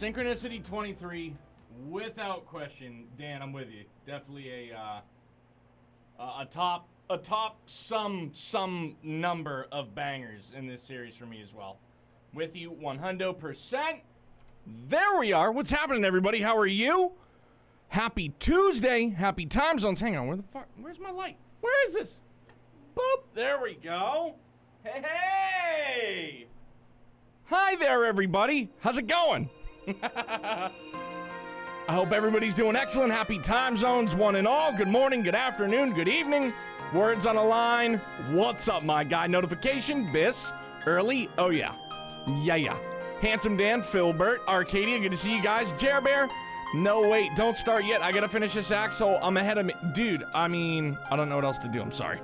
Synchronicity 23, without question. Dan, I'm with you. Definitely a top some number of bangers in this series for me as well. With you 100%. There we are. What's happening, everybody? How are you? Happy Tuesday. Happy time zones. Hang on. Where's my light? Where is this? Boop. There we go. Hey. Hi there, everybody. How's it going? I hope everybody's doing excellent. Happy time zones, one and all. Good morning, good afternoon, good evening. Words on a line. What's up, my guy? Notification, Biss, Early. Oh, yeah. Yeah. Handsome Dan, Philbert, Arcadia. Good to see you guys. Jer Bear. No, wait, don't start yet. I gotta finish this act, so I'm ahead of me. Dude, I mean, I don't know what else to do. I'm sorry.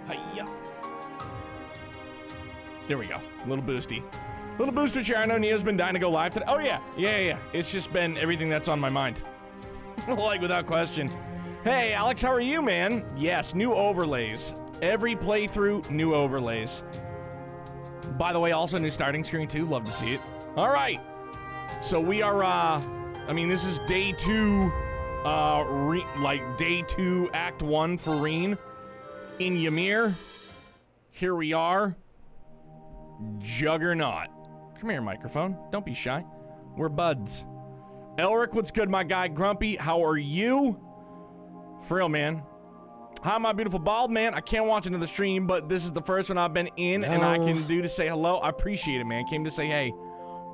Hi-ya. There we go. A little boosty. Little booster chair. I know Nia's been dying to go live today. Oh, yeah. It's just been everything that's on my mind. Like, without question. Hey, Alex, how are you, man? Yes, new overlays. Every playthrough, new overlays. By the way, also new starting screen, too. Love to see it. All right. So we are, this is day 2, day 2, act 1 for Reen in Ymir. Here we are. Juggernaut. Come here, microphone. Don't be shy. We're buds. Elric, what's good, my guy? Grumpy, how are you? For real, man. Hi, my beautiful bald man. I can't watch another stream, but this is the first one I've been in, and I can do to say hello. I appreciate it, man. Came to say hey.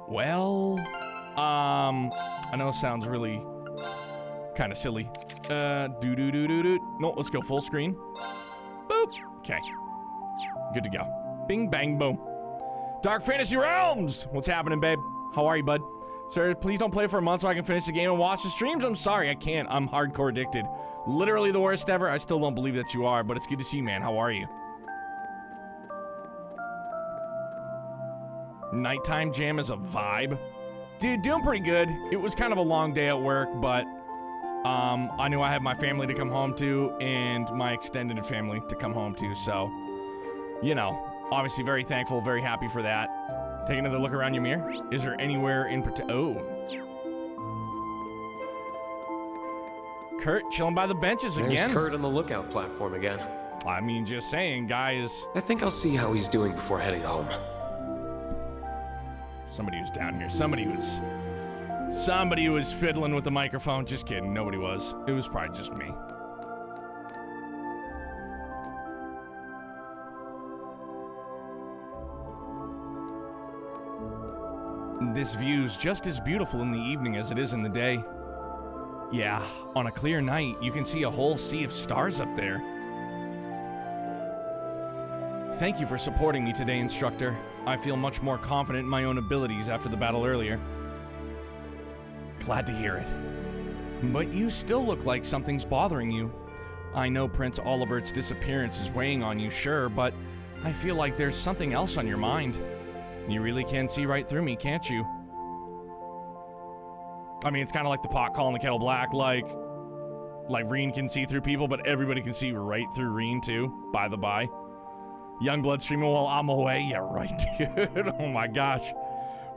Well, I know it sounds really kind of silly. No, let's go full screen. Boop. Okay. Good to go. Bing, bang, boom. Dark Fantasy Realms! What's happening, babe? How are you, bud? Sir, please don't play for a month so I can finish the game and watch the streams. I'm sorry, I can't. I'm hardcore addicted. Literally the worst ever. I still don't believe that you are, but it's good to see you, man. How are you? Nighttime jam is a vibe. Dude, doing pretty good. It was kind of a long day at work, but I knew I had my family to come home to and my extended family to come home to, so, you know. Obviously very thankful, very happy for that. Take another look around Ymir. Is there anywhere in particular? Oh. Kurt chilling by the benches again. There's Kurt on the lookout platform again. I mean, just saying, guys. I think I'll see how he's doing before heading home. Somebody was down here. Somebody was fiddling with the microphone. Just kidding. Nobody was. It was probably just me. This view's just as beautiful in the evening as it is in the day. Yeah, on a clear night, you can see a whole sea of stars up there. Thank you for supporting me today, instructor. I feel much more confident in my own abilities after the battle earlier. Glad to hear it. But you still look like something's bothering you. I know Prince Olivert's disappearance is weighing on you, sure, but I feel like there's something else on your mind. You really can see right through me, can't you? I mean, it's kind of like the pot calling the kettle black, like Reen can see through people, but everybody can see right through Reen, too, by the by. Youngblood streaming while I'm away? Yeah, right, dude. Oh, my gosh.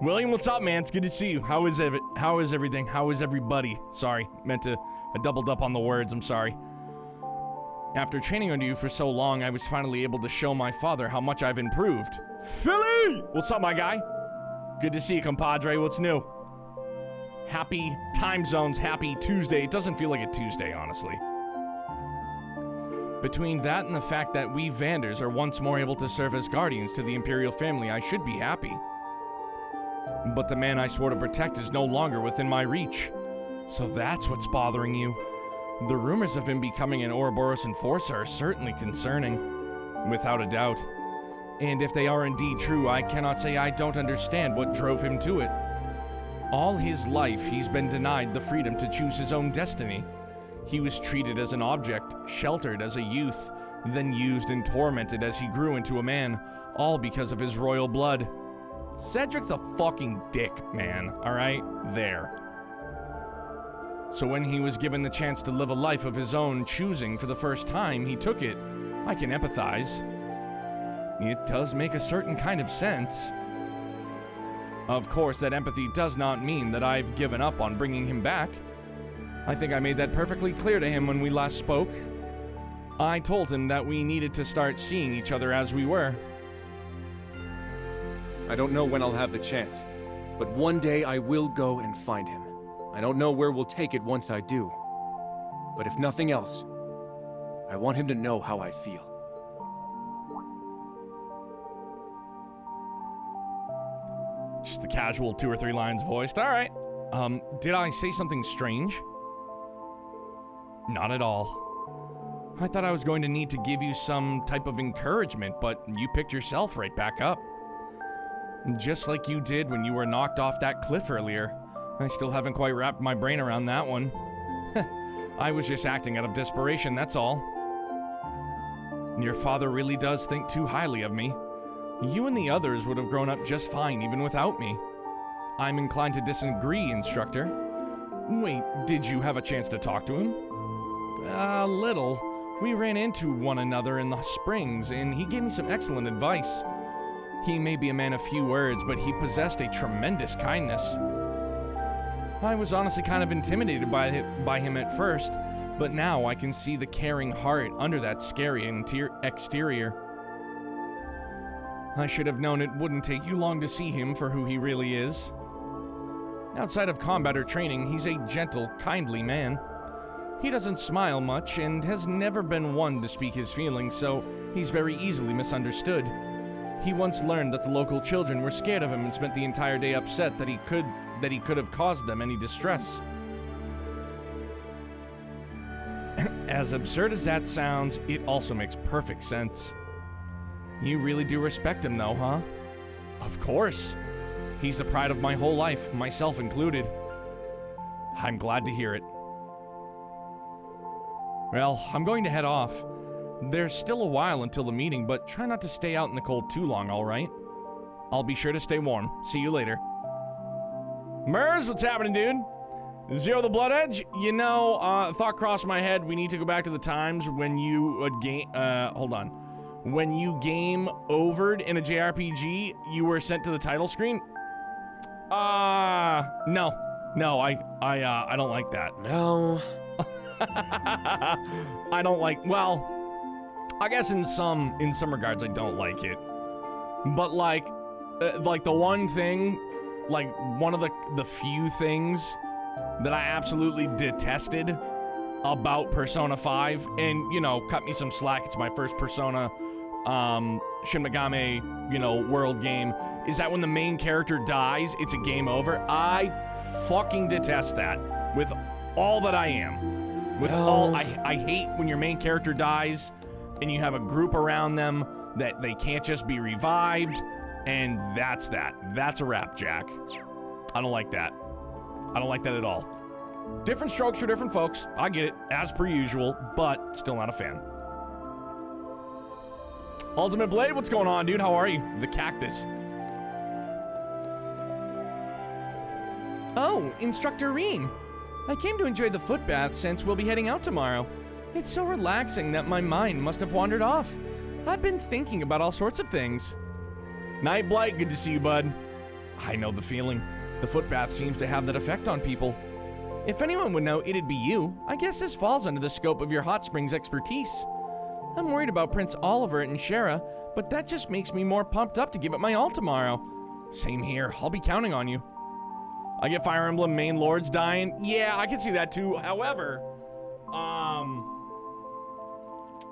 William, what's up, man? It's good to see you. How is everything? How is everybody? Sorry, I doubled up on the words, I'm sorry. After training under you for so long, I was finally able to show my father how much I've improved. Philly! What's up, my guy? Good to see you, compadre. What's new? Happy time zones, happy Tuesday. It doesn't feel like a Tuesday, honestly. Between that and the fact that we Vanders are once more able to serve as guardians to the Imperial family, I should be happy. But the man I swore to protect is no longer within my reach. So that's what's bothering you. The rumors of him becoming an Ouroboros enforcer are certainly concerning, without a doubt. And if they are indeed true, I cannot say I don't understand what drove him to it. All his life, he's been denied the freedom to choose his own destiny. He was treated as an object, sheltered as a youth, then used and tormented as he grew into a man, all because of his royal blood. Cedric's a fucking dick, man, alright? There. So when he was given the chance to live a life of his own choosing for the first time, he took it. I can empathize. It does make a certain kind of sense. Of course, that empathy does not mean that I've given up on bringing him back. I think I made that perfectly clear to him when we last spoke. I told him that we needed to start seeing each other as we were. I don't know when I'll have the chance, but one day I will go and find him. I don't know where we'll take it once I do. But if nothing else, I want him to know how I feel. Just the casual 2 or 3 lines voiced. All right. Did I say something strange? Not at all. I thought I was going to need to give you some type of encouragement, but you picked yourself right back up. Just like you did when you were knocked off that cliff earlier. I still haven't quite wrapped my brain around that one. I was just acting out of desperation, that's all. Your father really does think too highly of me. You and the others would have grown up just fine even without me. I'm inclined to disagree, Instructor. Wait, did you have a chance to talk to him? A little. We ran into one another in the springs, and he gave me some excellent advice. He may be a man of few words, but he possessed a tremendous kindness. I was honestly kind of intimidated by him at first, but now I can see the caring heart under that scary exterior. I should have known it wouldn't take you long to see him for who he really is. Outside of combat or training, he's a gentle, kindly man. He doesn't smile much and has never been one to speak his feelings, so he's very easily misunderstood. He once learned that the local children were scared of him and spent the entire day upset that he could have caused them any distress. As absurd as that sounds, it also makes perfect sense. You really do respect him though, huh? Of course. He's the pride of my whole life, myself included. I'm glad to hear it. Well, I'm going to head off. There's still a while until the meeting, but try not to stay out in the cold too long, alright? I'll be sure to stay warm. See you later. Mers, what's happening, dude? Zero the Blood Edge? You know, thought crossed my head, we need to go back to the times when you would hold on. When you game overed in a JRPG, you were sent to the title screen? No. No, I don't like that. No. I don't like, well, I guess in some regards I don't like it. But like the one thing, like one of the few things that I absolutely detested about Persona 5, and you know, cut me some slack, it's my first Persona Shin Megami, you know, world game, is that when the main character dies, it's a game over. I fucking detest that with all that I am. With all, I hate when your main character dies and you have a group around them that they can't just be revived, and that's that. That's a wrap, Jack. I don't like that. I don't like that at all. Different strokes for different folks. I get it, as per usual, but still not a fan. Ultimate Blade, what's going on, dude? How are you? The cactus. Oh, Instructor Reen. I came to enjoy the foot bath since we'll be heading out tomorrow. It's so relaxing that my mind must have wandered off. I've been thinking about all sorts of things. Night Blight, good to see you, bud. I know the feeling. The foot bath seems to have that effect on people. If anyone would know, it'd be you. I guess this falls under the scope of your hot springs expertise. I'm worried about Prince Oliver and Shara, but that just makes me more pumped up to give it my all tomorrow. Same here, I'll be counting on you. I get Fire Emblem main lords dying. Yeah, I can see that too. However,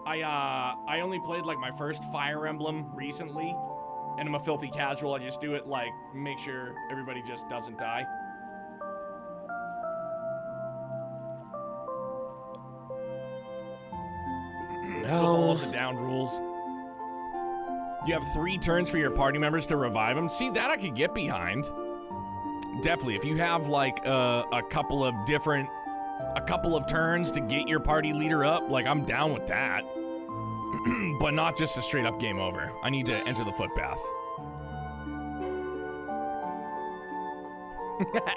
I only played like my first Fire Emblem recently, and I'm a filthy casual. I just do it like, make sure everybody just doesn't die. No. The down rules. You have 3 turns for your party members to revive them. See, that I could get behind. Definitely, if you have like a couple of turns to get your party leader up, like I'm down with that. But not just a straight up game over. I need to enter the foot bath.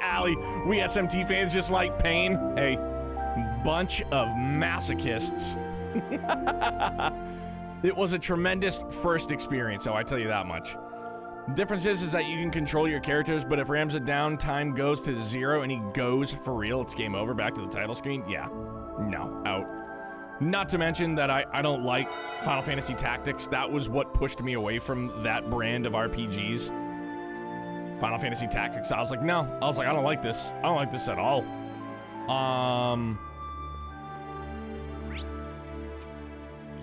Allie, we SMT fans just like pain. Hey, bunch of masochists. It was a tremendous first experience, so I tell you that much. Difference is that you can control your characters, but if rams it down, time goes to 0 and he goes for real, it's game over, back to the title screen. Yeah, no, out. Not to mention that I don't like Final Fantasy Tactics. That was what pushed me away from that brand of RPGs. Final Fantasy Tactics, I was like, no. I was like, I don't like this. I don't like this at all.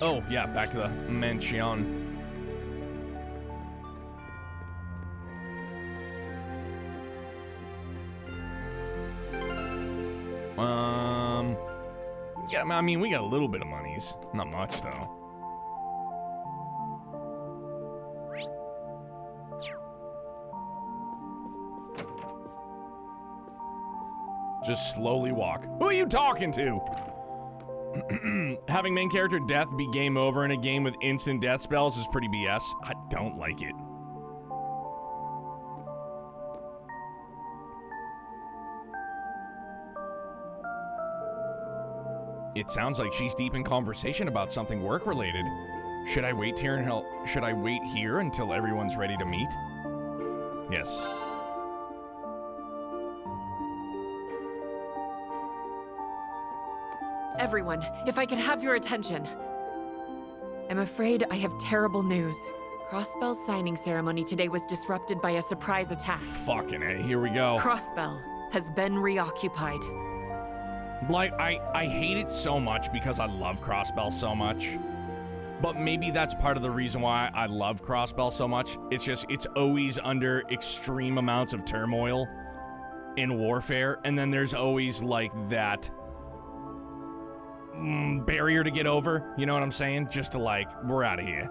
Oh, yeah, back to the mansion. Yeah, I mean, we got a little bit of monies. Not much, though. Just slowly walk. Who are you talking to? Having main character death be game over in a game with instant death spells is pretty BS. I don't like it. It sounds like she's deep in conversation about something work-related. Should I wait here until everyone's ready to meet? Yes. Everyone, if I could have your attention. I'm afraid I have terrible news. Crossbell's signing ceremony today was disrupted by a surprise attack. Fucking A, here we go. Crossbell has been reoccupied. Like, I hate it so much because I love Crossbell so much. But maybe that's part of the reason why I love Crossbell so much. It's just, it's always under extreme amounts of turmoil in warfare. And then there's always, like, that barrier to get over. You know what I'm saying? Just to, like, we're out of here.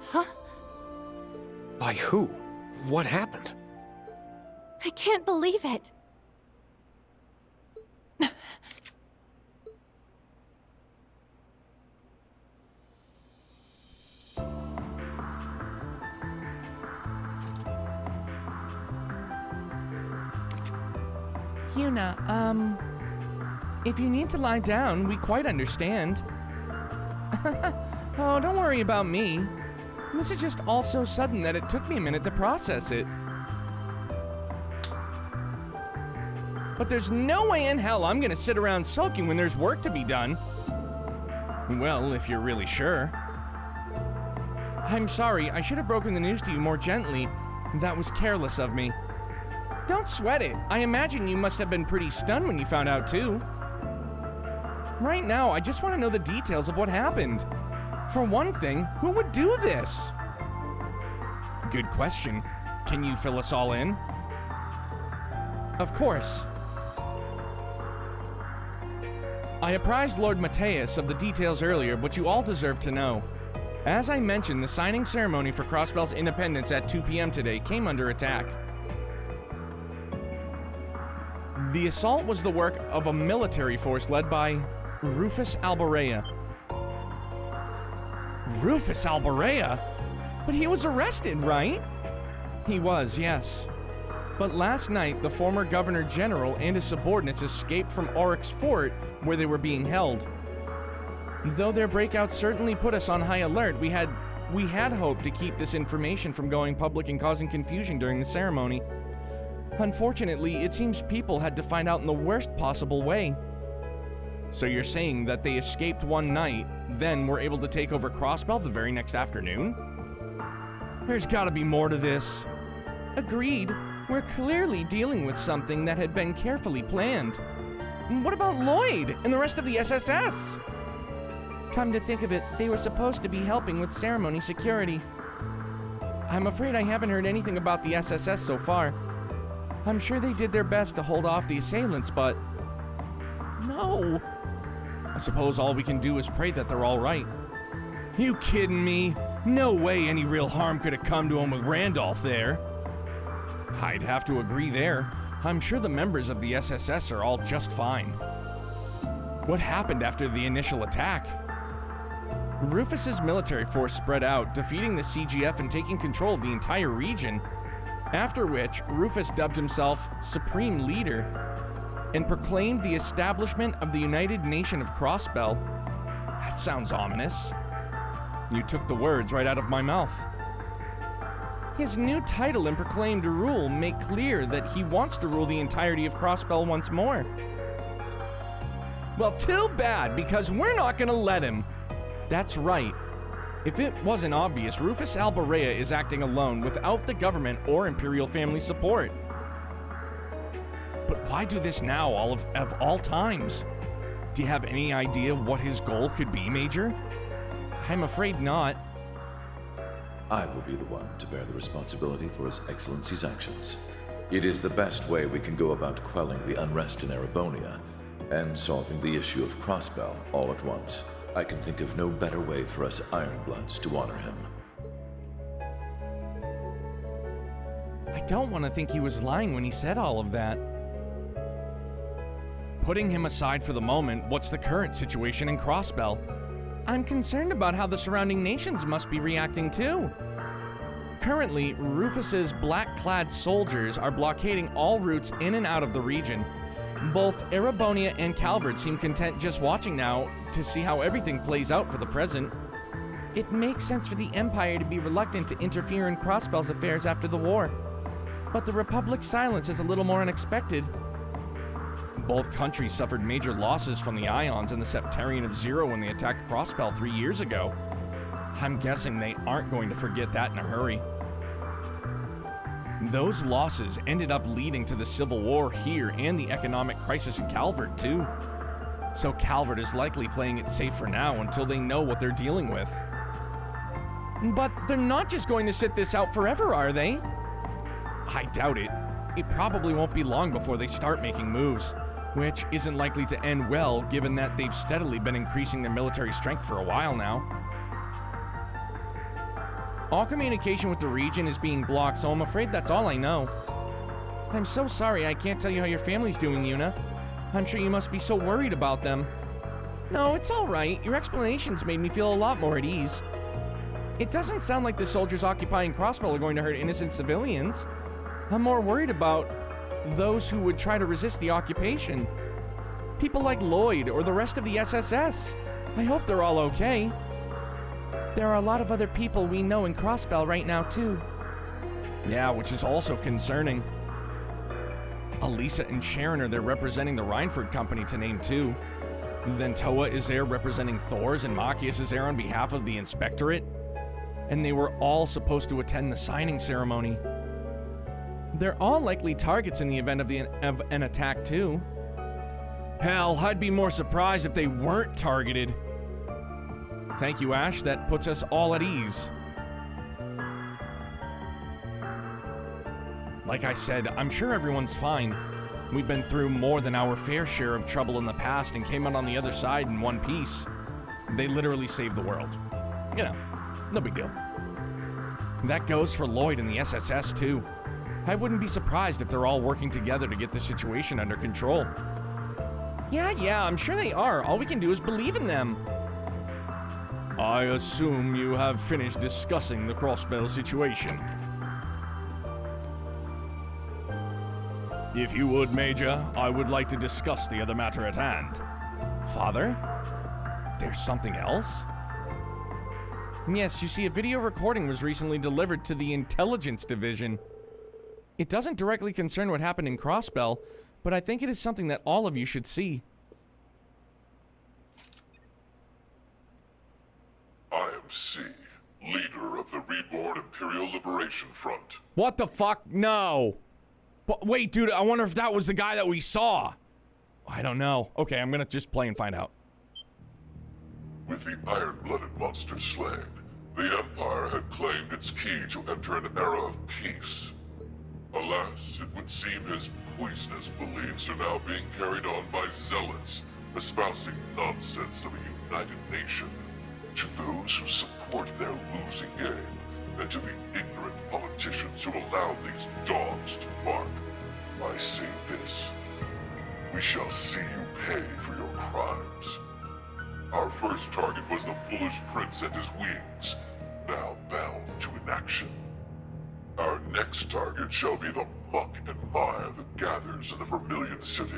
Huh? By who? What happened? I can't believe it. Yuna, if you need to lie down, we quite understand. Oh, don't worry about me. This is just all so sudden that it took me a minute to process it. But there's no way in hell I'm gonna sit around sulking when there's work to be done. Well, if you're really sure. I'm sorry, I should have broken the news to you more gently. That was careless of me. Don't sweat it. I imagine you must have been pretty stunned when you found out too. Right now, I just want to know the details of what happened. For one thing, who would do this? Good question. Can you fill us all in? Of course. I apprised Lord Mateus of the details earlier, but you all deserve to know. As I mentioned, the signing ceremony for Crossbell's independence at 2 p.m. today came under attack. The assault was the work of a military force led by Rufus Alborea. Rufus Alborea? But he was arrested, right? He was, yes. But last night, the former Governor General and his subordinates escaped from Oryx Fort, where they were being held. Though their breakout certainly put us on high alert, we had hoped to keep this information from going public and causing confusion during the ceremony. Unfortunately, it seems people had to find out in the worst possible way. So you're saying that they escaped one night, then were able to take over Crossbell the very next afternoon? There's gotta be more to this. Agreed. We're clearly dealing with something that had been carefully planned. What about Lloyd and the rest of the SSS? Come to think of it, they were supposed to be helping with ceremony security. I'm afraid I haven't heard anything about the SSS so far. I'm sure they did their best to hold off the assailants, but... No. I suppose all we can do is pray that they're all right. You kidding me? No way any real harm could have come to him with Randolph there. I'd have to agree there. I'm sure the members of the SSS are all just fine. What happened after the initial attack? Rufus's military force spread out, defeating the CGF and taking control of the entire region. After which, Rufus dubbed himself Supreme Leader and proclaimed the establishment of the United Nation of Crossbell. That sounds ominous. You took the words right out of my mouth. His new title and proclaimed rule make clear that he wants to rule the entirety of Crossbell once more. Well, too bad, because we're not gonna let him. That's right. If it wasn't obvious, Rufus Alborea is acting alone without the government or Imperial family support. But why do this now, of all times? Do you have any idea what his goal could be, Major? I'm afraid not. I will be the one to bear the responsibility for His Excellency's actions. It is the best way we can go about quelling the unrest in Erebonia and solving the issue of Crossbell all at once. I can think of no better way for us Ironbloods to honor him. I don't want to think he was lying when he said all of that. Putting him aside for the moment, what's the current situation in Crossbell? I'm concerned about how the surrounding nations must be reacting too. Currently, Rufus's black-clad soldiers are blockading all routes in and out of the region. Both Erebonia and Calvert seem content just watching now to see how everything plays out for the present. It makes sense for the Empire to be reluctant to interfere in Crossbell's affairs after the war. But the Republic's silence is a little more unexpected. Both countries suffered major losses from the Ions and the Septarian of Zero when they attacked Crossbell 3 years ago. I'm guessing they aren't going to forget that in a hurry. Those losses ended up leading to the Civil War here and the economic crisis in Calvert too. So Calvert is likely playing it safe for now until they know what they're dealing with. But they're not just going to sit this out forever, are they? I doubt it. It probably won't be long before they start making moves, which isn't likely to end well given that they've steadily been increasing their military strength for a while now. All communication with the region is being blocked, so I'm afraid that's all I know. I'm so sorry I can't tell you how your family's doing, Yuna. I'm sure you must be so worried about them. No, it's all right. Your explanations made me feel a lot more at ease. It doesn't sound like the soldiers occupying Crossbell are going to hurt innocent civilians. I'm more worried about those who would try to resist the occupation. People like Lloyd or the rest of the SSS. I hope they're all okay. There are a lot of other people we know in Crossbell right now, too. Yeah, which is also concerning. Elisa and Sharon are there representing the Reinford Company, to name two. Then Toa is there representing Thors, and Machias is there on behalf of the Inspectorate. And they were all supposed to attend the signing ceremony. They're all likely targets in the event of an attack, too. Hell, I'd be more surprised if they weren't targeted. Thank you, Ash. That puts us all at ease. Like I said, I'm sure everyone's fine. We've been through more than our fair share of trouble in the past and came out on the other side in one piece. They literally saved the world. You know, no big deal. That goes for Lloyd and the SSS, too. I wouldn't be surprised if they're all working together to get the situation under control. Yeah, I'm sure they are. All we can do is believe in them. I assume you have finished discussing the Crossbell situation. If you would, Major, I would like to discuss the other matter at hand. Father? There's something else? Yes, you see, a video recording was recently delivered to the Intelligence Division. It doesn't directly concern what happened in Crossbell, but I think it is something that all of you should see. I am C, leader of the Reborn Imperial Liberation Front. What the fuck? No! But wait, dude, I wonder if that was the guy that we saw. I don't know. Okay, I'm gonna just play and find out. With the iron-blooded monster slain, the Empire had claimed its key to enter an era of peace. Alas, it would seem his poisonous beliefs are now being carried on by zealots, espousing nonsense of a united nation. To those who support their losing game, and to the ignorant politicians who allow these dogs to bark, I say this. We shall see you pay for your crimes. Our first target was the foolish prince and his wings, now bound to inaction. Our next target shall be the muck and mire that gathers in the Vermilion City.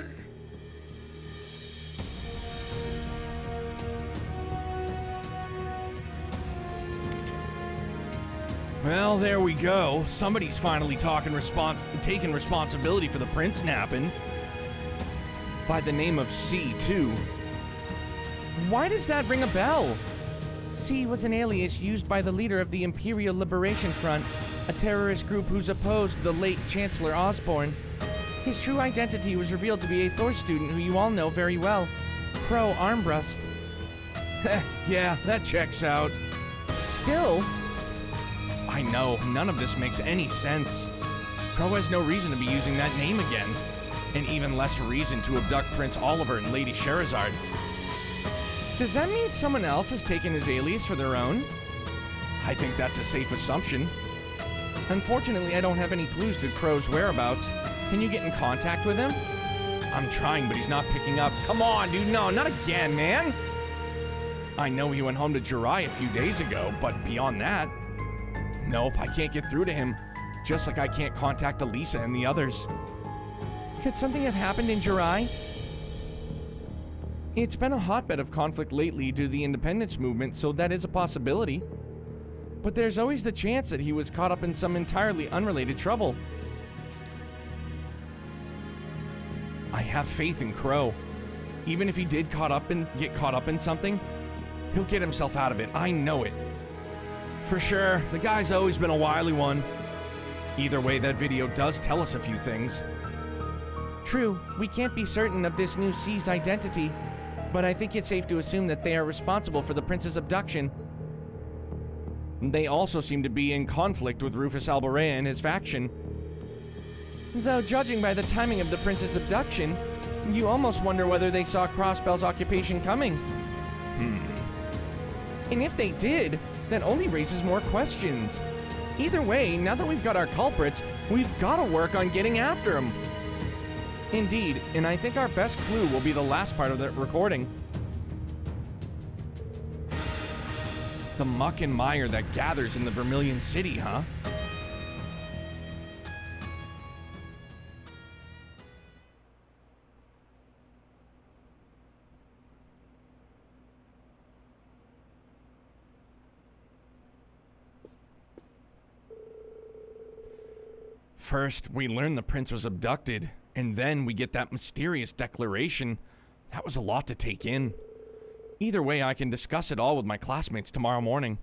Well, there we go. Somebody's finally taking responsibility for the prince napping. By the name of C, too. Why does that ring a bell? C was an alias used by the leader of the Imperial Liberation Front, a terrorist group who's opposed the late Chancellor Osborne. His true identity was revealed to be a Thor student who you all know very well, Crow Armbrust. Yeah, that checks out. Still, I know, none of this makes any sense. Crow has no reason to be using that name again, and even less reason to abduct Prince Oliver and Lady Sherazard. Does that mean someone else has taken his alias for their own? I think that's a safe assumption. Unfortunately, I don't have any clues to Crow's whereabouts. Can you get in contact with him? I'm trying, but he's not picking up. Come on, dude, no, not again, man! I know he went home to Jirai a few days ago, but beyond that... Nope, I can't get through to him. Just like I can't contact Elisa and the others. Could something have happened in Jirai? It's been a hotbed of conflict lately due to the independence movement, so that is a possibility. But there's always the chance that he was caught up in some entirely unrelated trouble. I have faith in Crow. Even if he did get caught up in something, he'll get himself out of it. I know it. For sure, the guy's always been a wily one. Either way, that video does tell us a few things. True, we can't be certain of this new C's identity, but I think it's safe to assume that they are responsible for the prince's abduction. They also seem to be in conflict with Rufus Alborea and his faction. Though judging by the timing of the prince's abduction, you almost wonder whether they saw Crossbell's occupation coming. And if they did, that only raises more questions. Either way, now that we've got our culprits, we've got to work on getting after them. Indeed, and I think our best clue will be the last part of the recording. The muck and mire that gathers in the Vermilion City, huh? First, we learn the prince was abducted, and then we get that mysterious declaration. That was a lot to take in. Either way, I can discuss it all with my classmates tomorrow morning.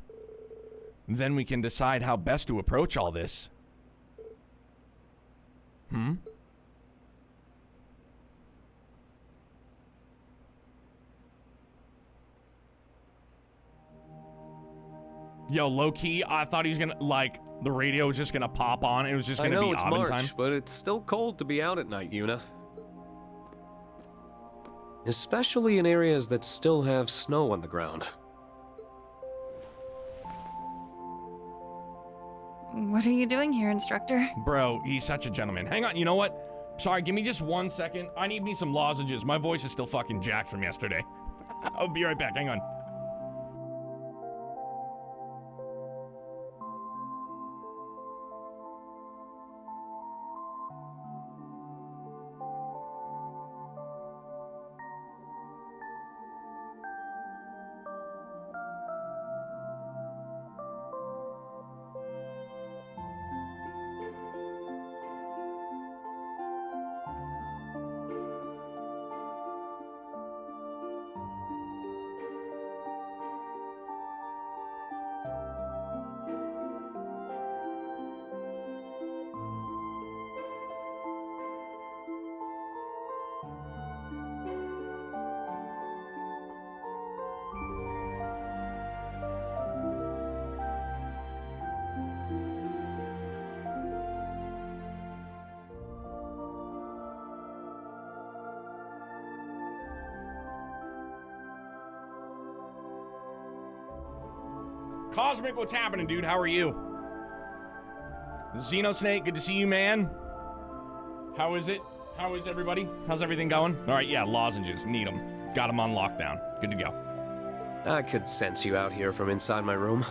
Then we can decide how best to approach all this. Yo, low-key, I thought he was gonna, like, the radio was just gonna pop on. It was just gonna be it's oven March, time. but it's still cold to be out at night, Yuna. Especially in areas that still have snow on the ground. What are you doing here, Instructor? Bro, he's such a gentleman. Hang on, you know what? Sorry, give me just 1 second. I need me some lozenges. My voice is still fucking jacked from yesterday. I'll be right back, hang on. Cosmic, what's happening, dude? How are you? Xenosnake, good to see you, man. How is it? How is everybody? How's everything going? All right, yeah, lozenges, need them. Got them on lockdown. Good to go. I could sense you out here from inside my room.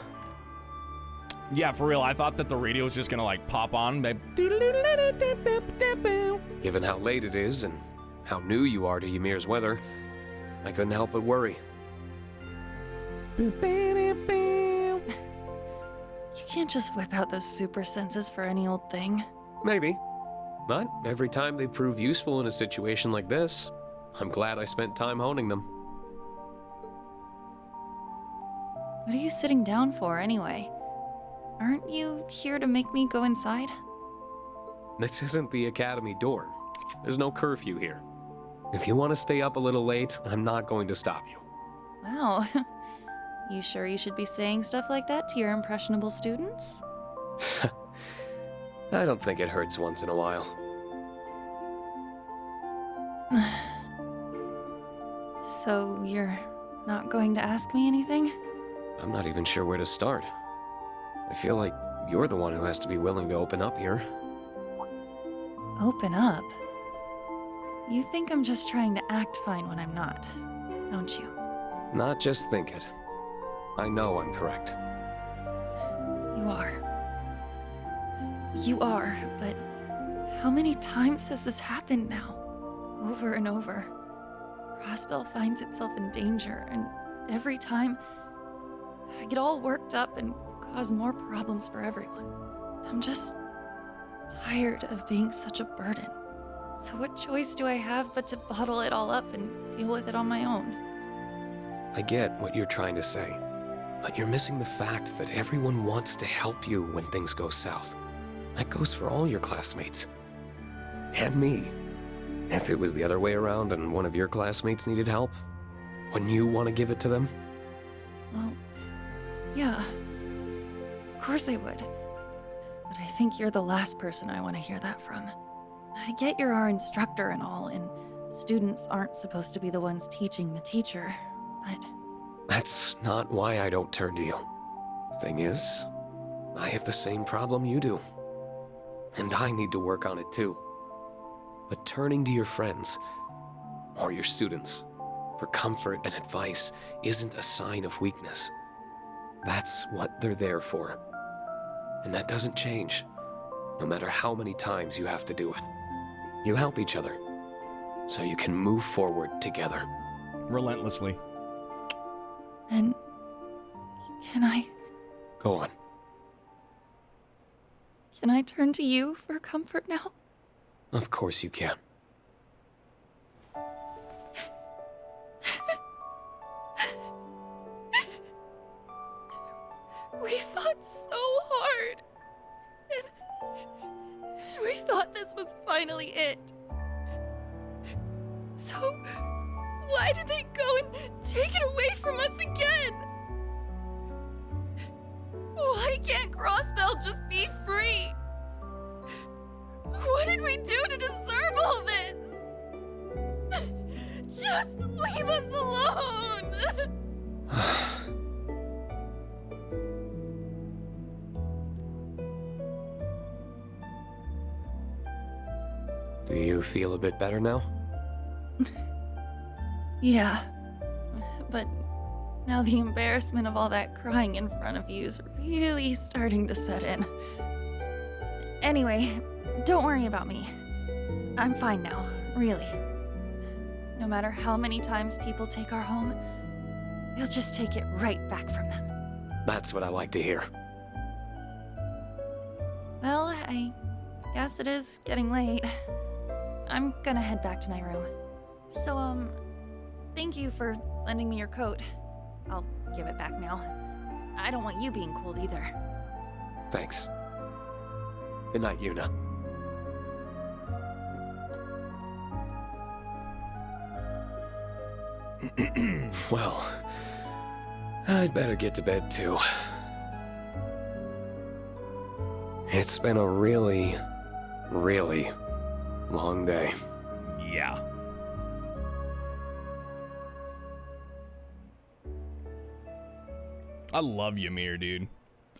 Yeah, for real, I thought that the radio was just gonna, like, pop on. Given how late it is and how new you are to Ymir's weather, I couldn't help but worry. You can't just whip out those super senses for any old thing. Maybe. But every time they prove useful in a situation like this, I'm glad I spent time honing them. What are you sitting down for, anyway? Aren't you here to make me go inside? This isn't the academy dorm. There's no curfew here. If you want to stay up a little late, I'm not going to stop you. Wow. You sure you should be saying stuff like that to your impressionable students? I don't think it hurts once in a while. So, you're not going to ask me anything? I'm not even sure where to start. I feel like you're the one who has to be willing to open up here. Open up? You think I'm just trying to act fine when I'm not, don't you? Not just think it. I know I'm correct. You are. You are, but how many times has this happened now? Over and over. Crossbell finds itself in danger, and every time I get all worked up and cause more problems for everyone. I'm just tired of being such a burden. So what choice do I have but to bottle it all up and deal with it on my own? I get what you're trying to say, but you're missing the fact that everyone wants to help you when things go south. That goes for all your classmates. And me. If it was the other way around and one of your classmates needed help, wouldn't you want to give it to them? Well, yeah. Of course I would. But I think you're the last person I want to hear that from. I get you're our instructor and all, and students aren't supposed to be the ones teaching the teacher, but... That's not why I don't turn to you. Thing is, I have the same problem you do. And I need to work on it too. But turning to your friends, or your students, for comfort and advice isn't a sign of weakness. That's what they're there for. And that doesn't change, no matter how many times you have to do it. You help each other, so you can move forward together. Relentlessly. Then... can I... Go on. can I turn to you for comfort now? Of course you can. We fought so hard. And we thought this was finally it. So, why did they go and take it away from us again? Why can't Crossbell just be free? What did we do to deserve all this? Just leave us alone! Do you feel a bit better now? Yeah, but now the embarrassment of all that crying in front of you is really starting to set in. Anyway, don't worry about me. I'm fine now, really. No matter how many times people take our home, we'll just take it right back from them. That's what I like to hear. Well, I guess it is getting late. I'm gonna head back to my room. So, thank you for lending me your coat. I'll give it back now. I don't want you being cold either. Thanks. Good night, Yuna. Well, I'd better get to bed too. It's been a really, really long day. Yeah. I love Ymir, dude.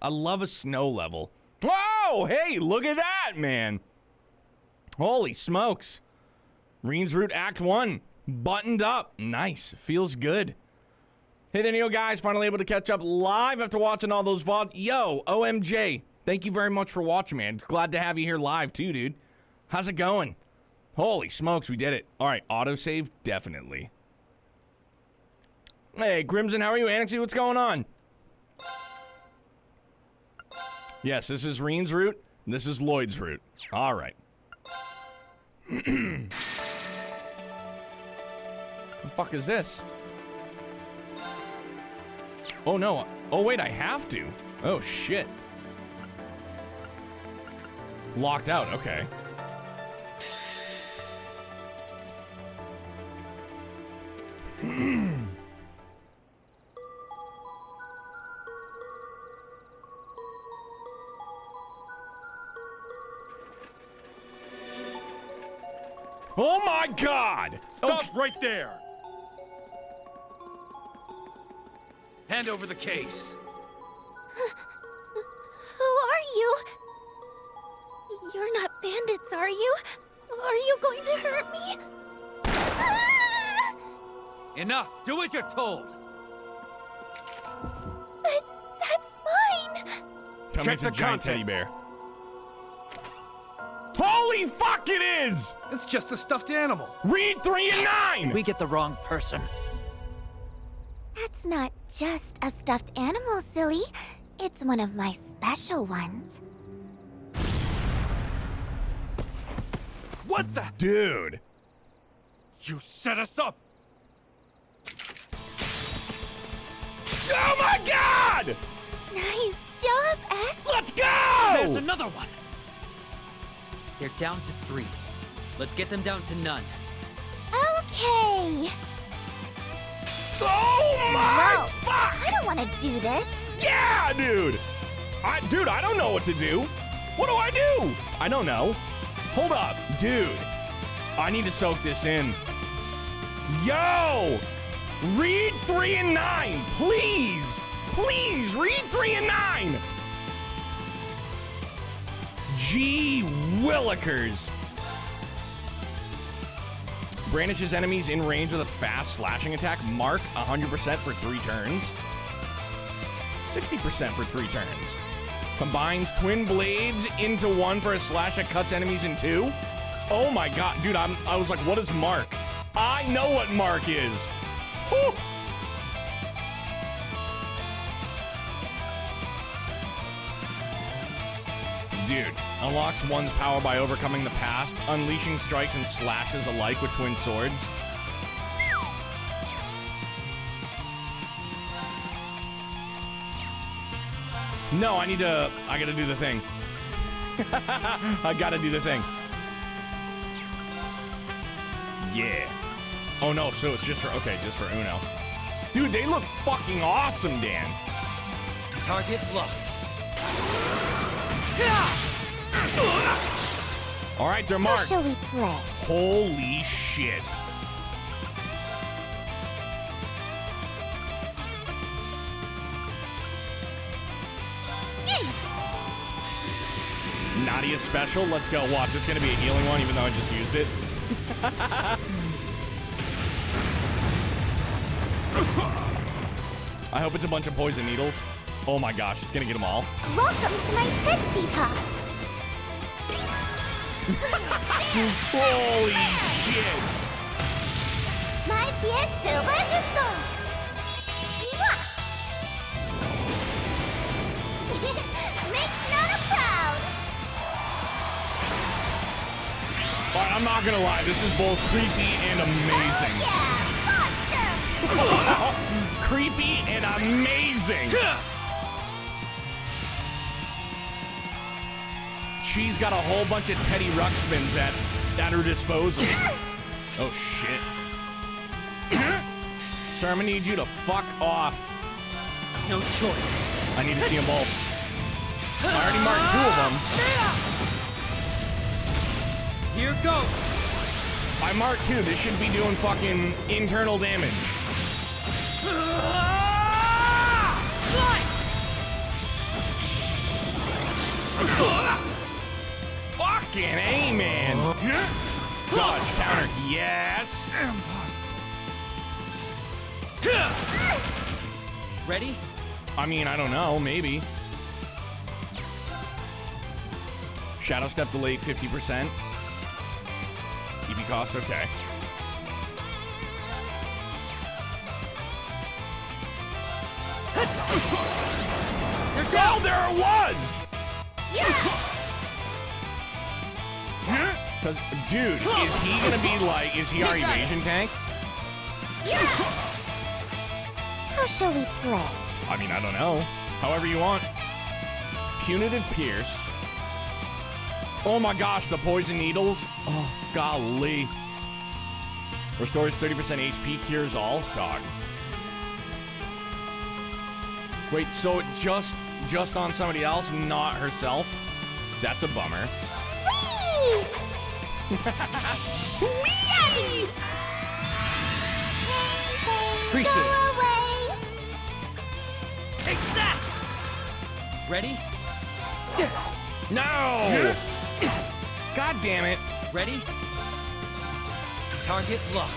I love a snow level. Whoa! Hey, look at that, man. Holy smokes. Reen's Route Act 1. Buttoned up. Nice. Feels good. Hey there, Neo guys. Finally able to catch up live after watching all those VOD. Yo, OMJ. Thank you very much for watching, man. Glad to have you here live, too, dude. How's it going? Holy smokes, we did it. All right, autosave, definitely. Hey, Crimson, how are you? Annexy, what's going on? Yes, this is Reen's route. This is Lloyd's route. All right. What the fuck is this? Oh no. Oh wait, I have to. Oh shit. Locked out, okay. Oh my god! Stop right there! Hand over the case. Who are you? You're not bandits, are you? Are you going to hurt me? Ah! Enough! Do as you're told! But that's mine! Come Check into the giant teddy contents. bear. Holy fuck it is! It's just a stuffed animal. Read 3 and 9! We get the wrong person. That's not just a stuffed animal, silly. It's one of my special ones. What the? Dude. You set us up! Oh my god! Nice job, S. Let's go! There's another one! They're down to 3. Let's get them down to none. Okay. Oh my Whoa. fuck! I don't want to do this. Yeah, dude! Dude, I don't know what to do. What do I do? I don't know. Hold up, dude. I need to soak this in. Yo! Read 3 and 9, please! Please, read 3 and 9! Gee willikers. Brandishes enemies in range with a fast slashing attack. Mark 100% for 3 turns. 60% for 3 turns. Combines twin blades into 1 for a slash that cuts enemies in 2. Oh my god, dude, I was like, what is Mark? I know what Mark is. Woo. Dude, unlocks one's power by overcoming the past, unleashing strikes and slashes alike with twin swords. No, I gotta do the thing. I gotta do the thing. Yeah. Oh no, so it's just for, okay, just for Uno. Dude, they look fucking awesome, Dan. Target locked. All right, they're How marked. shall we play? Holy shit. Nadia special, let's go. Watch, it's gonna be a healing one even though I just used it. I hope it's a bunch of poison needles. Oh my gosh, it's gonna get them all. Welcome to my tipsy talk. Holy shit. My pièce de résistance. Makes Nana proud. But I'm not gonna lie, this is both creepy and amazing. Oh, yeah, monster. Creepy and amazing. She's got a whole bunch of Teddy Ruxpins at her disposal. Oh shit. Sir, I'm gonna need you to fuck off. No choice. I need to see them both. I already marked 2 of them. Here goes. I marked 2. This should be doing fucking internal damage. Fucking A, man. Dodge, counter, yes. Ready? I mean, I don't know, maybe. Shadow step delay 50%. EV cost, okay. Oh, there it was! Because, dude, is he gonna be like, is he our evasion tank? How shall we play? I mean, I don't know. However you want. Punitive Pierce. Oh my gosh, the poison needles. Oh, golly. Restores 30% HP, cures all. Dog. Wait, so it just on somebody else, not herself? That's a bummer. Whee! Whee! Appreciate Go it. away! Take that! Ready? No! God damn it. Ready? Target locked.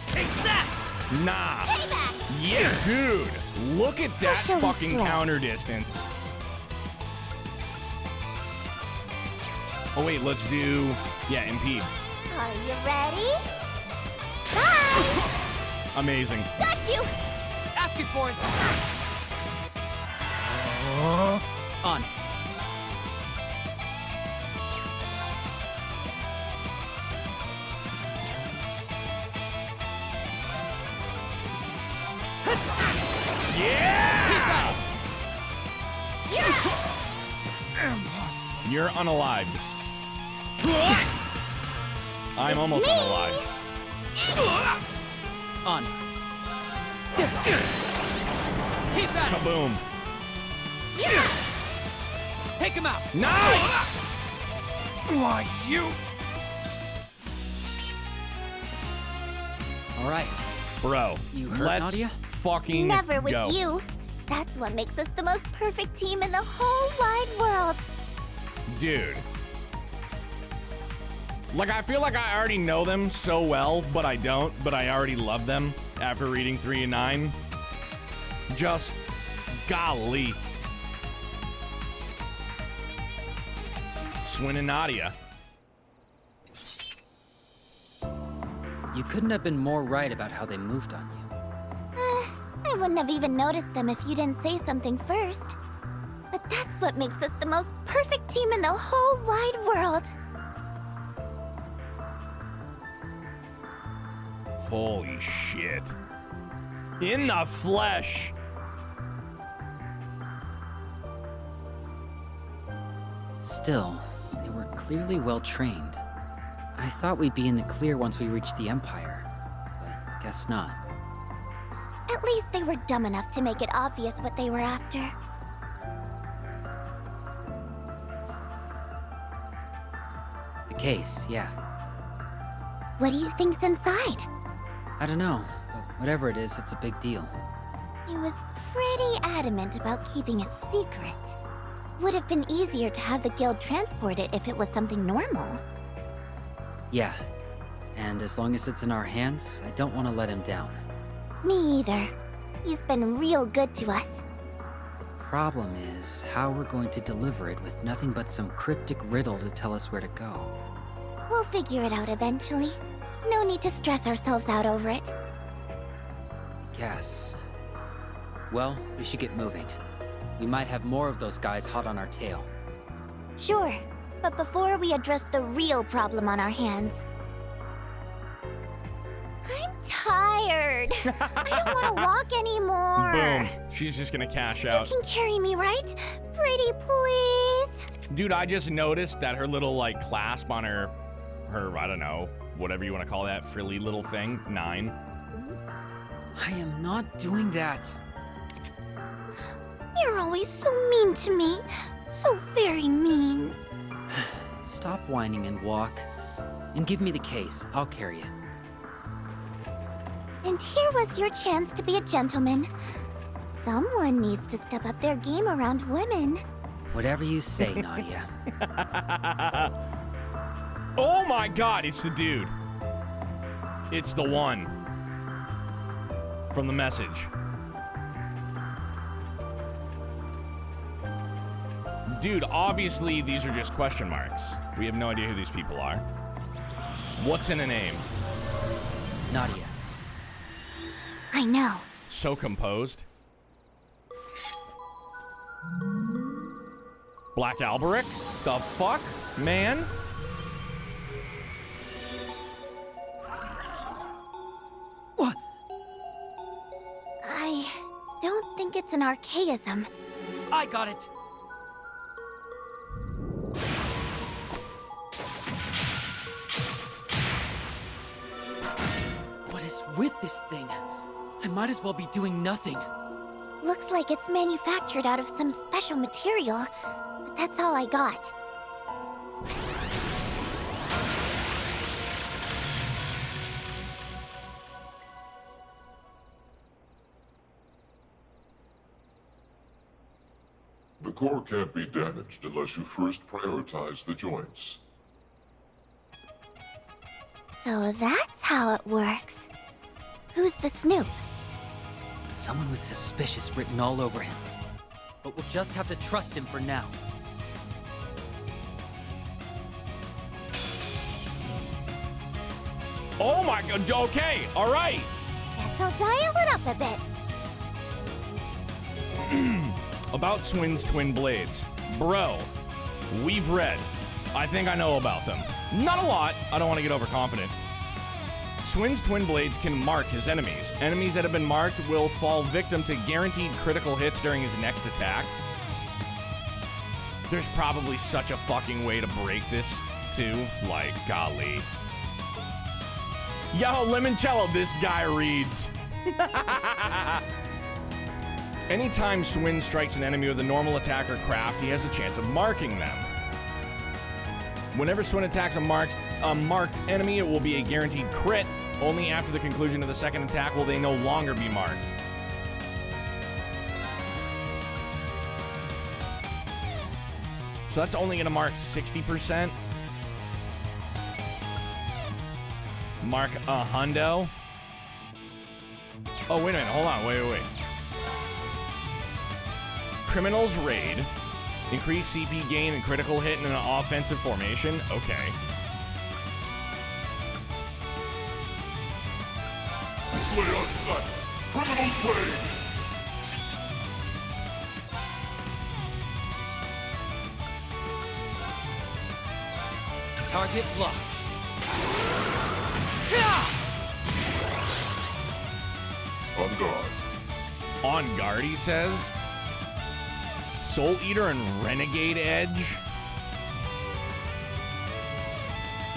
Take that! Nah. Payback! Yeah, dude. Look at that shall we fucking play? counter distance. Oh wait, let's do, yeah, impede. Are you ready? Bye! Amazing. Got you! Asking for it. On it. Yeah! You're unalived. I'm almost me. unalived. On it. Keep that. Kaboom. Take him out. Nice! Why, you... All right. Bro, You hurt, let's Nadia? fucking Never with go. you. That's what makes us the most perfect team in the whole wide world. Dude. Like, I feel like I already know them so well, but I don't. But I already love them after reading 3 and 9. Just, golly. Swin and Nadia. You couldn't have been more right about how they moved on you. I wouldn't have even noticed them if you didn't say something first. But that's what makes us the most perfect team in the whole wide world. Holy shit. In the flesh. Still, they were clearly well trained. I thought we'd be in the clear once we reached the Empire, but guess not. At least they were dumb enough to make it obvious what they were after. The case, yeah. What do you think's inside? I don't know, but whatever it is, it's a big deal. He was pretty adamant about keeping it secret. Would have been easier to have the guild transport it if it was something normal. Yeah, and as long as it's in our hands, I don't want to let him down. Me either. He's been real good to us. The problem is how we're going to deliver it with nothing but some cryptic riddle to tell us where to go. We'll figure it out eventually. No need to stress ourselves out over it. Guess. Well, we should get moving. We might have more of those guys hot on our tail. Sure, but before we address the real problem on our hands... I'm tired. I don't want to walk anymore. Boom. She's just gonna cash out. You can carry me, right? Pretty please. Dude, I just noticed that her little, like, clasp on her, I don't know, whatever you want to call that, frilly little thing, 9. I am not doing that. You're always so mean to me. So very mean. Stop whining and walk. And give me the case. I'll carry it. And here was your chance to be a gentleman. Someone needs to step up their game around women. Whatever you say, Nadia. Oh my god, it's the dude. It's the one. From the message. Dude, obviously these are just question marks. We have no idea who these people are. What's in a name? Nadia. I know. So composed. Black Alberic? The fuck, man? What? I don't think it's an archaism. I got it. What is with this thing? I might as well be doing nothing. Looks like it's manufactured out of some special material, but that's all I got. The core can't be damaged unless you first prioritize the joints. So that's how it works. Who's the snoop? Someone with suspicious written all over him. But we'll just have to trust him for now. Oh my god, okay, alright. Guess I'll dial it up a bit. About Swin's twin blades. Bro, we've read. I think I know about them. Not a lot, I don't want to get overconfident. Swin's twin blades can mark his enemies. Enemies that have been marked will fall victim to guaranteed critical hits during his next attack. There's probably such a fucking way to break this, too. Like, golly. Yo, Limoncello, this guy reads. Anytime Swin strikes an enemy with a normal attack or craft, he has a chance of marking them. Whenever Swin attacks a marked enemy, it will be a guaranteed crit. Only after the conclusion of the second attack will they no longer be marked. So that's only going to mark 60%. Mark a hundo. Oh, wait a minute. Hold on. Wait. Criminal's Raid. Increase CP gain and critical hit in an offensive formation. Okay. Slay on sight! Criminal's Raid! Target locked. On guard. On guard, he says. Soul Eater and Renegade Edge.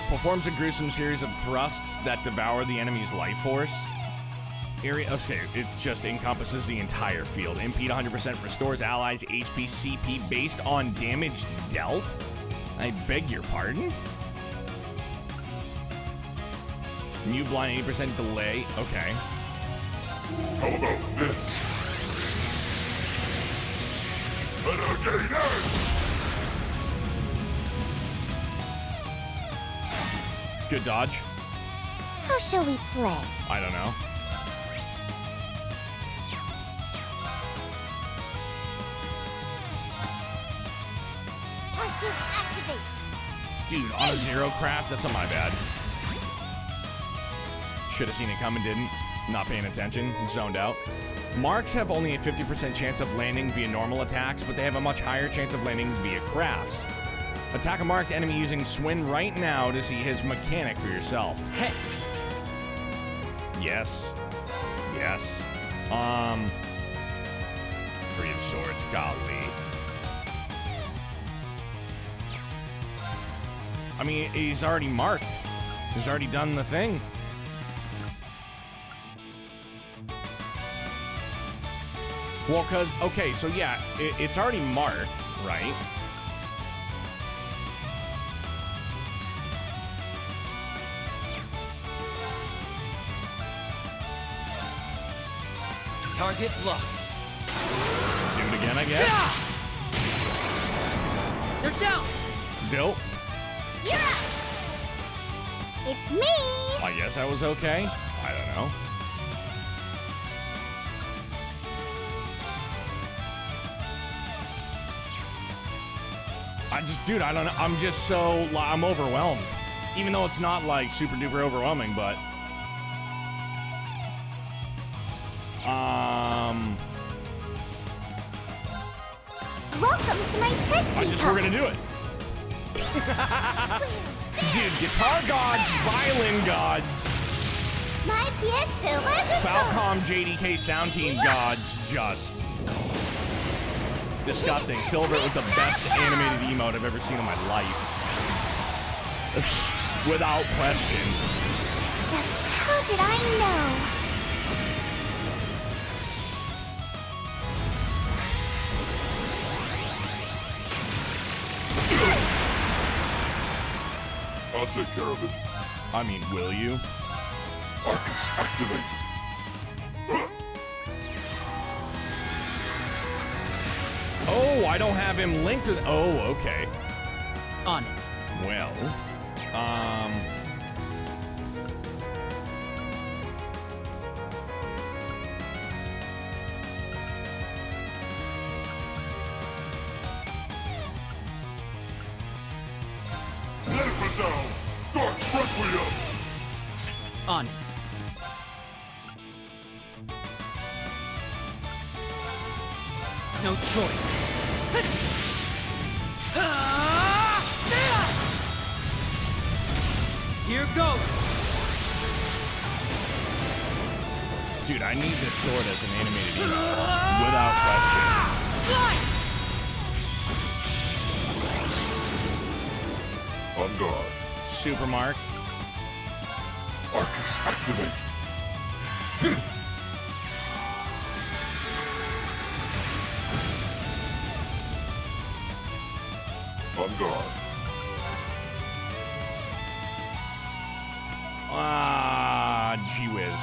Performs a gruesome series of thrusts that devour the enemy's life force. Area, okay, it just encompasses the entire field. Impede 100% restores allies' HP CP based on damage dealt. I beg your pardon? New blind 80% delay. Okay. How about this? Renegade Edge! Good dodge. How shall we play? I don't know. Arcus activate! Dude, on a zero craft, that's on my bad. Should have seen it coming, didn't. Not paying attention, zoned out. Marks have only a 50% chance of landing via normal attacks, but they have a much higher chance of landing via crafts. Attack a marked enemy using Swin right now to see his mechanic for yourself. Hey! Yes. Yes. Three of Swords, golly. I mean, he's already marked. He's already done the thing. Well, cause, okay, so yeah, it's already marked, right? Target locked. Do it again, I guess. They're down! Dope. You're up! It's me! I guess I was okay. I don't know. Dude, I don't know. I'm just so, I'm overwhelmed. Even though it's not like super duper overwhelming, but. Welcome to my tech We're gonna do it. Dude, guitar gods, violin gods, My PS Philip. Falcom JDK sound team gods, just disgusting. Filbert with the best animated emote I've ever seen in my life. Without question. How did I know? I'll take care of it. I mean, will you? Arcus, activate. Oh, I don't have him linked to. Oh, okay. On it. Well, Let it down. Dark Requiem. On it. No choice. Here goes. dude, I need this sword as an animated emote. Without question. On guard. Super marked. Arcus, activate. On guard. Gee whiz.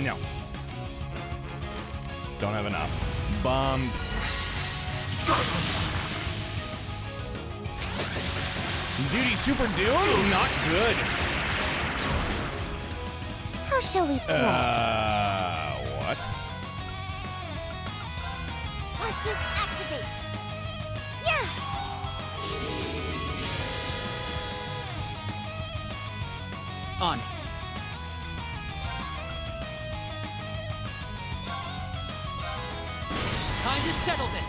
No. Don't have enough. Bummed. Dude, he's super doom? Not good. How shall we play? What? Arcus, activate. Yeah. On it. Time to settle this.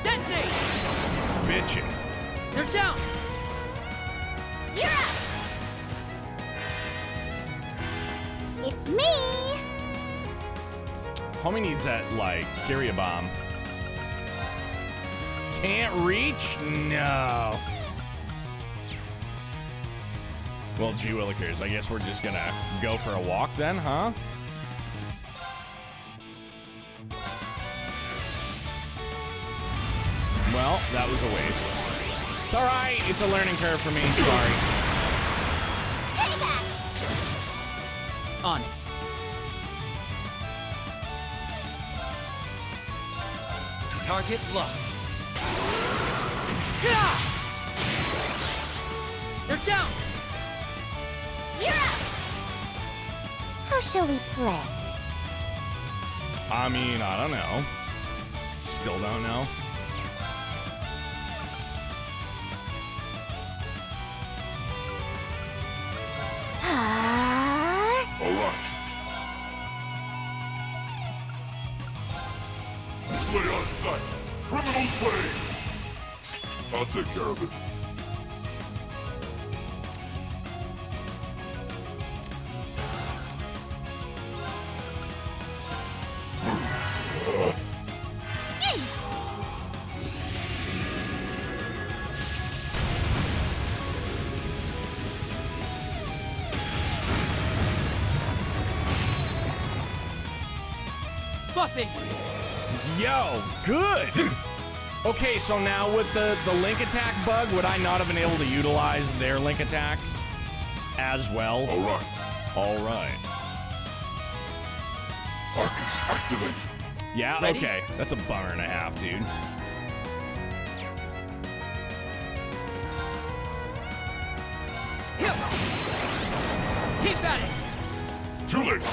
Detonate! Bitchin'. They're down. You're up. It's me. Homie needs that, like, carry a bomb. Can't reach? No. Well, gee willikers, I guess we're just gonna go for a walk then, huh? Well, that was a waste. It's alright, it's a learning curve for me, sorry. Payback. On it. Target locked. They're down. You're up. How shall we play? I mean, I don't know. Still don't know. All right. Slay on sight. Criminal play. I'll take care of it. Buffing. Yo, good! Okay, so now with the link attack bug, would I not have been able to utilize their link attacks as well? All right. Alright. Arcus, activate. Yeah, Ready? okay. That's a bummer and a half, dude. Keep at it. Too late.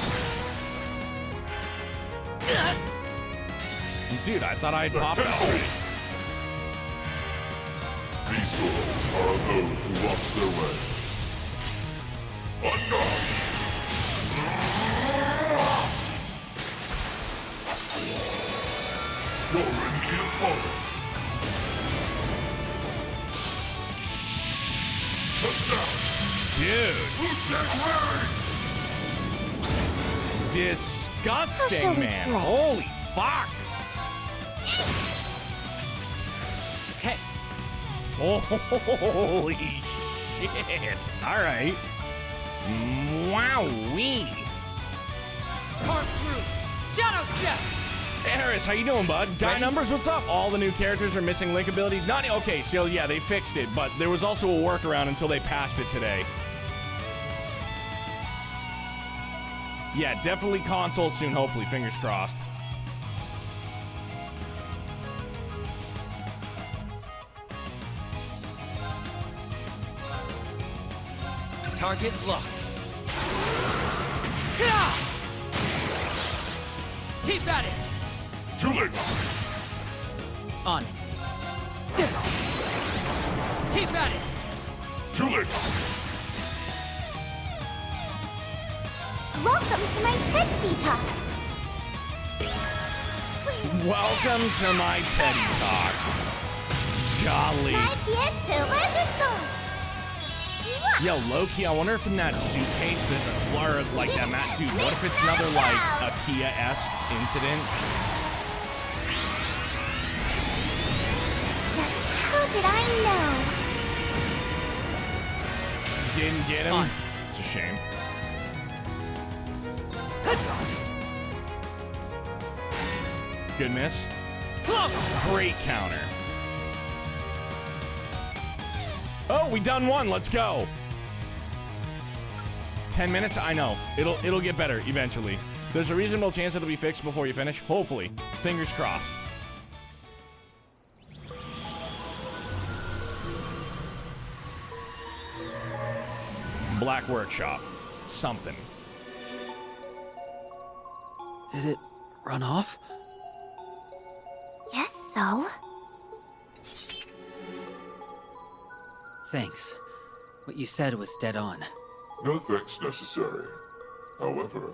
Dude, I thought I'd popped out already. These souls are those who lost their way. Undone! You're in need of polish. Touchdown! Dude. Disgusting, man. Holy fuck. Okay. Holy shit. All right. Wowee. Carve through. Shadow step. Harris, how you doing, bud? Guy Ready? numbers, what's up? All the new characters are missing link abilities. Not okay, so yeah, they fixed it, but there was also a workaround until they patched it today. Yeah, definitely console soon, hopefully, fingers crossed. Target locked. Keep at it. Too late! On it. Keep at it. Too late! Welcome to my Teddy Talk. Welcome to my Teddy Talk. Golly. My pièce de résistance. Yo, Loki, I wonder if in that suitcase there's a blur like that, Matt. Dude, what if it's another, like, a Kia-esque incident? How did I know? Didn't get him? It's a shame. Good miss. Great counter. Oh, we done one. Let's go. 10 minutes? I know. It'll get better eventually. There's a reasonable chance it'll be fixed before you finish. Hopefully. Fingers crossed. Black Workshop. Something. Did it run off? Yes, so? Thanks. What you said was dead on. No thanks necessary. However...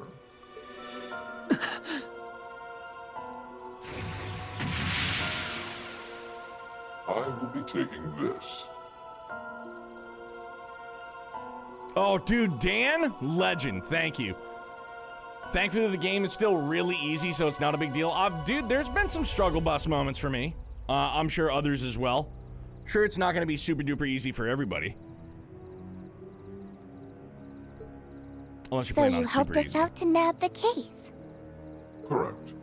I will be taking this. Oh, dude, Dan? Legend. Thank you. Thankfully, the game is still really easy, so it's not a big deal. Dude, there's been some struggle bus moments for me. I'm sure others as well. Sure, it's not going to be super duper easy for everybody. Unless you're So playing you on helped super us easy. out to nab the case. Correct.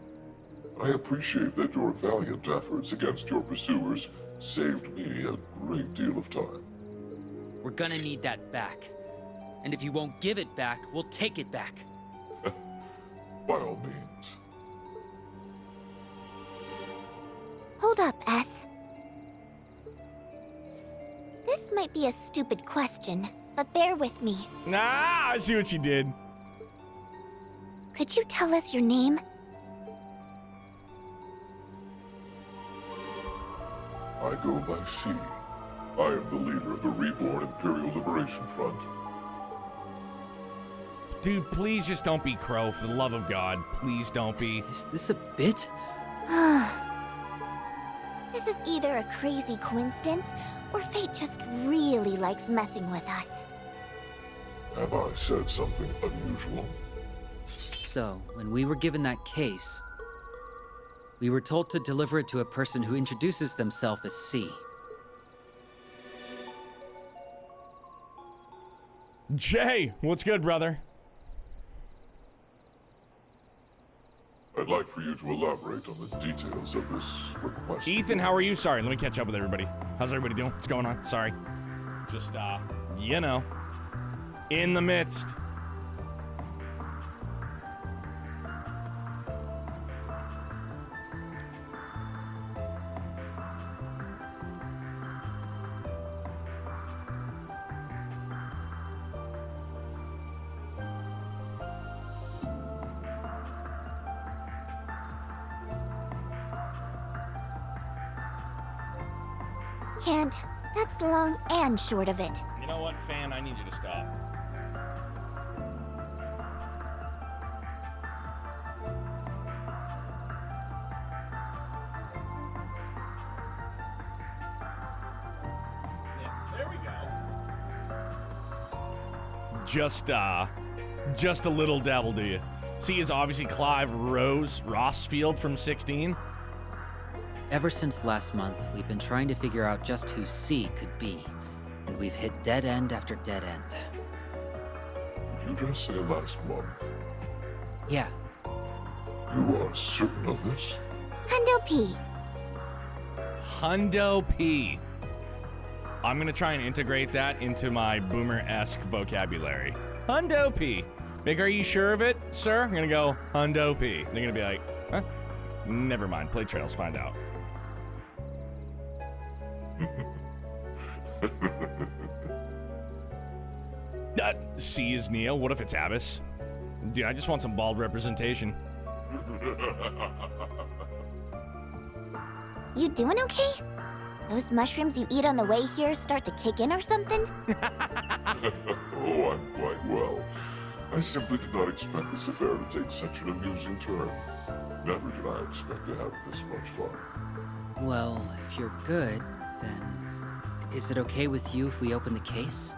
I appreciate that your valiant efforts against your pursuers saved me a great deal of time. We're gonna need that back. And if you won't give it back, we'll take it back. By all means. Hold up, S. This might be a stupid question, but bear with me. Ah, I see what you did. Could you tell us your name? I go by C. I am the leader of the Reborn Imperial Liberation Front. Dude, please just don't be Crow, for the love of God. Please don't be. Is this a bit? This is either a crazy coincidence, or fate just really likes messing with us. Have I said something unusual? So, when we were given that case, we were told to deliver it to a person who introduces themselves as C. Jay, what's good, brother? I'd like for you to elaborate on the details of this request. Ethan, how are you? Sorry, let me catch up with everybody. How's everybody doing? What's going on? Sorry. Just, you know, in the midst. Can't. That's the long and short of it. You know what, fan? I need you to stop. Yeah, there we go. Just a little dabble, do you? C is obviously Clive Rossfield from 16. Ever since last month, we've been trying to figure out just who C could be, and we've hit dead end after dead end. Did you just say last month? Yeah, You are certain of this? Hundo P. Hundo P. I'm gonna try and integrate that into my boomer-esque vocabulary. Hundo P. Mick, are you sure of it, sir? I'm gonna go Hundo P. They're gonna be like, huh? Never mind. Play trails, find out. C is Neo. What if it's Abyss? Dude, I just want some bald representation. You doing okay? Those mushrooms you eat on the way here start to kick in or something? Oh, I'm quite well. I simply did not expect this affair to take such an amusing turn. Never did I expect to have this much fun. well, if you're good, then is it okay with you if we open the case?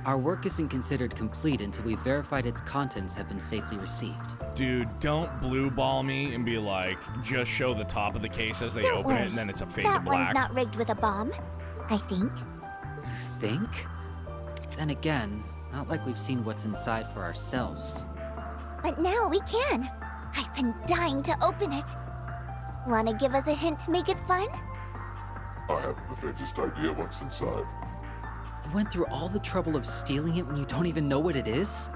Our work isn't considered complete until we've verified its contents have been safely received. Dude, don't blue ball me and be like, just show the top of the case as they Don't open worry. it and then it's a fade to That one's black. not rigged with a bomb, I think. You think? Then again, not like we've seen what's inside for ourselves. But now we can. I've been dying to open it. Wanna give us a hint to make it fun? I haven't the faintest idea what's inside. You went through all the trouble of stealing it when you don't even know what it is?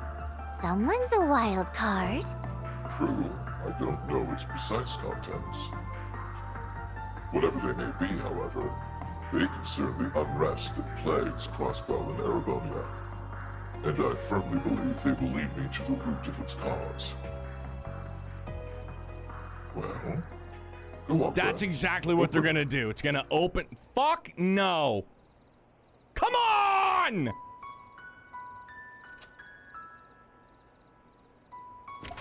Someone's a wild card. True, I don't know its precise contents. Whatever they may be, however, they concern the unrest that plagues Crossbell and Erebonia. And I firmly believe they will lead me to the root of its cause. Well, go on. That's then. exactly what they're gonna do. It's gonna open. Fuck no. Come on! Oh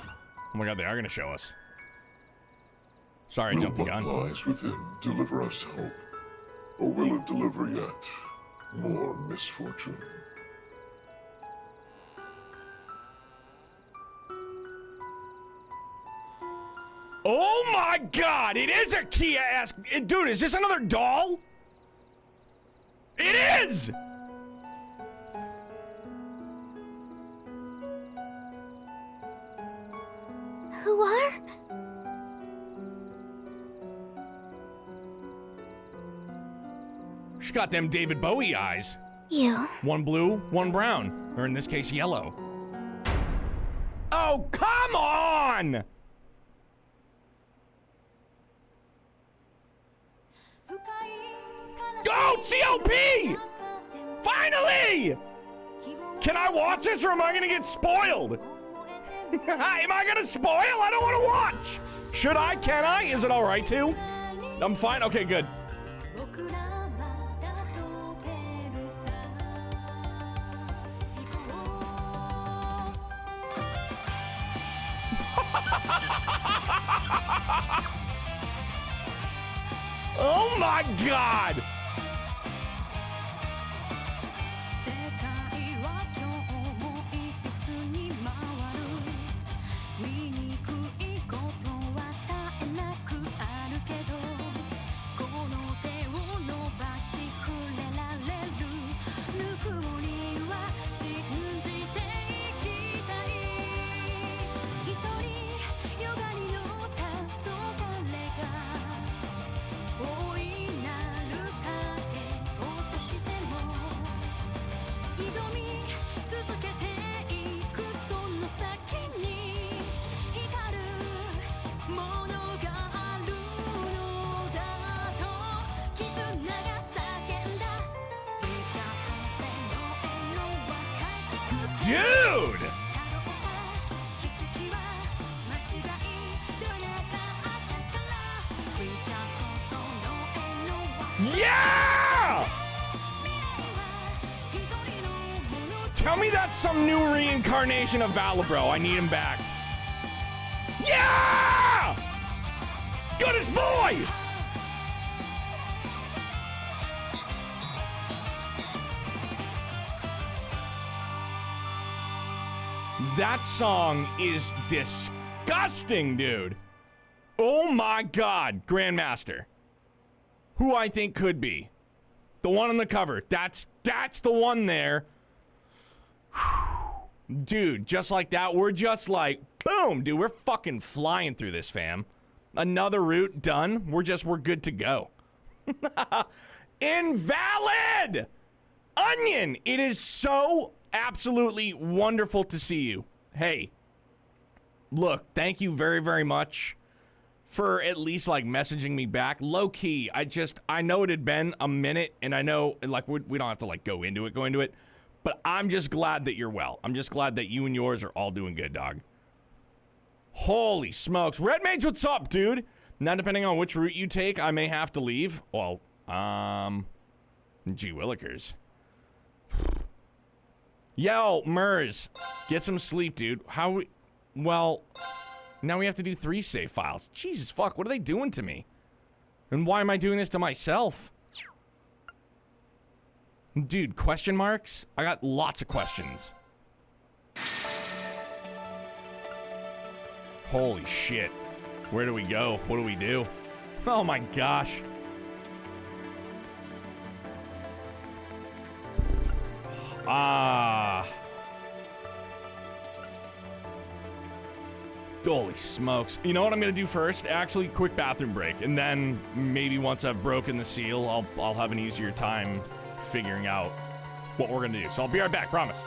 my god, they are gonna show us. Sorry, I Will jumped the what gun. lies within deliver us hope? Or will it deliver yet more misfortune? Oh my god, it is a Kia-esque. Dude, is this another doll? It is! Who are? She's got them David Bowie eyes. You. One blue, one brown. Or in this case, yellow. Oh, come on! Go, COP! Finally! Can I watch this or am I gonna get spoiled? Am I gonna spoil? I don't wanna watch! Should I? Can I? Is it alright to? I'm fine? Okay, good. Oh my god! Dude! Yeah! Tell me that's some new reincarnation of Valabro. I need him back. Yeah! Goodest boy! That song is disgusting, dude. Oh my god, Grandmaster. Who I think could be. The one on the cover. That's the one there. Dude, just like that, we're just like, boom, dude, we're fucking flying through this, fam. Another route done. We're good to go. Invalid! Onion, it is so absolutely wonderful to see you. Hey, look, thank you very, very much for at least like messaging me back. Low key, I know it had been a minute, and I know like we don't have to like go into it, but I'm just glad that you're well. I'm just glad that you and yours are all doing good, dog. Holy smokes. Red Mage, what's up, dude? Now, depending on which route you take, I may have to leave. Well, gee willikers. Yo, Mers, get some sleep, dude. Well, now we have to do 3 save files. Jesus fuck, what are they doing to me? And why am I doing this to myself? Dude, question marks? I got lots of questions. Holy shit. Where do we go? What do we do? Oh my gosh. Holy smokes. You know what I'm gonna do first? Actually, quick bathroom break. And then maybe once I've broken the seal, I'll have an easier time figuring out what we're gonna do. So I'll be right back, promise.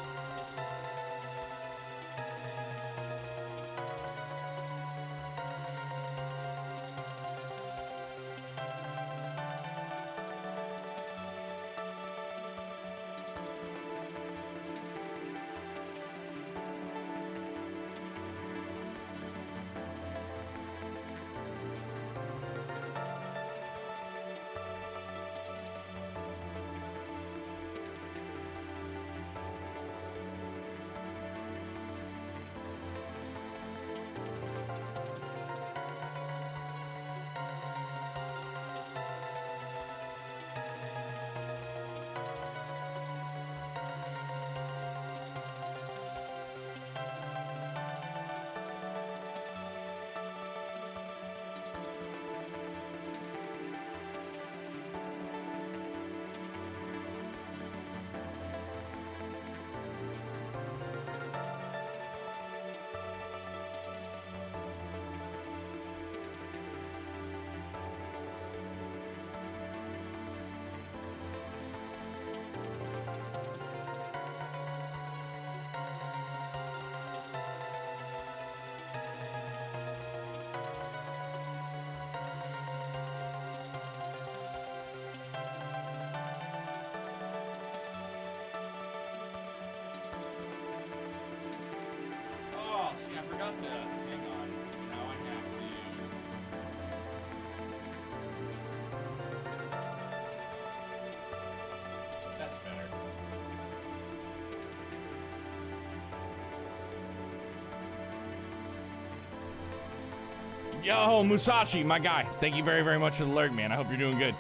Yo, Musashi, my guy. Thank you very, very much for the alert, man. I hope you're doing good.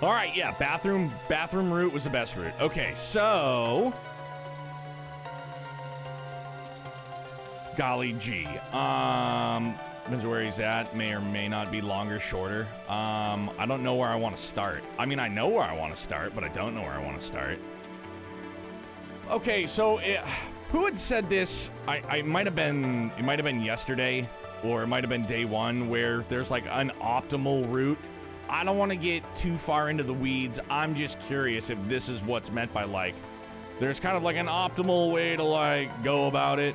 All right, yeah, bathroom route was the best route. Okay, so... Golly gee. Depends where he's at. May or may not be longer, shorter. I don't know where I want to start. I mean, I know where I want to start, but I don't know where I want to start. Okay, so who had said this? It might have been yesterday, or it might have been day one, where there's like an optimal route. I don't want to get too far into the weeds. I'm just curious if this is what's meant by like, there's kind of like an optimal way to like go about it.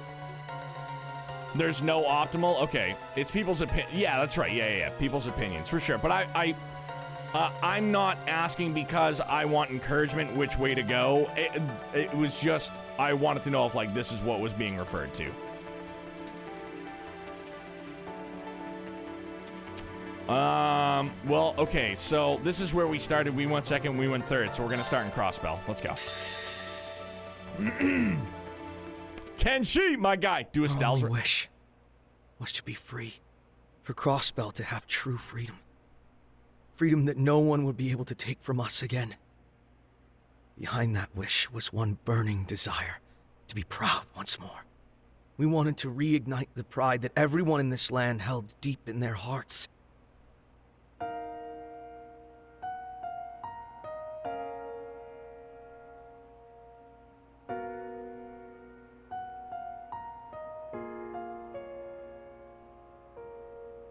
There's no optimal. Okay, it's people's opinion. Yeah, that's right. Yeah. People's opinions for sure. But I'm not asking because I want encouragement which way to go. It was just I wanted to know if like this is what was being referred to. Well, okay, so this is where we started. We went second, we went third, so we're gonna start in Crossbell. Let's go. Can she, my guy, do a Our Styles? only wish was to be free. For Crossbell to have true freedom. Freedom that no one would be able to take from us again. Behind that wish was one burning desire to be proud once more. We wanted to reignite the pride that everyone in this land held deep in their hearts.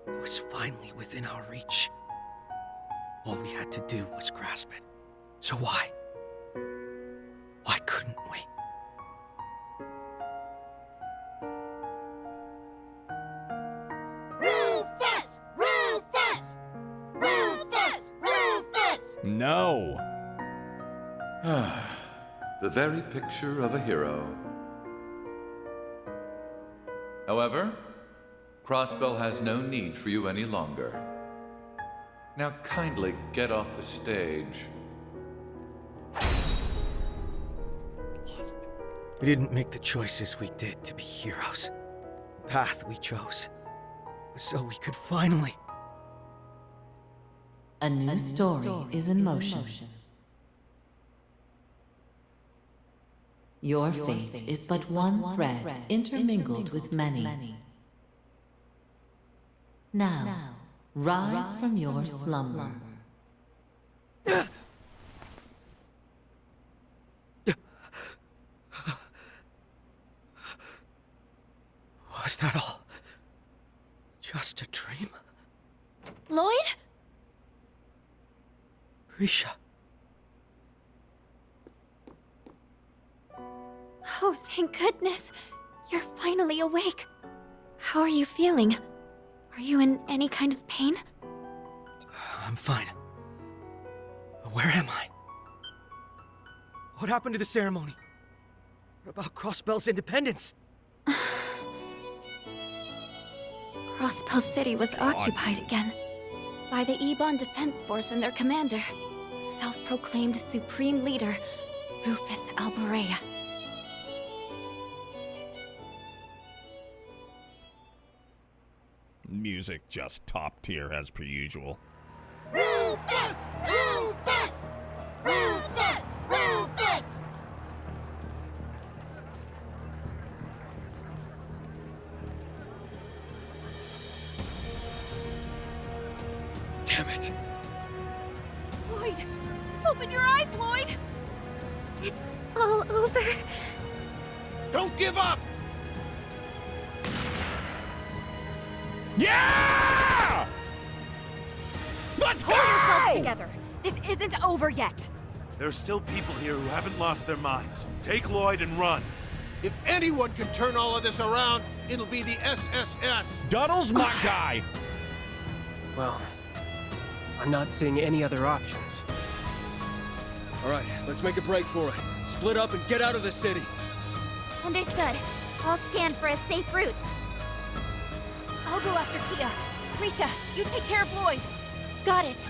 It was finally within our reach. All we had to do was grasp it. So why? Why couldn't we? Rufus! Rufus! Rufus! Rufus! No. The very picture of a hero. However, Crossbell has no need for you any longer. Now kindly get off the stage. We didn't make the choices we did to be heroes. The path we chose was so we could finally... A new story is in motion. Your fate is but one thread intermingled with many. Now, rise from your slumber. Was that all just a dream? Lloyd? Risha. Oh, thank goodness. You're finally awake. How are you feeling? Are you in any kind of pain? I'm fine. But where am I? What happened to the ceremony? What about Crossbell's independence? Crossbell City was occupied again. By the Ebon Defense Force and their commander, the self-proclaimed supreme leader, Rufus Alborea. Music just top tier as per usual. Rufus! Rufus! Rufus! Rufus! Damn it! Lloyd! Open your eyes, Lloyd! It's all over. Don't give up! Yeah! Let's go! Pull yourselves together. This isn't over yet. There are still people here who haven't lost their minds. Take Lloyd and run. If anyone can turn all of this around, it'll be the SSS. Duddle's my guy. Well, I'm not seeing any other options. All right, let's make a break for it. Split up and get out of the city. Understood. I'll scan for a safe route. I'll go after Kia. Risha, you take care of Lloyd. Got it.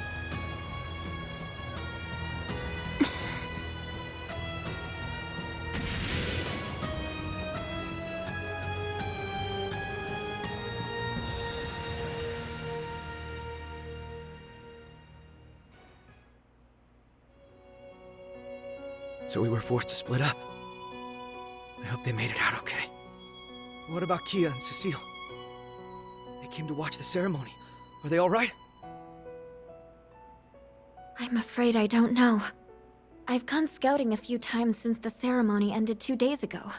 So we were forced to split up. I hope they made it out okay. What about Kia and Cecile? They came to watch the ceremony. Are they all right? I'm afraid I don't know. I've gone scouting a few times since the ceremony ended 2 days ago,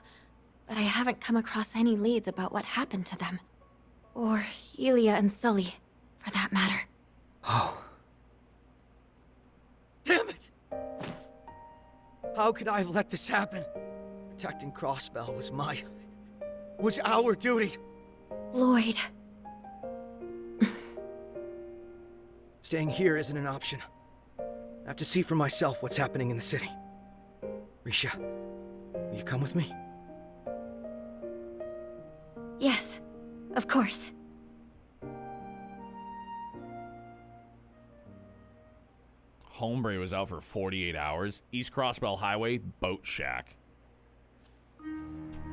but I haven't come across any leads about what happened to them. Or Elia and Sully, for that matter. Oh. Damn it! How could I have let this happen? Protecting Crossbell was our duty. Lloyd. Staying here isn't an option. I have to see for myself what's happening in the city. Risha, will you come with me? Yes, of course. Hombre was out for 48 hours. East Crossbell Highway, boat shack.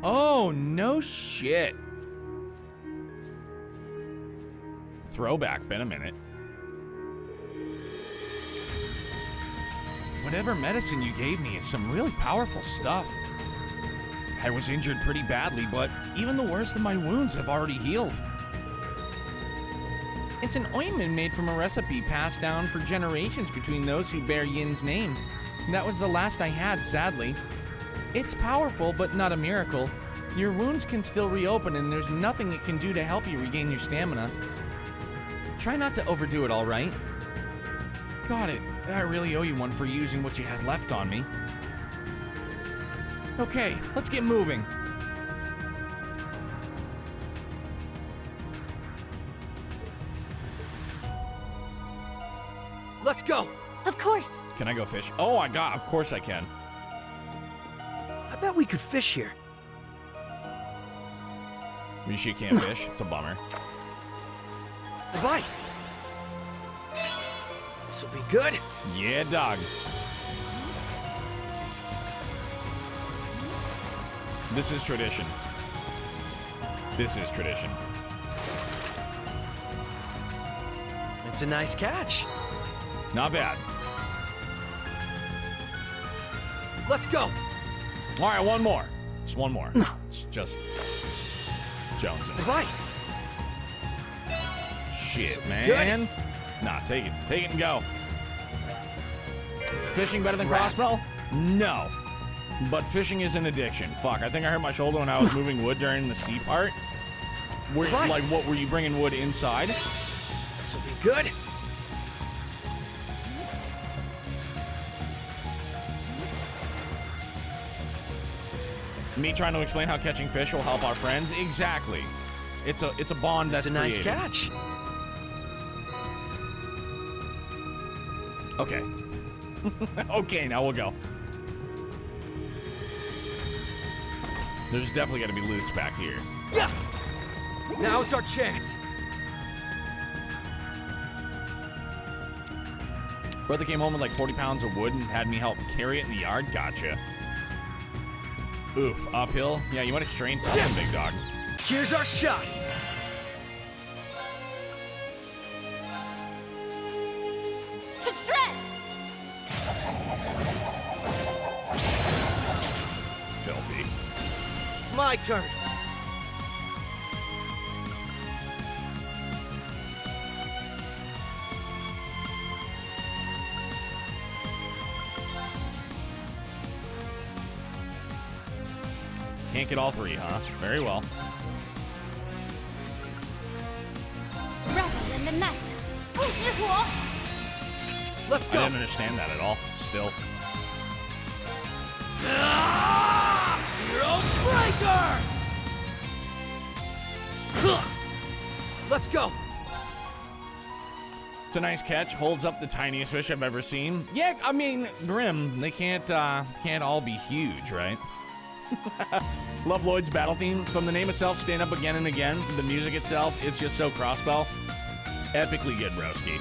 Oh, no shit. Throwback, been a minute. Whatever medicine you gave me is some really powerful stuff. I was injured pretty badly, but even the worst of my wounds have already healed. It's an ointment made from a recipe passed down for generations between those who bear Yin's name. That was the last I had, sadly. It's powerful, but not a miracle. Your wounds can still reopen, and there's nothing it can do to help you regain your stamina. Try not to overdo it, all right? Got it. I really owe you one for using what you had left on me. Okay, let's get moving. Let's go! Of course. Can I go fish? Oh, of course I can. I bet we could fish here. You can't fish. It's a bummer. Bye. This'll be good. Yeah, dog. This is tradition. This is tradition. It's a nice catch. Not bad. Let's go. All right, one more. Just one more. It's just jonesing. Bye. Shit, man. Good. Nah, take it. Take it and go. Fishing better than Crossbell? No. But fishing is an addiction. Fuck, I think I hurt my shoulder when I was moving wood during the sea part. Like, what, were you bringing wood inside? This'll be good. Me trying to explain how catching fish will help our friends? Exactly. It's a bond that's created. It's a nice catch. Okay. Okay, now we'll go. There's definitely got to be loots back here. Yeah. Now's our chance. Brother came home with like 40 pounds of wood and had me help carry it in the yard. Gotcha. Oof, uphill? Yeah, you might have strained something, big dog. Here's our shot. To shred! Filthy. It's my turn. Can't get all three, huh? Very well. Revel in the night. Let's go. I didn't understand that at all. Still. Zero breaker. Let's go. It's a nice catch. Holds up the tiniest fish I've ever seen. Yeah, I mean, Grim. They can't all be huge, right? Love Lloyd's battle theme. From the name itself, stand up again and again. The music itself, it's just so Crossbell. Epically good, broski.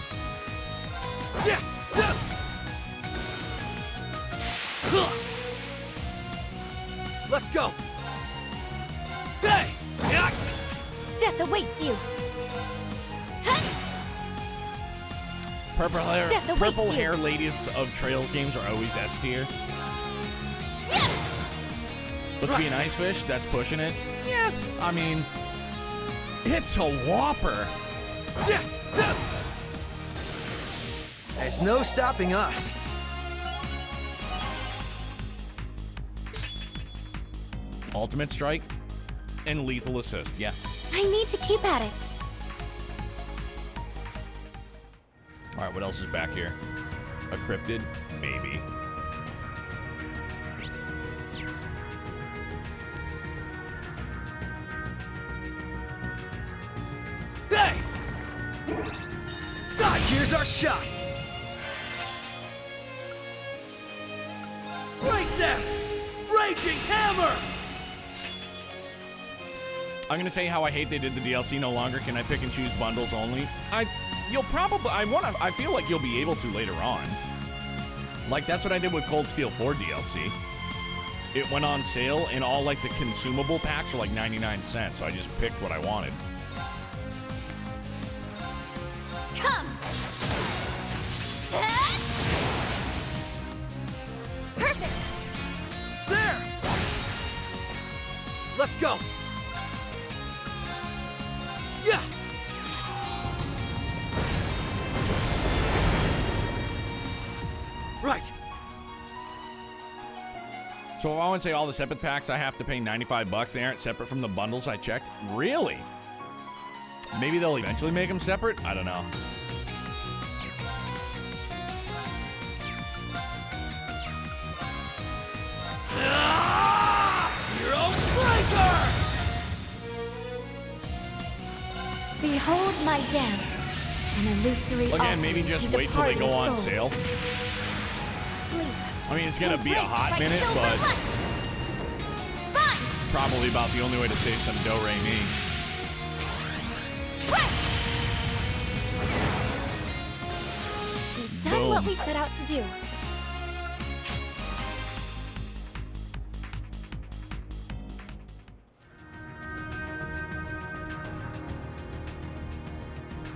Let's go. Hey! Death awaits you. Purple hair ladies of Trails games are always S tier. But to be an ice fish, that's pushing it. Yeah, I mean, it's a whopper. There's no stopping us. Ultimate strike and lethal assist, yeah. I need to keep at it. All right, what else is back here? A cryptid? Maybe. Hey! Here's our shot. Break that! Raging hammer! I'm gonna say how I hate they did the DLC no longer. Can I pick and choose bundles only? I feel like you'll be able to later on. Like, that's what I did with Cold Steel 4 DLC. it went on sale, and all like the consumable packs were like 99 cents. So I just picked what I wanted. Come. Perfect. There! Let's go! Yeah! Right! So if I want to say all the separate packs, I have to pay 95 bucks. They aren't separate from the bundles I checked. Really? Maybe they'll eventually make them separate? I don't know. Zero Breaker! Behold my dance. An illusory Again, maybe just wait till they go on sale. I mean, it's gonna be a hot minute, but probably about the only way to save some do-re-mi. We've done what we set out to do.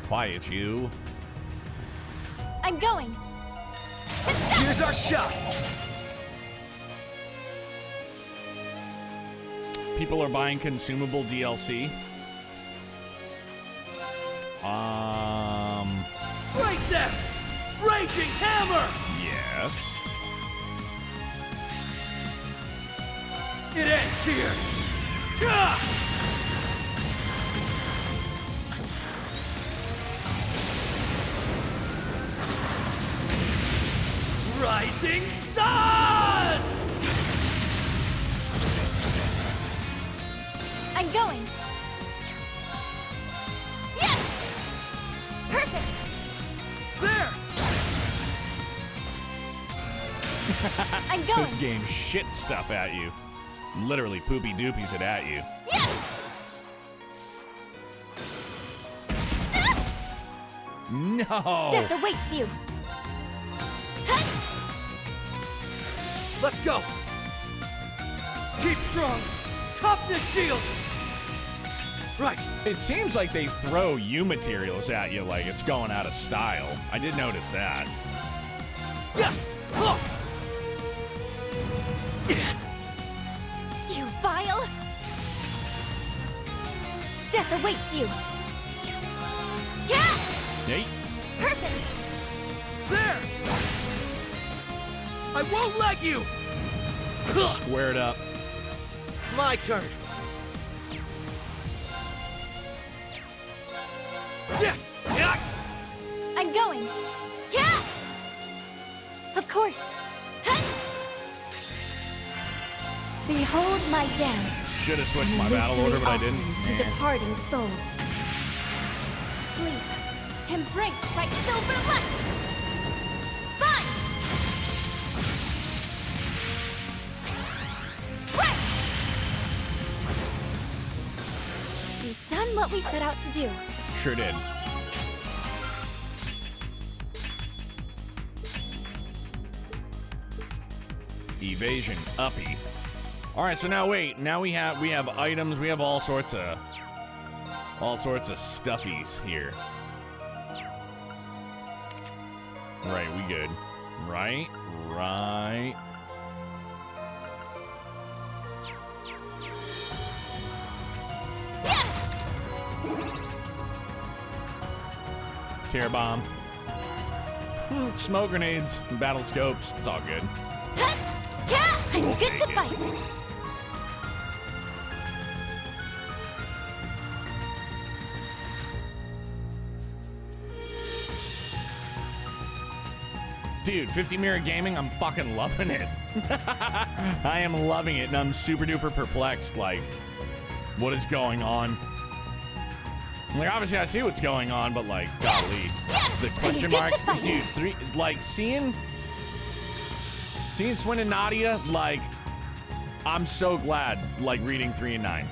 Quiet, you. I'm going. Here's our shot! People are buying consumable DLC. Break them! Raging Hammer! Yes. It ends here! Ta! Rising Sun! I'm going. Yes! Perfect! There! I'm going. This game shit stuff at you. Literally poopy doopies it at you. Yes! No! Death awaits you. Let's go! Keep strong! Toughness shield! Right. It seems like they throw you materials at you like it's going out of style. I did notice that. Yeah! Oh! You vile! Death awaits you. Yeah! Hey. Perfect! There! I won't let you! Squared up. It's my turn. I'm going. Yeah! Of course. Behold my dance. Should have switched my battle order, but I didn't. To departing souls. Sleep. Embrace my silver light. Fun! Right! We've done what we set out to do. Sure did. Evasion uppy. All right, so now wait. Now we have items. We have all sorts of stuffies here. Right, we good. Right. Tear bomb. Smoke grenades, battle scopes. It's all good. I'm good to fight. Dude, 50 mirror gaming, I'm fucking loving it. I am loving it, and I'm super duper perplexed. Like, what is going on? Like, obviously I see what's going on, but like, golly, the question marks, dude. Seeing Swin and Nadia, like, I'm so glad, like, reading 3 and 9,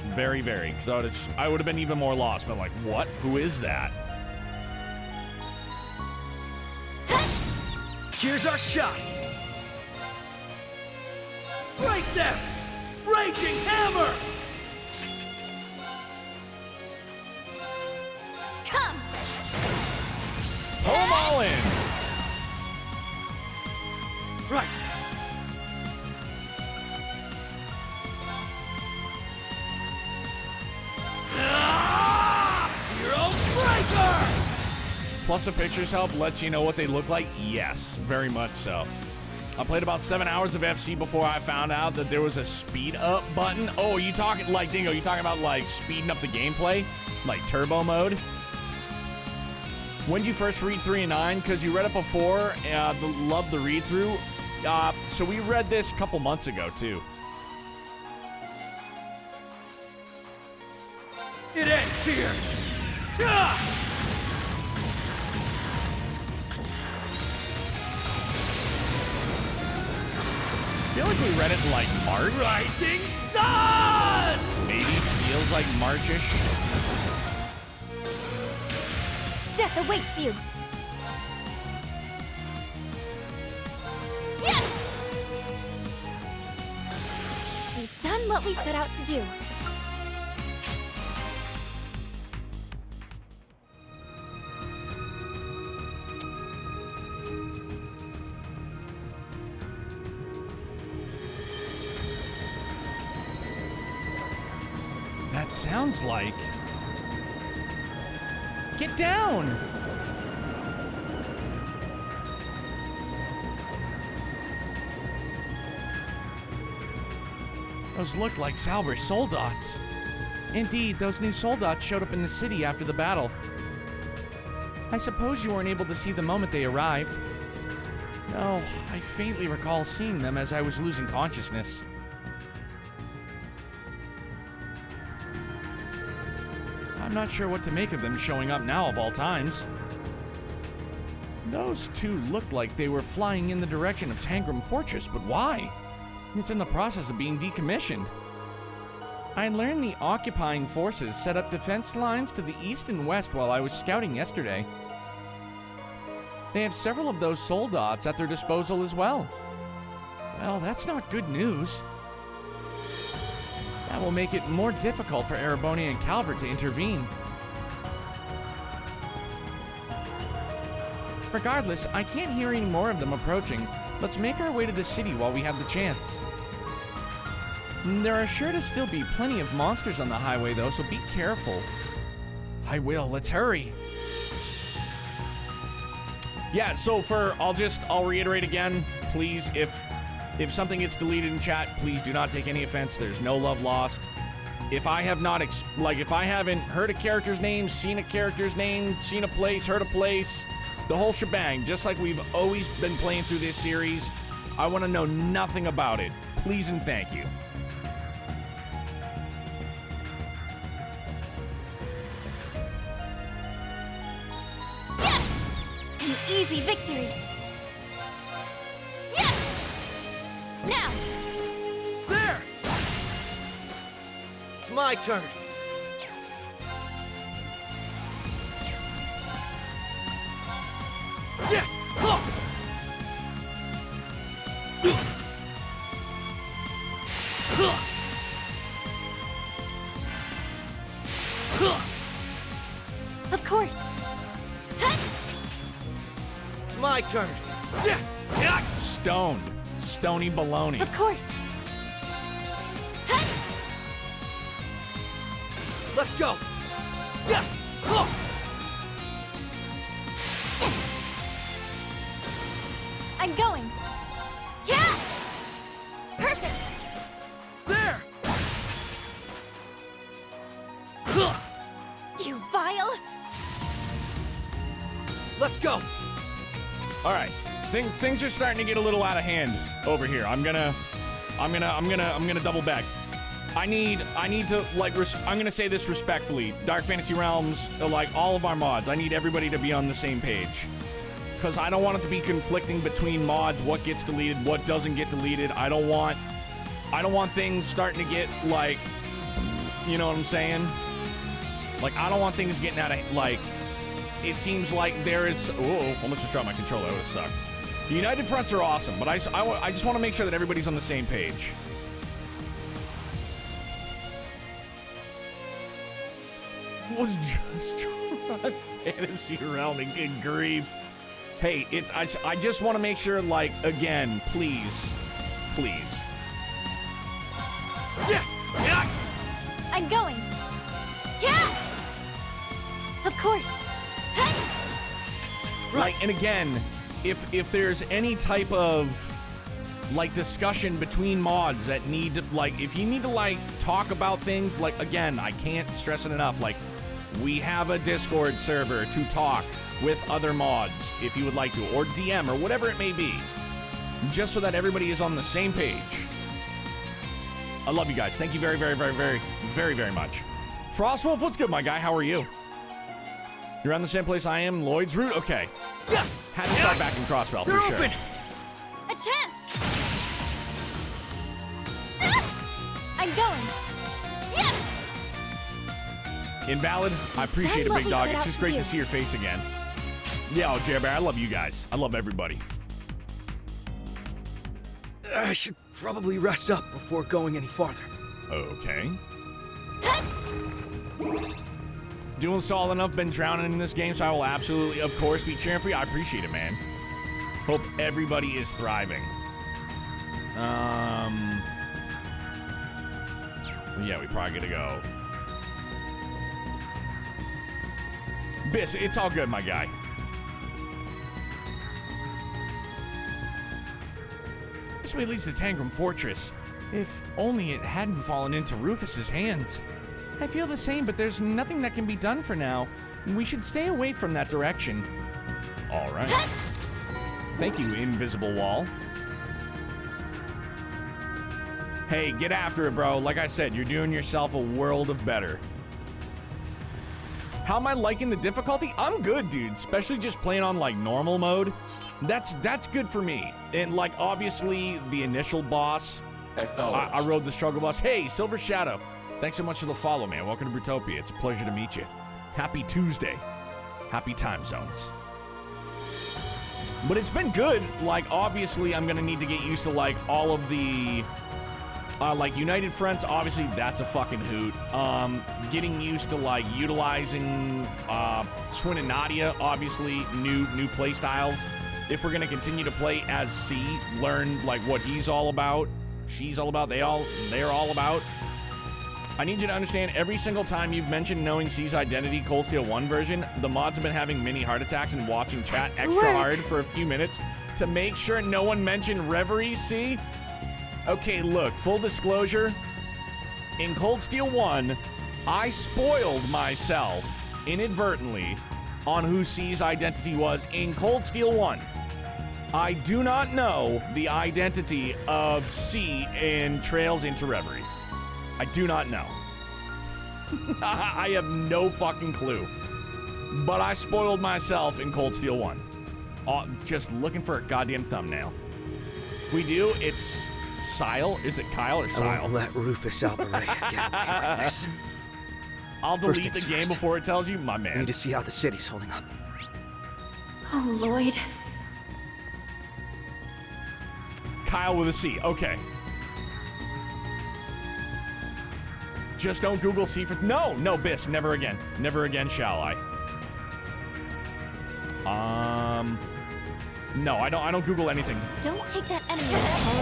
very, because I would have been even more lost. But like, what? Who is that? Here's our shot. Break them! Raging hammer! Come! Pull 'em all in! Right. Zero Breaker! Plus the pictures help lets you know what they look like? Yes, very much so. I played about 7 hours of FC before I found out that there was a speed up button. Oh, you talking like Dingo, you talking about like speeding up the gameplay? Like turbo mode? When did you first read 3 and 9? Because you read it before, loved the read through. So we read this a couple months ago too. It ends here! Ta! I feel like we read it in like March. Rising Sun! Maybe feels like Marchish. Death awaits you! Yes! We've done what we set out to do. That sounds like... Get down! Those look like Salber's soldats. Indeed, those new soldats showed up in the city after the battle. I suppose you weren't able to see the moment they arrived. No, I faintly recall seeing them as I was losing consciousness. I'm not sure what to make of them showing up now of all times. Those two looked like they were flying in the direction of Tangram Fortress, but why? It's in the process of being decommissioned. I learned the occupying forces set up defense lines to the east and west while I was scouting yesterday. They have several of those soldats at their disposal as well. Well, that's not good news. That will make it more difficult for Erebonia and Calvert to intervene. Regardless, I can't hear any more of them approaching. Let's make our way to the city while we have the chance. There are sure to still be plenty of monsters on the highway though, so be careful. I will, let's hurry. Yeah, so I'll reiterate again, please, if something gets deleted in chat, please do not take any offense. There's no love lost. If I have not, if I haven't heard a character's name, seen a character's name, seen a place, heard a place, the whole shebang, just like we've always been playing through this series, I want to know nothing about it. Please and thank you. Yes! An easy victory. Now! There! It's my turn. Yeah! Of course. It's my turn. Stoned. Stony baloney. Of course. Let's go. I'm going. Yeah! Perfect. There! You vile. Let's go. All right. Things are starting to get a little out of hand over here. I'm gonna double back. I need to I'm gonna say this respectfully. Dark Fantasy Realms, like all of our mods, I need everybody to be on the same page. Cause I don't want it to be conflicting between mods, what gets deleted, what doesn't get deleted. I don't want things starting to get like, you know what I'm saying? Like I don't want things getting out of like. It seems like there is. Oh, almost just dropped my controller. That would have sucked. United fronts are awesome, but I just want to make sure that everybody's on the same page. Was just trying fantasy realm and good grief. Hey, I just want to make sure, like, again, please. I'm going. Yeah. Of course. Right, and again, if there's any type of like discussion between mods that need to, like, if you need to like talk about things, like, again, I can't stress it enough, like, we have a Discord server to talk with other mods if you would like to, or DM or whatever it may be, just so that everybody is on the same page. I love you guys. Thank you very, very, very, very, very, very much. Frostwolf, what's good, my guy? How are you? You're on the same place I am, Lloyd's route? Okay. Yeah. Had to start back in Crossbell for sure. A chance. I'm going. Yeah. Invalid. I appreciate it, big dog. It's just great to see your face again. Yeah, J-Bear, I love you guys. I love everybody. I should probably rest up before going any farther. Okay. Doing solid enough, been drowning in this game, so I will absolutely, of course, be cheering for you. I appreciate it, man. Hope everybody is thriving. Yeah, we probably gotta go. Biss, it's all good, my guy. This way leads to Tangram Fortress. If only it hadn't fallen into Rufus's hands. I feel the same, but there's nothing that can be done for now. We should stay away from that direction. All right. Thank you, Invisible Wall. Hey, get after it, bro. Like I said, you're doing yourself a world of better. How am I liking the difficulty? I'm good, dude. Especially just playing on, like, normal mode. That's good for me. And, like, obviously, the initial boss, I rode the struggle boss. Hey, Silver Shadow. Thanks so much for the follow, man. Welcome to Brutopia. It's a pleasure to meet you. Happy Tuesday. Happy time zones. But it's been good. Like, obviously, I'm going to need to get used to, like, all of the... like, United Fronts, obviously, that's a fucking hoot. Getting used to, like, utilizing Swin and Nadia, obviously, new play styles. If we're going to continue to play as C, learn, like, what he's all about, she's all about, they're all about. I need you to understand, every single time you've mentioned knowing C's identity, Cold Steel 1 version, the mods have been having mini heart attacks and watching chat extra hard for a few minutes to make sure no one mentioned Reverie, C. Okay, look, full disclosure, in Cold Steel 1, I spoiled myself inadvertently on who C's identity was in Cold Steel 1. I do not know the identity of C in Trails into Reverie. I do not know. I have no fucking clue. But I spoiled myself in Cold Steel 1. Just looking for a goddamn thumbnail. We do, it's Sile. Is it Kyle or Sile? I won't let Rufus Alvarez get away with this. I'll delete the game before it tells you, my man. I need to see how the city's holding up. Oh, Lloyd. Kyle with a C. Okay. Just don't Google C for... No, Biss, never again. Never again shall I. No, I don't Google anything. Don't take that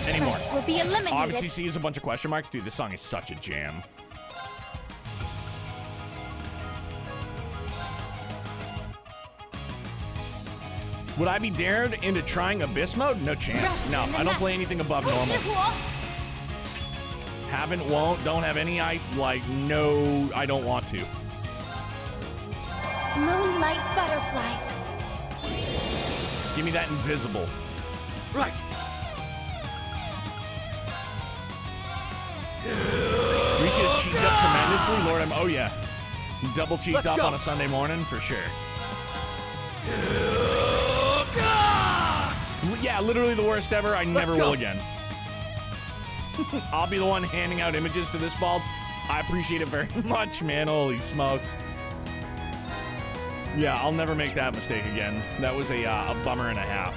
anymore. Will be eliminated. Obviously, C is a bunch of question marks. Dude, this song is such a jam. Would I be dared into trying Abyss mode? No chance. No, I don't play anything above normal. Haven't, won't, don't have any, no, I don't want to. Moonlight butterflies. Give me that invisible. Right. Reese's cheeked up tremendously, Lord. Oh yeah, double cheeked up on a Sunday morning for sure. Yeah, literally the worst ever. I never will again. I'll be the one handing out images to this bald. I appreciate it very much, man. Holy smokes. Yeah, I'll never make that mistake again. That was a bummer and a half.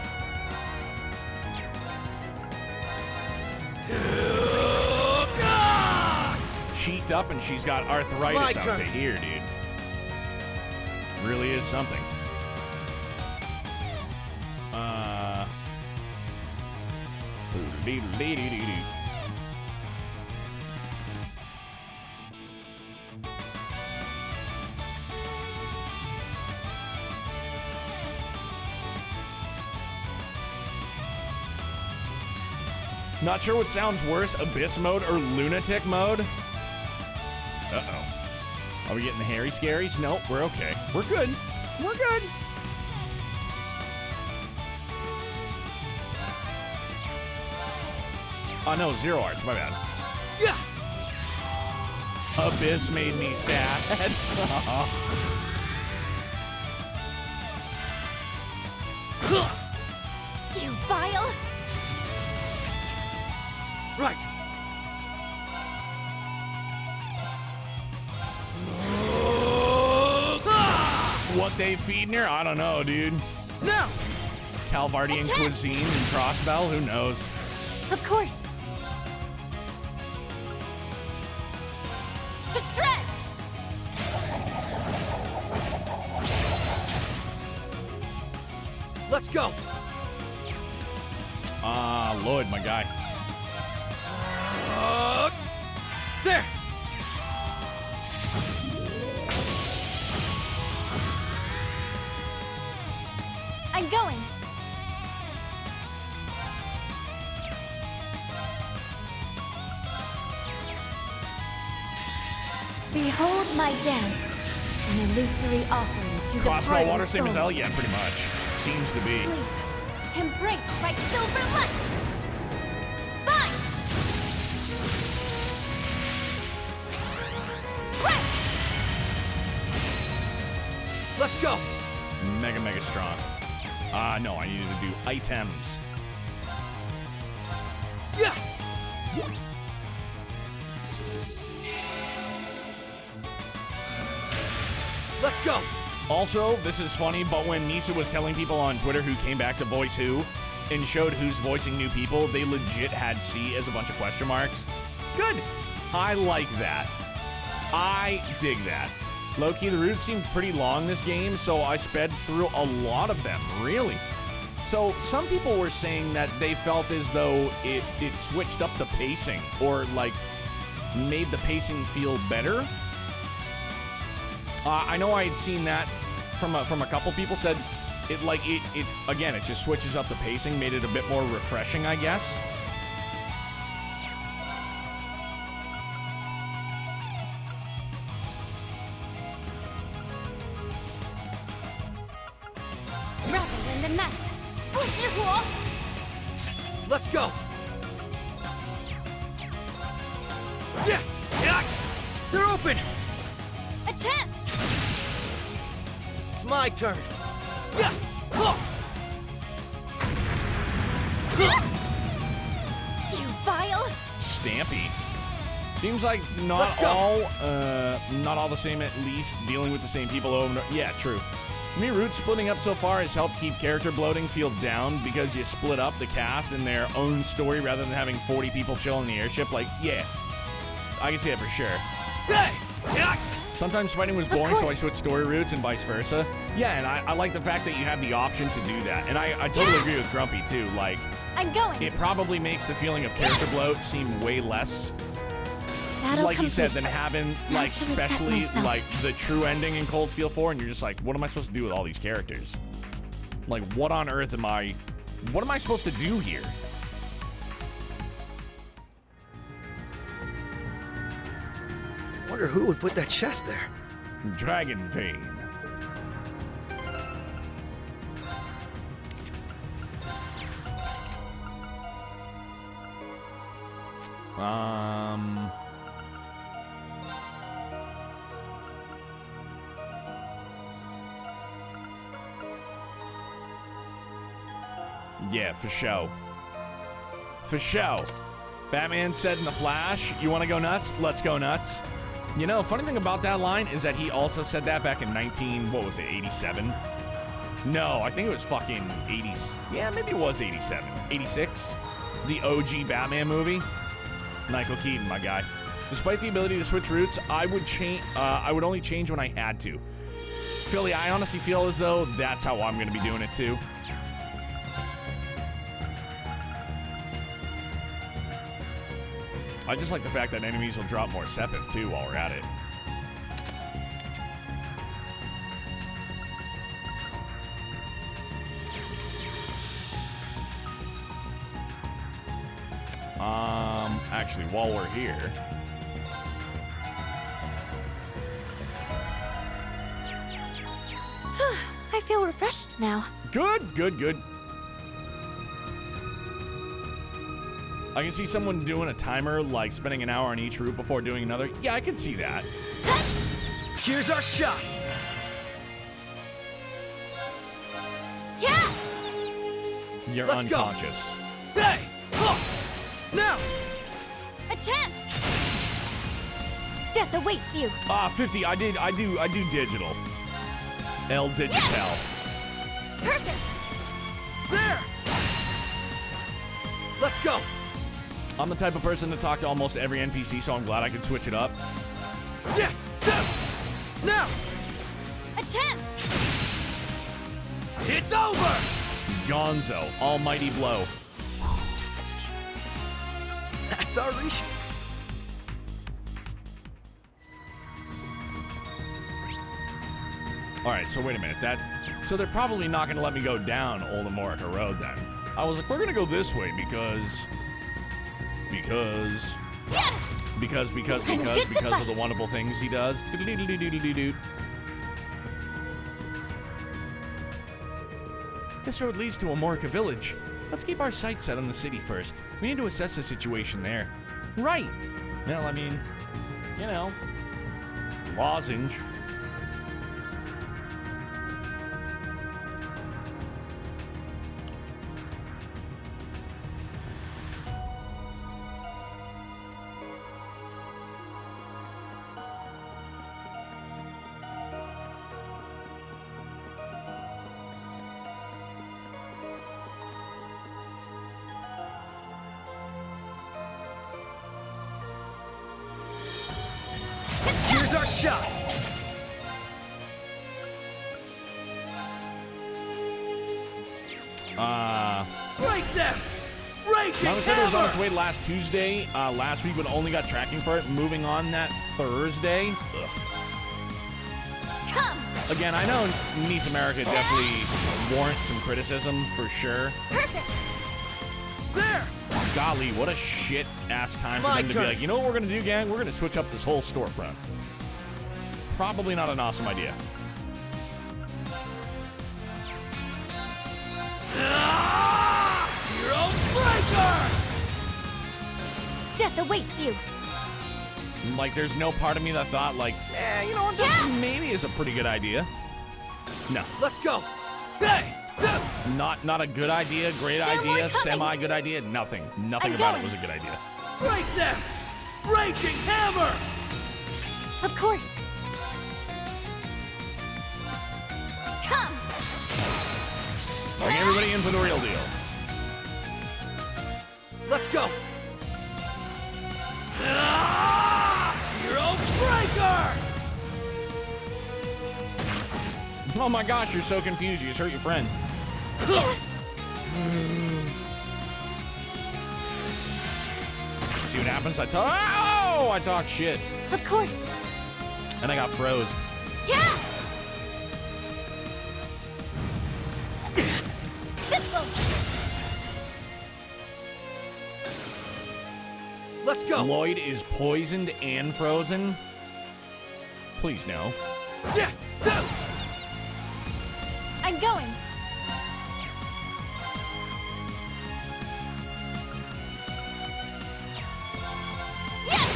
Cheeked up and she's got arthritis out to here, dude. Really is something. Not sure what sounds worse, Abyss mode or Lunatic mode. Uh-oh. Are we getting the hairy scaries? Nope, we're okay. We're good. We're good. Oh no, Zero Arts, my bad. Yeah. Abyss made me sad. You vile! Right. What they feeding her? I don't know, dude. No. Calvardian cuisine and Crossbell? Who knows? Of course. To shred! Let's go. Lloyd, my guy. There. I'm going. Behold my dance, an illusory offering to Crossbell water departing same as souls. hell? Yeah, pretty much. Seems to be. Sleep, embraced by silver light. Fine. Crack! Let's go. Mega strong. No, I needed to do items. Yeah. Let's go. Also, this is funny, but when Nisha was telling people on Twitter who came back to voice who and showed who's voicing new people, they legit had C as a bunch of question marks. Good. I like that. I dig that. Low-key, the route seemed pretty long this game, so I sped through a lot of them, really. So some people were saying that they felt as though it switched up the pacing or, like, made the pacing feel better. I know I had seen that from a couple people said it again, it just switches up the pacing, made it a bit more refreshing, I guess. Revel in the night. Let's go. They're open. A chance. It's my turn. You vile. Stampy. Seems like not all the same, at least dealing with the same people over and over. Yeah, true. To me, Root splitting up so far has helped keep character bloating feel down because you split up the cast in their own story rather than having 40 people chill in the airship. Like, yeah, I can see that for sure. Sometimes fighting was boring, so I switched story routes and vice versa. Yeah, and I like the fact that you have the option to do that. And I totally agree with Grumpy, too. Like, I'm going. it probably makes the feeling of character bloat seem way less, That'll like you said, complete. than having, like, Have to reset especially, myself. like, the true ending in Cold Steel 4, and you're just like, what am I supposed to do with all these characters? Like, what on earth am I supposed to do here? Wonder who would put that chest there. Dragon Vein. Yeah, for show. For show. Batman said in The Flash, you want to go nuts? Let's go nuts. You know, funny thing about that line is that he also said that back in 87? No, I think it was fucking 80s. Yeah, maybe it was 87. 86? The OG Batman movie. Michael Keaton, my guy. Despite the ability to switch routes, I would change. I would only change when I had to. Philly, I honestly feel as though that's how I'm going to be doing it too. I just like the fact that enemies will drop more Sepith too while we're at it. Actually, while we're here, I feel refreshed now. Good, good, good. I can see someone doing a timer, like spending an hour on each route before doing another. Yeah, I can see that. Here's our shot. Yeah. You're Let's unconscious. Go. Hey! Now! A chance. Death awaits you. 50. I do digital. El Digital. Yes. Perfect. There! Let's go! I'm the type of person to talk to almost every NPC, so I'm glad I could switch it up. Yeah! Now! A chance. It's over! Gonzo, almighty blow. That's our reach. Alright, so wait a minute. So they're probably not going to let me go down Old Armorica Road then. I was like, we're going to go this way because of the wonderful things he does. This road leads to Armorica Village. Let's keep our sights set on the city first. We need to assess the situation there. Right. Well, I mean, you know, lozenge. Here's our shot. Break them! Raging Mama said it was on its hammer! way last Tuesday, last week, but only got tracking for it. Moving on that Thursday. Ugh. Come. Again, I know Nice America definitely warrants some criticism for sure. Perfect. There! Golly, what a shit ass time for My them to be turn. like, you know what we're gonna do, gang? We're gonna switch up this whole storefront. Probably not an awesome idea. Zero Breaker! Death awaits you. Like, there's no part of me that thought, like, you know what, that maybe is a pretty good idea. No. Let's go! Hey! Not a good idea, great idea, semi-good idea, nothing. Nothing about it was a good idea. Break them! Raging hammer! Of course. Come. Bring everybody in for the real deal. Let's go! Zero Breaker! Oh my gosh, you're so confused. You just hurt your friend. See what happens? I talk shit. Of course. And I got froze. Yeah. Simple. Let's go! Lloyd is poisoned and frozen? Please no. I'm going. Yes!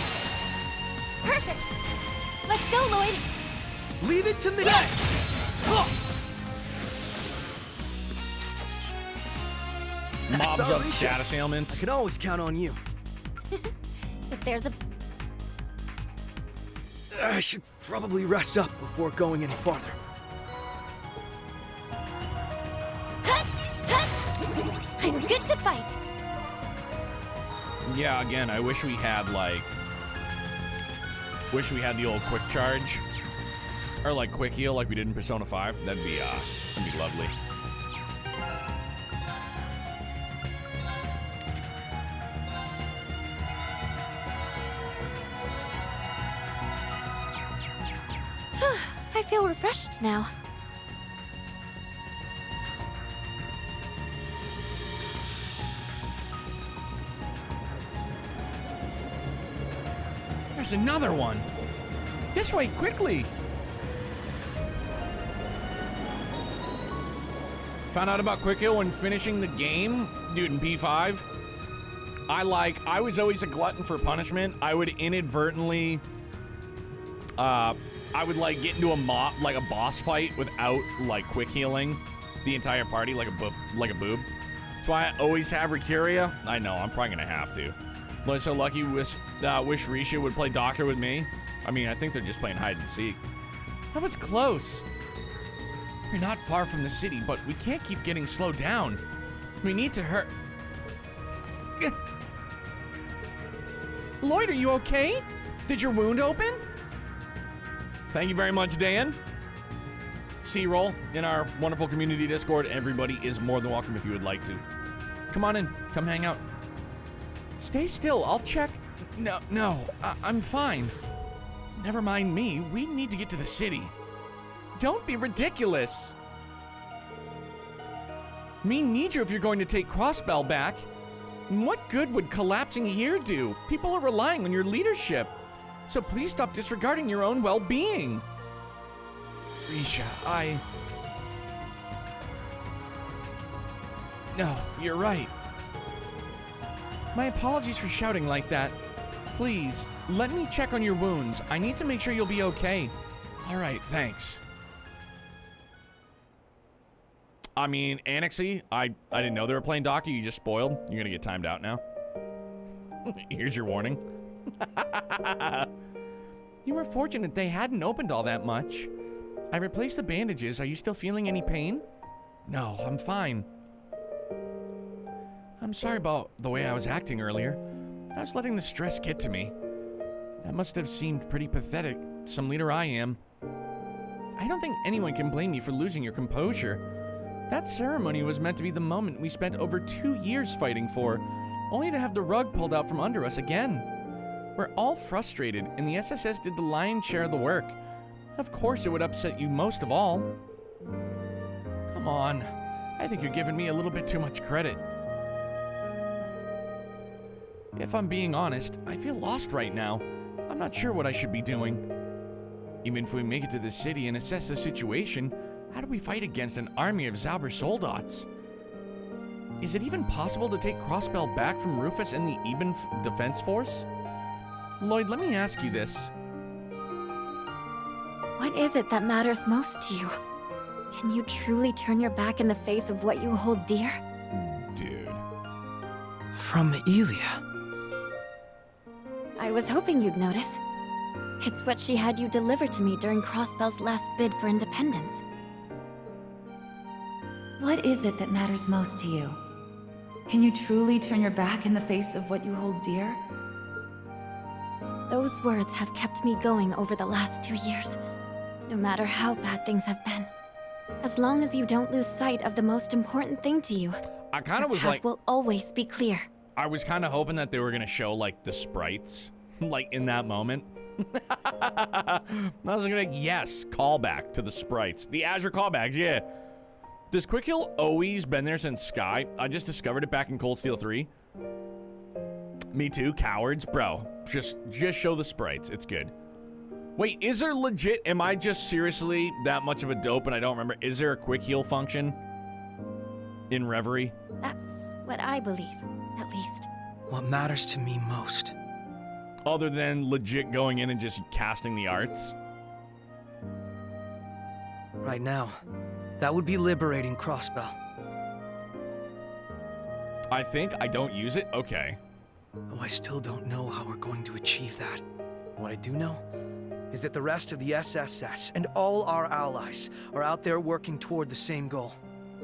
Perfect. Let's go, Lloyd. Leave it to me! Mobs our up reach. status ailments. I can always count on you. If there's a... I should probably rest up before going any farther. I'm good to fight. Yeah, again, I wish we had, like... Wish we had the old quick charge. Or, like, quick heal like we did in Persona 5. That'd be lovely. I feel refreshed now. There's another one. This way, quickly. Found out about quick heal when finishing the game, dude, in P5. I was always a glutton for punishment. I would inadvertently, I would like get into a boss fight without like quick healing the entire party like a boob. That's why I always have Recuria. I know, I'm probably gonna have to. Lloyd's so lucky. Wish Risha would play doctor with me. I mean, I think they're just playing hide and seek. That was close. We're not far from the city, but we can't keep getting slowed down. We need to hurt. Lloyd, are you okay? Did your wound open? Thank you very much, Dan. C-roll in our wonderful community Discord. Everybody is more than welcome if you would like to. Come on in. Come hang out. Stay still. I'll check. No. I'm fine. Never mind me. We need to get to the city. Don't be ridiculous. Me need you if you're going to take Crossbell back. What good would collapsing here do? People are relying on your leadership. So please stop disregarding your own well-being. Risha, No, you're right. My apologies for shouting like that. Please, let me check on your wounds. I need to make sure you'll be okay. All right, thanks. I mean, Annexy, I didn't know they were playing doctor. You just spoiled. You're gonna get timed out now. Here's your warning. You were fortunate they hadn't opened all that much. I replaced the bandages. Are you still feeling any pain? No, I'm fine. I'm sorry about the way I was acting earlier. I was letting the stress get to me. That must have seemed pretty pathetic. Some leader I am. I don't think anyone can blame you for losing your composure. That ceremony was meant to be the moment we spent over 2 years fighting for, only to have the rug pulled out from under us again. We're all frustrated, and the SSS did the lion's share of the work. Of course it would upset you most of all. Come on. I think you're giving me a little bit too much credit. If I'm being honest, I feel lost right now. I'm not sure what I should be doing. Even if we make it to the city and assess the situation, how do we fight against an army of Zauber soldats? Is it even possible to take Crossbell back from Rufus and the Eben Defense Force? Lloyd, let me ask you this. What is it that matters most to you? Can you truly turn your back in the face of what you hold dear? Dude. From Elia. I was hoping you'd notice. It's what she had you deliver to me during Crossbell's last bid for independence. What is it that matters most to you? Can you truly turn your back in the face of what you hold dear? Those words have kept me going over the last 2 years, no matter how bad things have been. As long as you don't lose sight of the most important thing to you, I kind of was like, will always be clear. I was kind of hoping that they were going to show like the sprites, like in that moment. I was gonna like, yes, callback to the sprites. The Azure callbacks, yeah. Does Quick Heal always been there since Sky? I just discovered it back in Cold Steel 3. Me too, cowards. Bro, just show the sprites. It's good. Wait, is there legit, am I just seriously that much of a dope and I don't remember? Is there a Quick Heal function in Reverie? That's what I believe, at least. What matters to me most? Other than legit going in and just casting the arts? Right now, that would be liberating Crossbell. I think I don't use it? Okay. Oh, I still don't know how we're going to achieve that. What I do know is that the rest of the SSS and all our allies are out there working toward the same goal.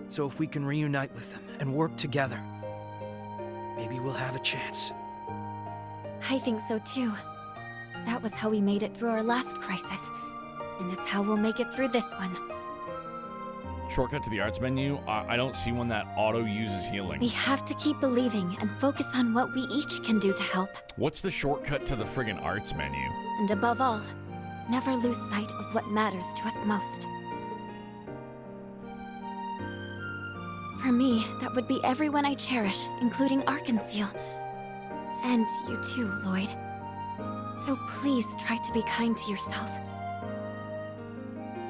So if we can reunite with them and work together, maybe we'll have a chance. I think so too. That was how we made it through our last crisis. And it's how we'll make it through this one. Shortcut to the arts menu? I don't see one that auto-uses healing. We have to keep believing and focus on what we each can do to help. What's the shortcut to the friggin' arts menu? And above all, never lose sight of what matters to us most. For me, that would be everyone I cherish, including Arkansas. And you too, Lloyd. So please try to be kind to yourself.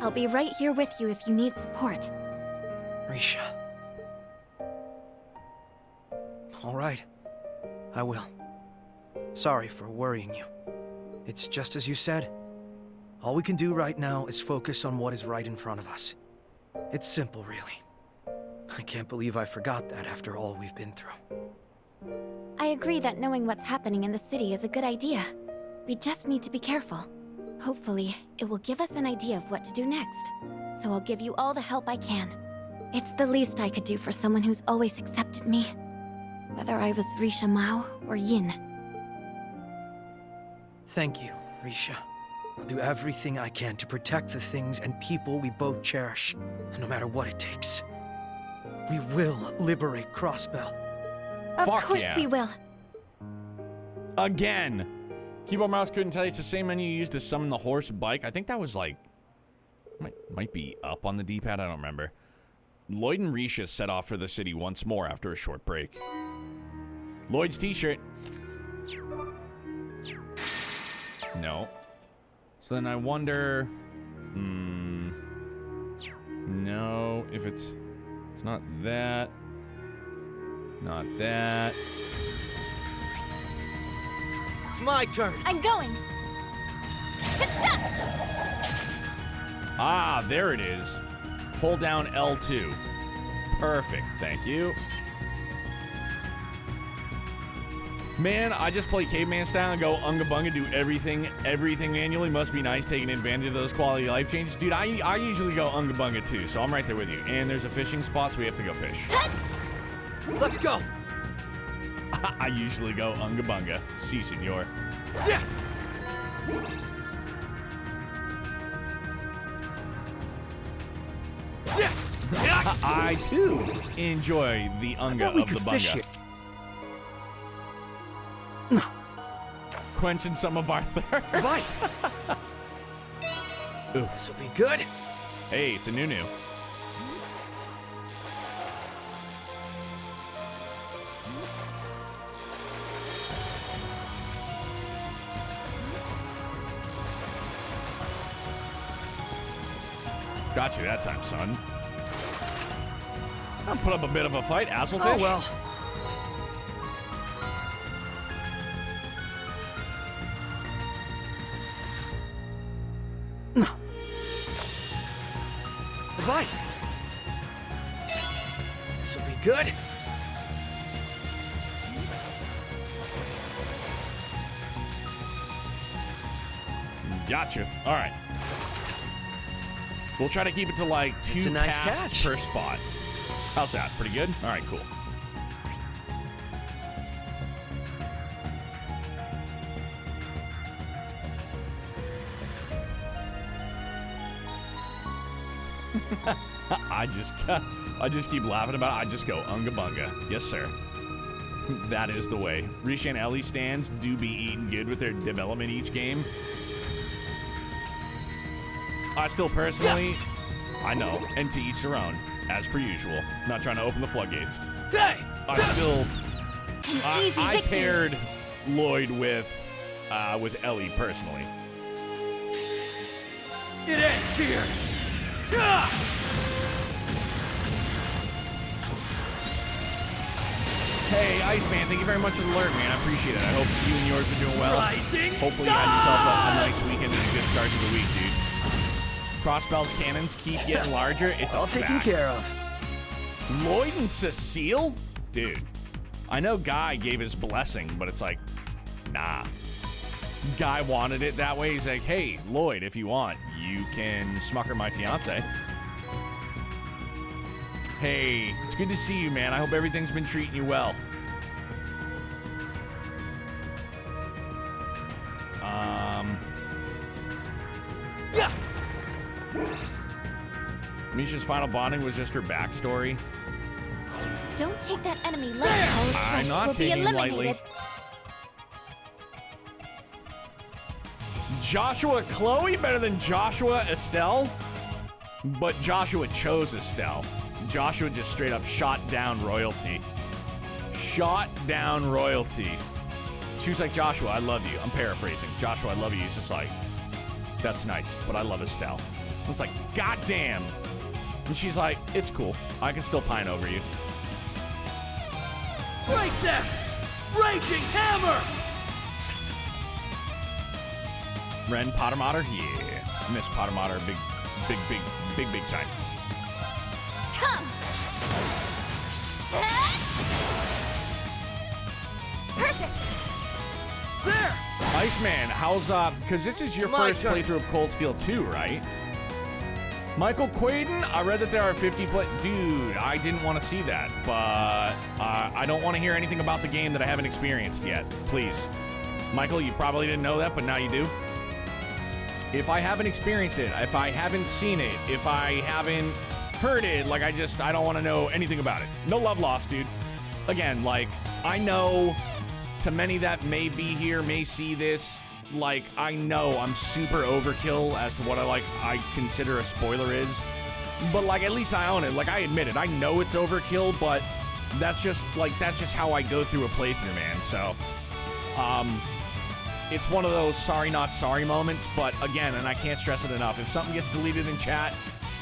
I'll be right here with you if you need support. Risha. All right. I will. Sorry for worrying you. It's just as you said. All we can do right now is focus on what is right in front of us. It's simple, really. I can't believe I forgot that after all we've been through. I agree that knowing what's happening in the city is a good idea. We just need to be careful. Hopefully, it will give us an idea of what to do next. So I'll give you all the help I can. It's the least I could do for someone who's always accepted me. Whether I was Risha Mao or Yin. Thank you, Risha. I'll do everything I can to protect the things and people we both cherish, no matter what it takes. We will liberate Crossbell. Of Fuck course yeah. we will. Again! Keyboard mouse couldn't tell you it's the same menu you used to summon the horse bike. I think that was like... Might be up on the D-pad, I don't remember. Lloyd and Risha set off for the city once more after a short break. Lloyd's t-shirt. No. So then I wonder... No, if it's not that. Not that. It's my turn. I'm going. Ah, there it is. Hold down L2. Perfect, thank you. Man, I just play caveman style and go unga bunga, do everything manually. Must be nice taking advantage of those quality life changes. Dude, I usually go unga bunga too, so I'm right there with you. And there's a fishing spot, so we have to go fish. Let's go. I usually go unga bunga. Si, senor. I too enjoy the unga of the bunga. Quenching some of our thirst. Right. This will be good. Hey, it's a new. Got you that time, son. I'll put up a bit of a fight, assholefish. Oh, well. Right. This will be good. Gotcha. All right. We'll try to keep it to like 2 nice casts catch. per spot. How's that? Pretty good? All right, cool. I just keep laughing about it. I just go unga bunga. Yes, sir. That is the way. Risha and Ellie stands do be eating good with their development each game. I still personally, I know, and to each their own, as per usual. Not trying to open the floodgates. Hey! I paired Lloyd with Ellie personally. It ends here. Hey, Iceman, thank you very much for the alert, man. I appreciate it. I hope you and yours are doing well. Rising Hopefully you had yourself a nice weekend and a good start to the week, dude. Crossbell's cannons keep getting larger. It's all taken care of. Lloyd and Cecile? Dude, I know Guy gave his blessing, but it's like, nah. Guy wanted it that way. He's like, hey, Lloyd, if you want, you can smucker my fiance. Hey, it's good to see you, man. I hope everything's been treating you well. Misha's final bonding was just her backstory. Don't take that enemy lightly. I'm not will be taking it lightly. eliminated. Joshua Chloe better than Joshua Estelle? But Joshua chose Estelle. Joshua just straight up shot down royalty. Shot down royalty. She was like, Joshua, I love you. I'm paraphrasing. Joshua, I love you. He's just like, that's nice, but I love Estelle. It's like, goddamn. And she's like, it's cool. I can still pine over you. Break them! Raging hammer! Ren Pottermotter? Yeah. Miss Pottermotter, big time. Come! Perfect! There! Iceman, how's because this is your first playthrough of Cold Steel 2, right? Michael Quaden, I read that there are 50 Dude, I didn't want to see that, but I don't want to hear anything about the game that I haven't experienced yet. Please. Michael, you probably didn't know that, but now you do. If I haven't experienced it, if I haven't seen it, if I haven't heard it, like I don't want to know anything about it. No love lost, dude. Again, like, I know to many that may be here, may see this, like, I know I'm super overkill as to what I consider a spoiler is. But, like, at least I own it. Like, I admit it. I know it's overkill, but that's just how I go through a playthrough, man. So, it's one of those sorry not sorry moments, but again, and I can't stress it enough, if something gets deleted in chat,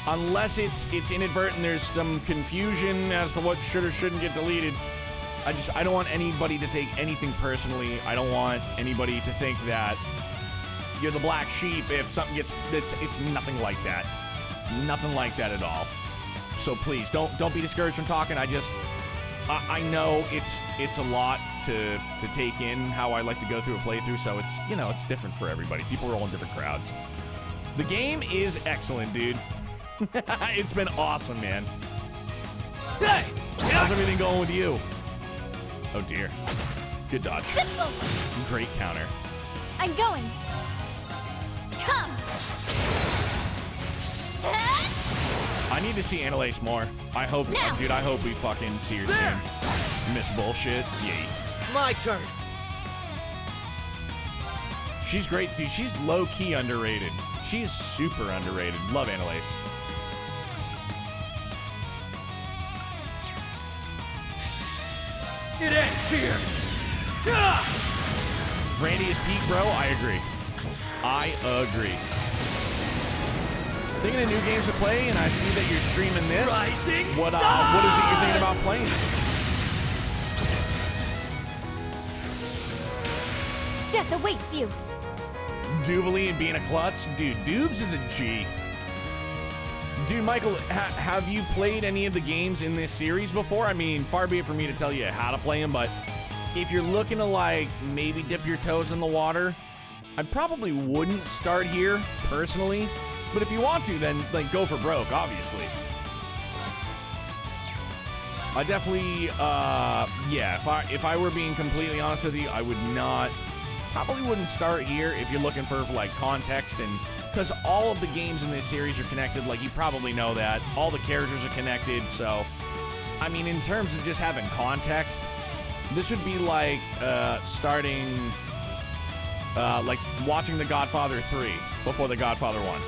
unless it's inadvertent, there's some confusion as to what should or shouldn't get deleted, I don't want anybody to take anything personally. I don't want anybody to think that you're the black sheep if something gets, it's nothing like that. It's nothing like that at all. So please, don't be discouraged from talking. I know it's a lot to take in how I like to go through a playthrough, so it's, you know, it's different for everybody. People roll in different crowds. The game is excellent, dude. It's been awesome, man. Hey! How's everything going with you? Oh dear. Good dodge. Simple. Great counter. I'm going. Come. I need to see Annalise more. I hope, dude, I hope we fucking see her soon. Miss Bullshit. Yay. It's my turn. She's great, dude. She's low-key underrated. She's super underrated. Love Annalise. It ends here. Randy is peak, bro. I agree. I agree. Thinking of new games to play, and I see that you're streaming this. Rising what is it you're thinking about playing? Death awaits you. Duvally and being a klutz? Dude, Dubes is a G. Dude, Michael, have you played any of the games in this series before? I mean, far be it for me to tell you how to play them, but if you're looking to, like, maybe dip your toes in the water, I probably wouldn't start here, personally. But if you want to, then, like, go for broke, obviously. I definitely, yeah, if I were being completely honest with you, I would not, probably wouldn't start here if you're looking for like, context and, because all of the games in this series are connected, like, you probably know that. All the characters are connected, so, I mean, in terms of just having context, this would be like, starting, like, watching The Godfather 3 before The Godfather 1.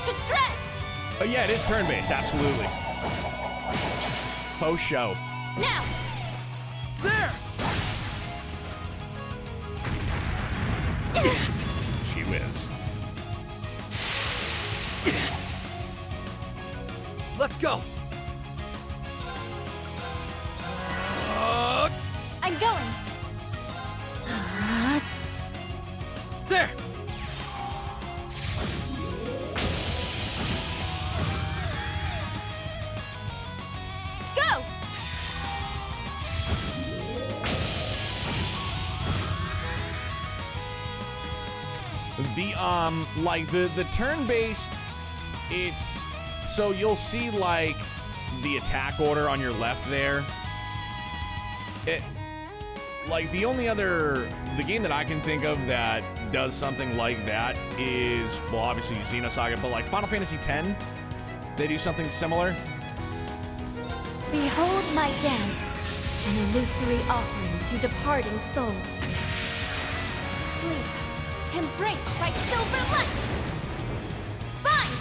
To shred! Oh yeah, it is turn-based, absolutely. Faux show. Now! There! Gee whiz. Let's go! I'm going! There! Go! The, like, the turn-based, it's, so you'll see, like, the attack order on your left there. like, the game that I can think of that does something like that is, well, obviously Xenosaga, but like Final Fantasy X, they do something similar. Behold my dance, an illusory offering to departing souls. Sleep, embraced by silver light. Bind!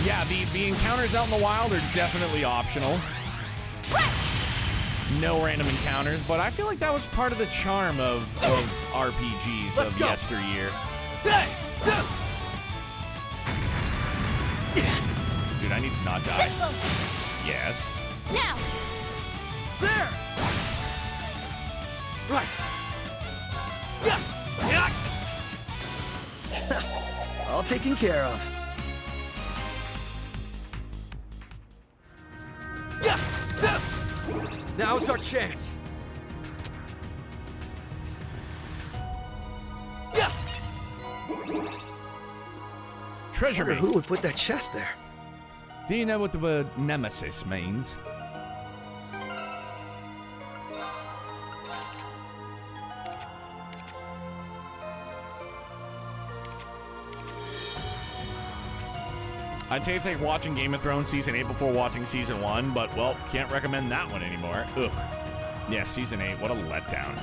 Yeah, the encounters out in the wild are definitely optional. No random encounters, but I feel like that was part of the charm of RPGs of yesteryear. Hey! Dude, I need to not die. Yes. Now! There! Right. Yeah! All taken care of. Yeah! Now's our chance. Yeah! Treasure me. Who would put that chest there? Do you know what the word nemesis means? I'd say it's like watching Game of Thrones Season 8 before watching Season 1, but, well, can't recommend that one anymore. Ugh. Yeah, Season 8, what a letdown.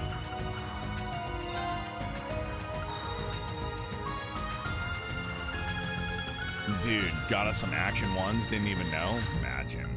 Dude, got us some action ones, didn't even know? Imagine.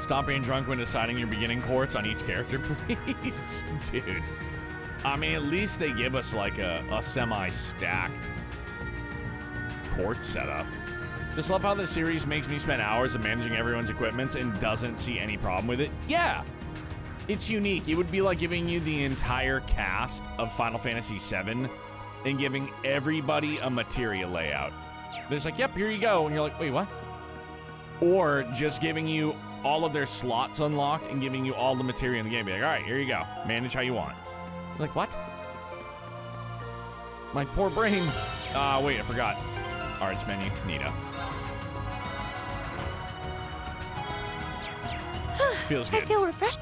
Stop being drunk when deciding your beginning chords on each character, please. Dude. I mean, at least they give us like a semi-stacked chord setup. Just love how this series makes me spend hours of managing everyone's equipment and doesn't see any problem with it. Yeah, it's unique. It would be like giving you the entire cast of Final Fantasy VII and giving everybody a materia layout. They're just like, yep, here you go. And you're like, wait, what? Or just giving you all of their slots unlocked and giving you all the materia in the game. Be like, all right, here you go. Manage how you want. You're like, what? My poor brain. Wait, I forgot. Arts menu, Nita. Feels good. I feel refreshed.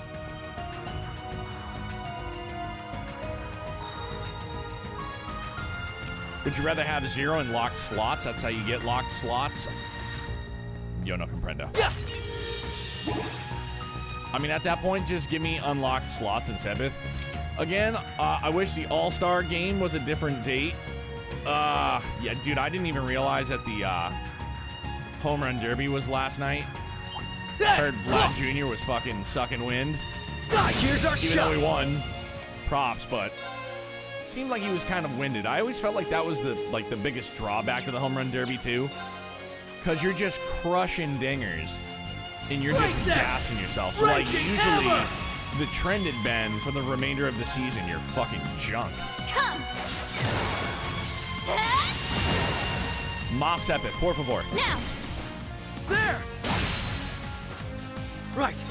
Would you rather have 0 and locked slots? That's how you get locked slots. Yo no comprendo. Yeah. I mean, at that point, just give me unlocked slots in Sebith. Again, I wish the All-Star game was a different date. Yeah, dude, I didn't even realize that the Home Run Derby was last night. Heard Vlad Jr. was fucking sucking wind. Here's our even shot. though he won. Props, but seemed like he was kind of winded. I always felt like that was the biggest drawback to the Home Run Derby too. Because you're just crushing dingers. And you're just gassing yourself. So, like, usually the trend had been for the remainder of the season, you're fucking junk. Come! Mas Sepith, por favor. Now! There! Right.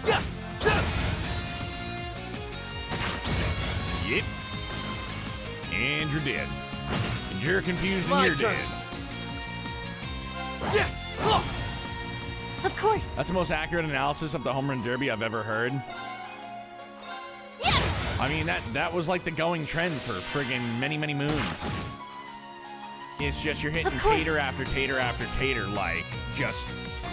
Yeah! Yep. And you're dead. You're confused and you're dead. Of course. That's the most accurate analysis of the Home Run Derby I've ever heard. Yes! I mean, that was like the going trend for friggin' many, many moons. It's just you're hitting tater after tater after tater, like, just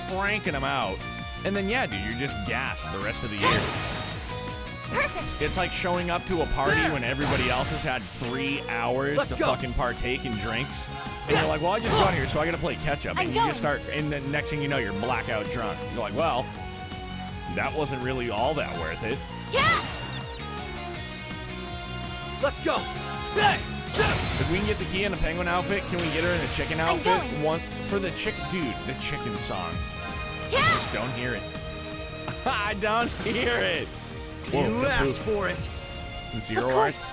cranking them out. And then, yeah, dude, you're just gassed the rest of the year. Perfect. It's like showing up to a party when everybody else has had 3 hours to fucking partake in drinks. And you're like, well, I just got here, so I gotta play catch up. And you just start, and the next thing you know, you're blackout drunk. You're like, well, that wasn't really all that worth it. Yeah! Let's go! Hey! If we can get the key in a penguin outfit, can we get her in a chicken outfit? One for the dude, the chicken song. Yeah! I just don't hear it. I don't hear it. Whoa, you asked for it. 0 arts.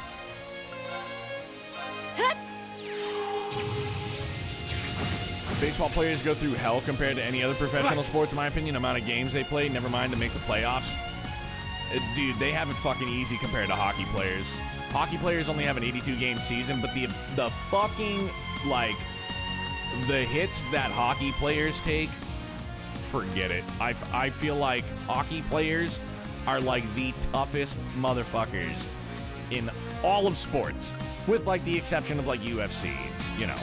Baseball players go through hell compared to any other professional sports, in my opinion. Amount of games they play, never mind to make the playoffs. Dude, they have it fucking easy compared to hockey players. Hockey players only have an 82-game season, but the fucking, like, the hits that hockey players take, forget it. I feel like hockey players are like the toughest motherfuckers in all of sports, with like the exception of like UFC, you know.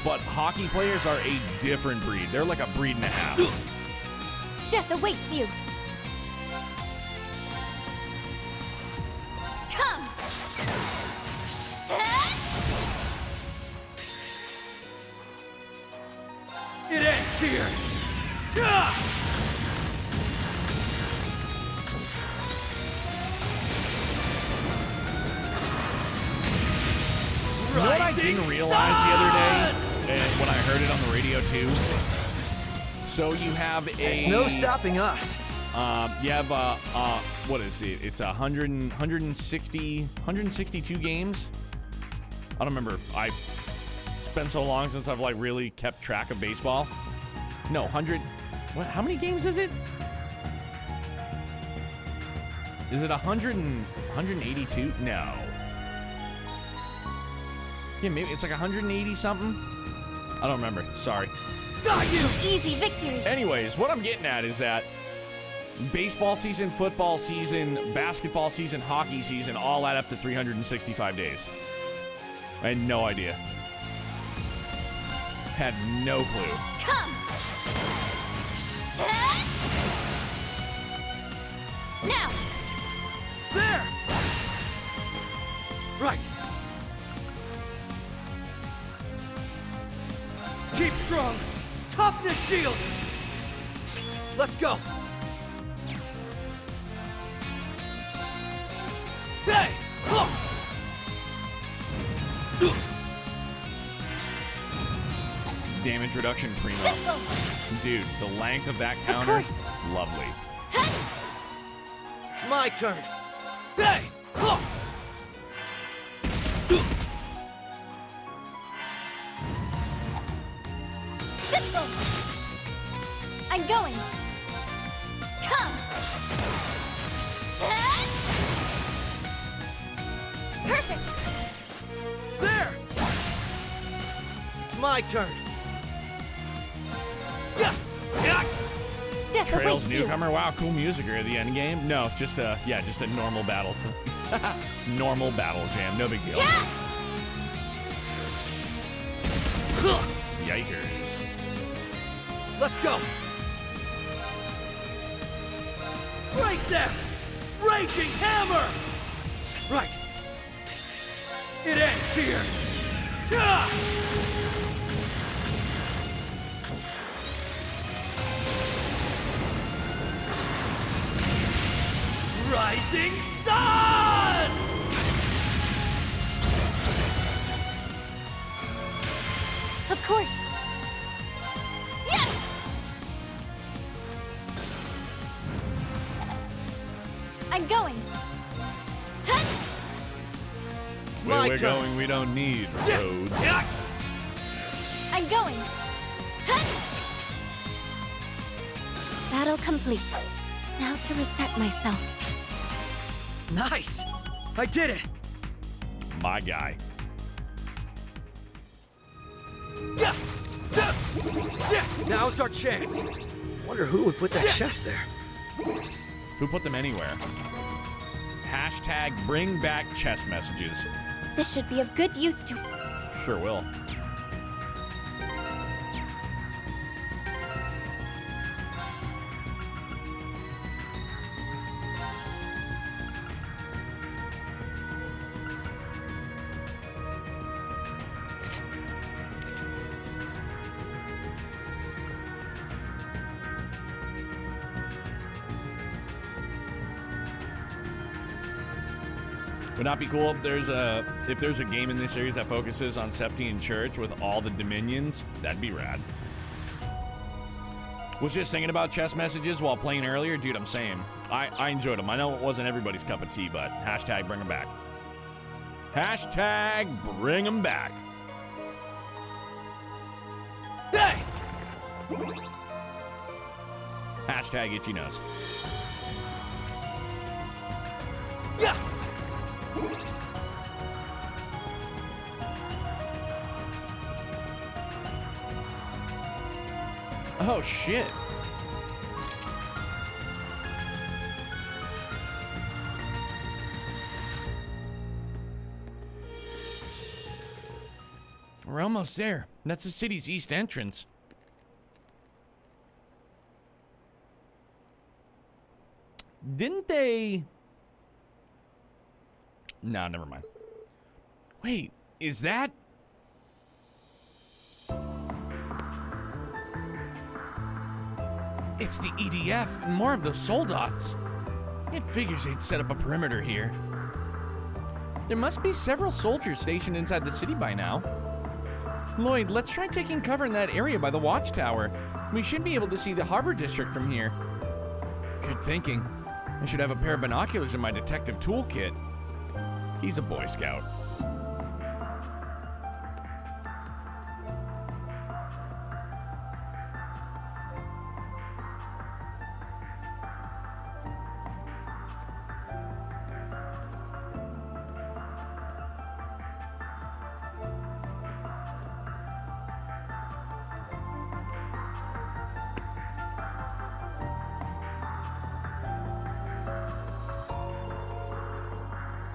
But hockey players are a different breed. They're like a breed and a half. Death awaits you. Come. It ends here. You know what I didn't realize the other day, and when I heard it on the radio too? So you have a... There's no stopping us. You have, what is it? It's 162 games? I don't remember. It's been so long since I've, like, really kept track of baseball. No, 100... What? How many games is it? Is it 182? No. Yeah, maybe it's like 180 something. I don't remember. Sorry. Got you. Easy victory. Anyways, what I'm getting at is that baseball season, football season, basketball season, hockey season all add up to 365 days. I had no idea. Had no clue. Come. Now. There. Right. Keep strong. Toughness shield. Let's go. Hey! Damage reduction primo. Dude, the length of that counter, lovely. It's my turn. Hey! I'm going. Come. Perfect. There. It's my turn. Death Trails awaits you. newcomer. Wow, cool music here at the end game. No, just a normal battle. Normal battle jam. No big deal. Yikers. Let's go. Break them. Raging hammer. Right. It ends here. Rising sun! Of course. Yes! I'm going. It's Where my we're turn. going, we don't need roads. I'm going. Battle complete. Now to reset myself. Nice. I did it. My guy. Now's our chance. Wonder who would put that chest there. Who put them anywhere? Hashtag bring back chest messages. This should be of good use to... Sure will. Would not be cool if there's a game in this series that focuses on Septian Church with all the dominions? That'd be rad. Was just thinking about chess messages while playing earlier. Dude, I'm saying, I enjoyed them. I know it wasn't everybody's cup of tea, but hashtag bring them back. Hashtag bring them back. Hey! Hashtag itchy nose. Yeah! Oh, shit. We're almost there. That's the city's east entrance. Didn't they... No, never mind. Wait, is that... It's the EDF and more of those soldats. It figures they'd set up a perimeter here. There must be several soldiers stationed inside the city by now. Lloyd, let's try taking cover in that area by the watchtower. We should be able to see the harbor district from here. Good thinking. I should have a pair of binoculars in my detective toolkit. He's a Boy Scout.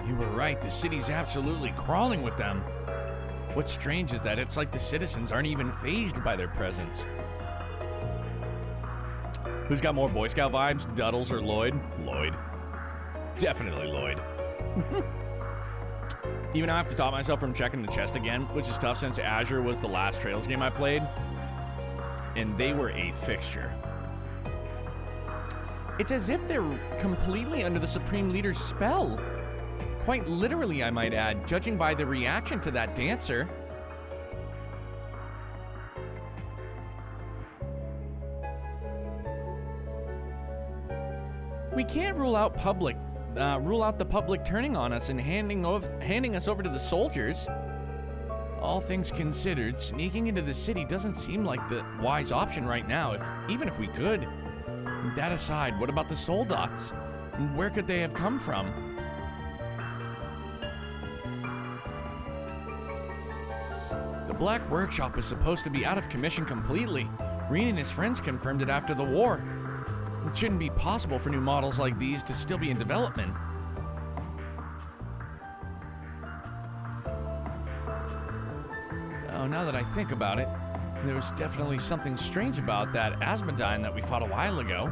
You were right, the city's absolutely crawling with them. What's strange is that it's like the citizens aren't even fazed by their presence. Who's got more Boy Scout vibes, Duddles or Lloyd? Lloyd. Definitely Lloyd. Even I have to stop myself from checking the chest again, which is tough since Azure was the last Trails game I played. And they were a fixture. It's as if they're completely under the Supreme Leader's spell. Quite literally, I might add, judging by the reaction to that dancer. We can't rule out the public turning on us and handing us over to the soldiers. All things considered, sneaking into the city doesn't seem like the wise option right now, even if we could. That aside, what about the soldats? Where could they have come from? The Black Workshop is supposed to be out of commission completely. Reen and his friends confirmed it after the war. It shouldn't be possible for new models like these to still be in development. Oh, now that I think about it, there was definitely something strange about that Asmodyne that we fought a while ago.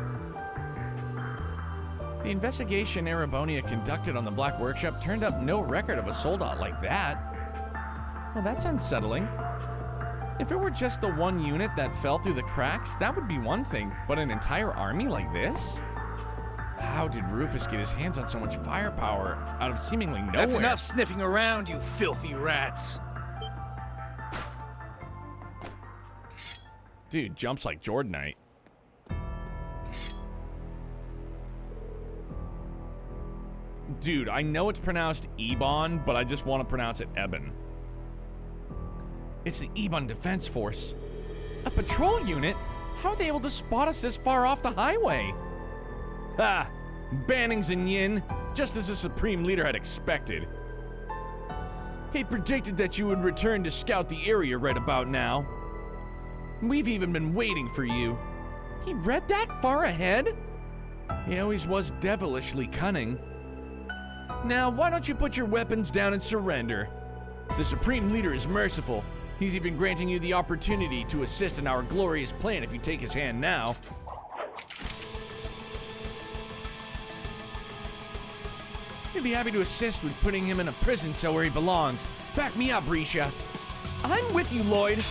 The investigation Erebonia conducted on the Black Workshop turned up no record of a soldat like that. Well, that's unsettling. If it were just the one unit that fell through the cracks, that would be one thing, but an entire army like this? How did Rufus get his hands on so much firepower out of seemingly nowhere? That's enough sniffing around, you filthy rats. Dude, jumps like Jordanite. Dude, I know it's pronounced Ebon, but I just want to pronounce it Eben. It's the Ebon Defense Force. A patrol unit? How are they able to spot us this far off the highway? Ha! Bannings and Yin, just as the Supreme Leader had expected. He predicted that you would return to scout the area right about now. We've even been waiting for you. He read that far ahead? He always was devilishly cunning. Now, why don't you put your weapons down and surrender? The Supreme Leader is merciful. He's even granting you the opportunity to assist in our glorious plan if you take his hand now. He'd be happy to assist with putting him in a prison cell where he belongs. Back me up, Risha. I'm with you, Lloyd.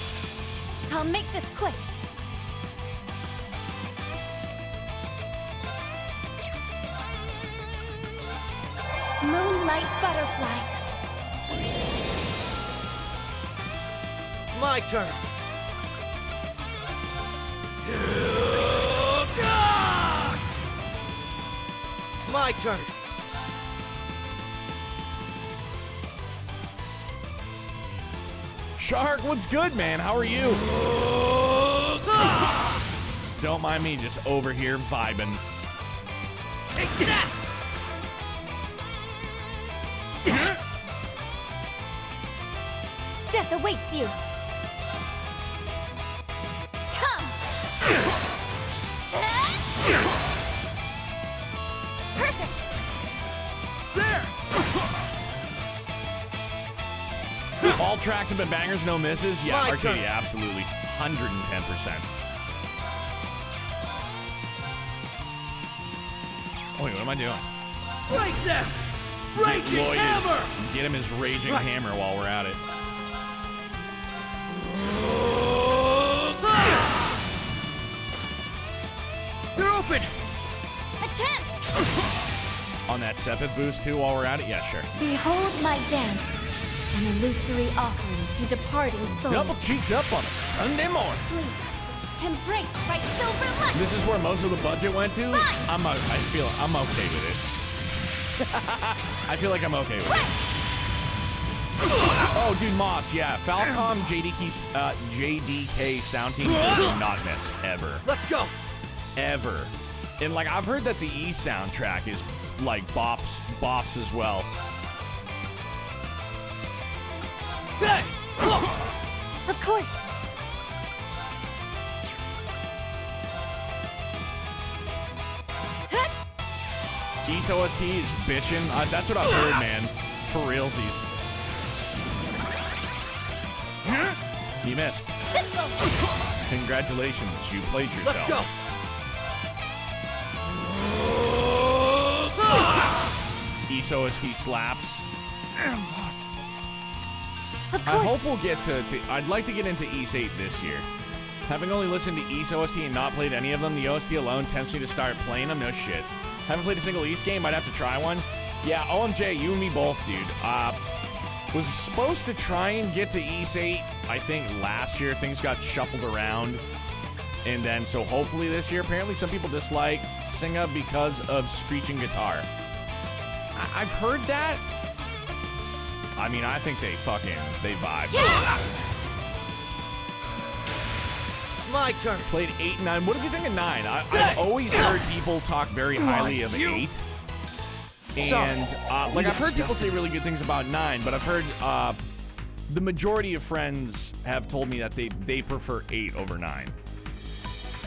I'll make this quick. Moonlight butterflies. It's my turn. It's my turn. Shark, what's good, man? How are you? Don't mind me, just over here vibing. Take that! Death awaits you. Come. Perfect. There! All tracks have been bangers, no misses. Yeah, My Arcadia, turn. absolutely. 110%. Oh, wait, what am I doing? Right there! Raging Lloyd hammer! Get him his raging Right. hammer while we're at it. You're open. A chance. On that Sepith boost, too, while we're at it? Yeah, sure. Behold my dance, an illusory offering to departing souls. Double cheeked up on a Sunday morning. Sleep, embraced by silver light. This is where most of the budget went to. I feel I'm okay with it. I feel like I'm okay with it. Oh, dude, Moss, yeah. Falcom JDK sound team do not miss, ever. Let's go. Ever. And, like, I've heard that the E soundtrack is, like, bops as well. Hey! Of course. East OST is bitchin'. That's what I've heard, man. For realsies. You missed. Congratulations, you played yourself. Let's go. East OST slaps. Of I course. hope we'll get to I'd like to get into East 8 this year. Having only listened to East OST and not played any of them, the OST alone tempts me to start playing them. No shit. Haven't played a single East game, might have to try one. Yeah, OMJ, you and me both, dude. Was supposed to try and get to East 8, I think last year. Things got shuffled around. And then, so hopefully this year, apparently some people dislike Singa because of screeching guitar. I've heard that. I mean, I think they vibe. It's my turn. Played 8 and 9. What did you think of 9? I've always heard people talk very highly of 8. And, like, I've heard people say really good things about 9, but I've heard the majority of friends have told me that they prefer 8 over 9.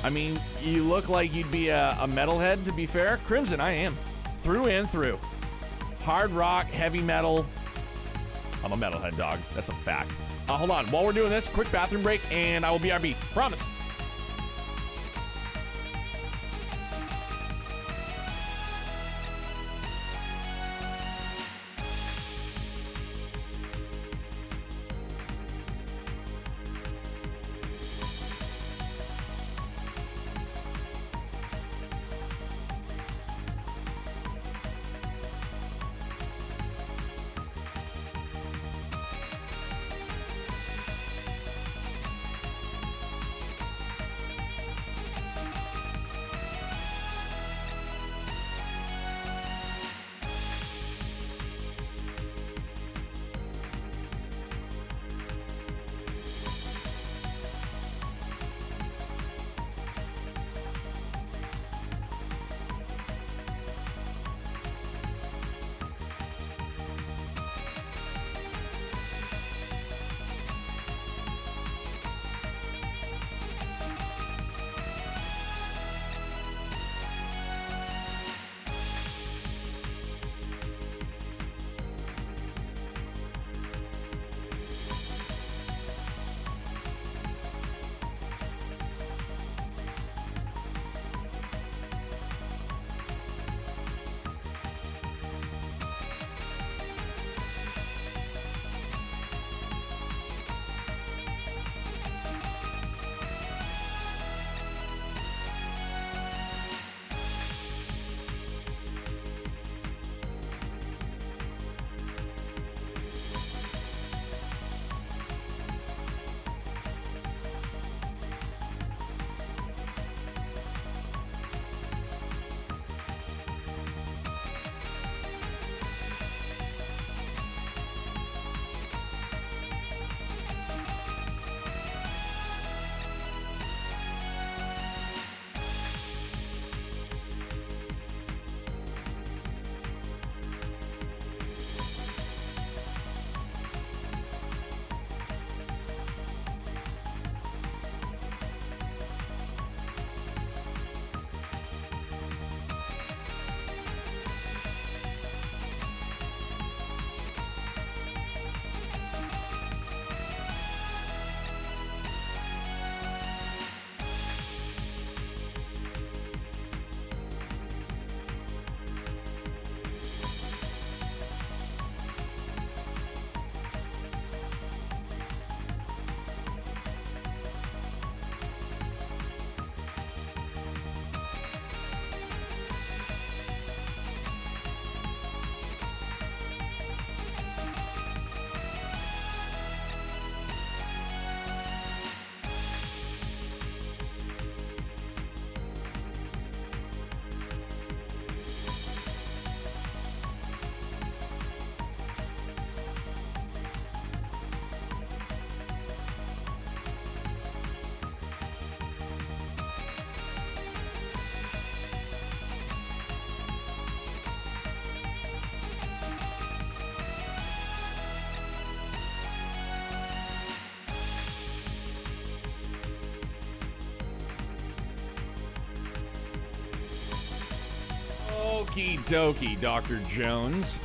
I mean, you look like you'd be a metalhead, to be fair. Crimson, I am. Through and through. Hard rock, heavy metal. I'm a metalhead, dog. That's a fact. Hold on. While we're doing this, quick bathroom break, and I will BRB. Promise. Okie dokie, Dr. Jones.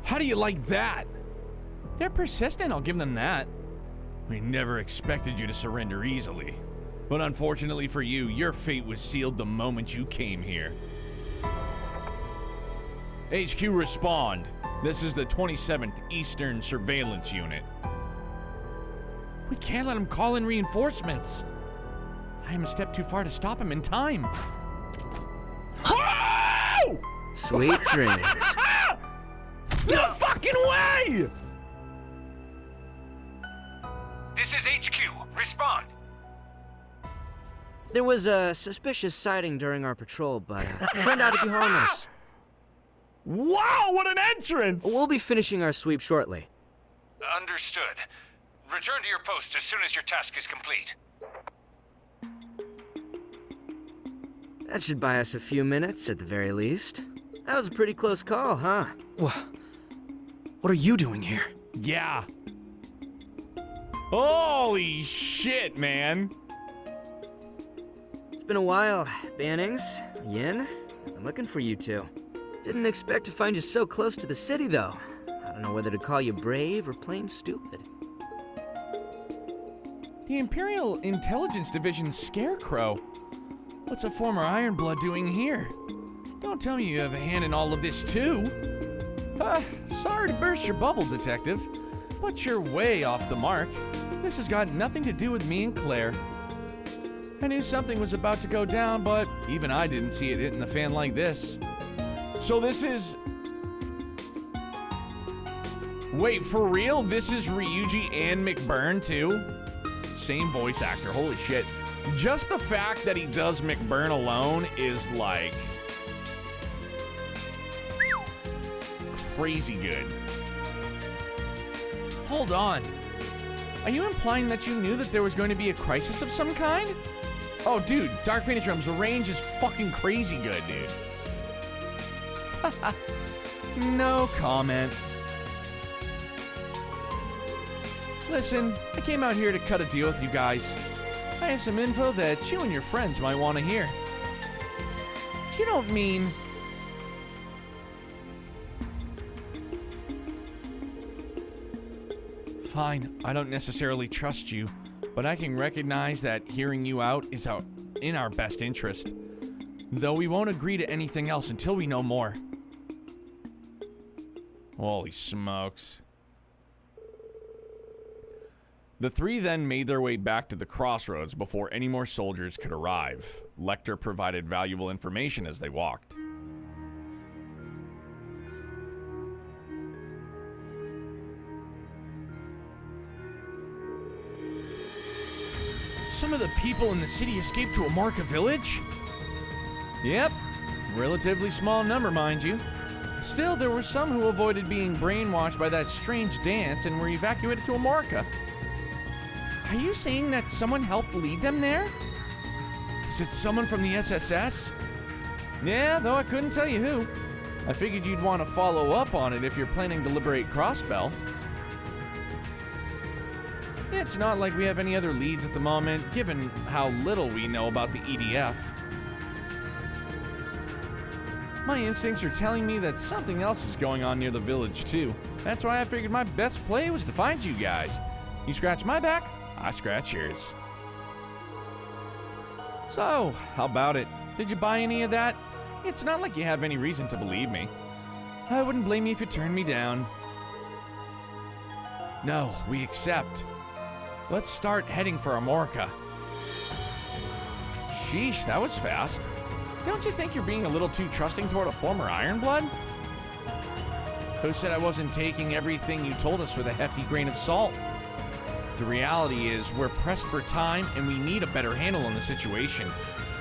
How do you like that? They're persistent, I'll give them that. We never expected you to surrender easily. But unfortunately for you, your fate was sealed the moment you came here. HQ respond. This is the 27th Eastern Surveillance Unit. We can't let him call in reinforcements. I am a step too far to stop him in time. Oh! Sweet dreams. No fucking way! This is HQ. Respond. There was a suspicious sighting during our patrol, but turned out to be harmless. Wow, what an entrance! We'll be finishing our sweep shortly. Understood. Return to your post as soon as your task is complete. That should buy us a few minutes at the very least. That was a pretty close call, huh? What are you doing here? Yeah. Holy shit, man. It's been a while, Bannings. Yin, I've been looking for you two. Didn't expect to find you so close to the city, though. I don't know whether to call you brave or plain stupid. The Imperial Intelligence Division's Scarecrow. What's a former Ironblood doing here? Don't tell me you have a hand in all of this, too. Sorry to burst your bubble, Detective, but you're way off the mark. This has got nothing to do with me and Claire. I knew something was about to go down, but even I didn't see it hitting the fan like this. So this is... Wait, for real? This is Ryuji and McBurn, too? Same voice actor, holy shit. Just the fact that he does McBurn alone is like... crazy good. Hold on. Are you implying that you knew that there was going to be a crisis of some kind? Oh, dude, Dark Phoenix Realms, the range is fucking crazy good, dude. No comment. Listen, I came out here to cut a deal with you guys. I have some info that you and your friends might want to hear. You don't mean... Fine, I don't necessarily trust you, but I can recognize that hearing you out is in our best interest. Though we won't agree to anything else until we know more. Holy smokes. The three then made their way back to the crossroads before any more soldiers could arrive. Lecter provided valuable information as they walked. Some of the people in the city escaped to Armorica village? Yep, relatively small number, mind you. Still, there were some who avoided being brainwashed by that strange dance and were evacuated to Armorica. Are you saying that someone helped lead them there? Is it someone from the SSS? Yeah, though I couldn't tell you who. I figured you'd want to follow up on it if you're planning to liberate Crossbell. It's not like we have any other leads at the moment, given how little we know about the EDF. My instincts are telling me that something else is going on near the village, too. That's why I figured my best play was to find you guys. You scratch my back, I scratch yours. So, how about it? Did you buy any of that? It's not like you have any reason to believe me. I wouldn't blame you if you turned me down. No, we accept. Let's start heading for Armorica. Sheesh, that was fast. Don't you think you're being a little too trusting toward a former Ironblood? Who said I wasn't taking everything you told us with a hefty grain of salt? The reality is, we're pressed for time and we need a better handle on the situation.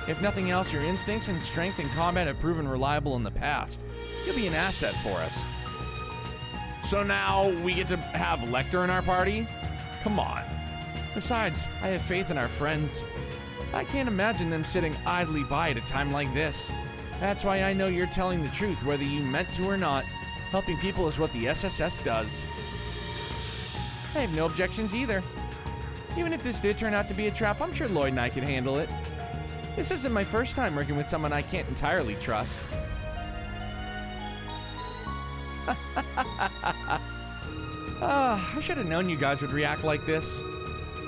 If nothing else, your instincts and strength in combat have proven reliable in the past. You'll be an asset for us. So now we get to have Lecter in our party? Come on. Besides, I have faith in our friends. I can't imagine them sitting idly by at a time like this. That's why I know you're telling the truth, whether you meant to or not. Helping people is what the SSS does. I have no objections either. Even if this did turn out to be a trap, I'm sure Lloyd and I could handle it. This isn't my first time working with someone I can't entirely trust. I should have known you guys would react like this.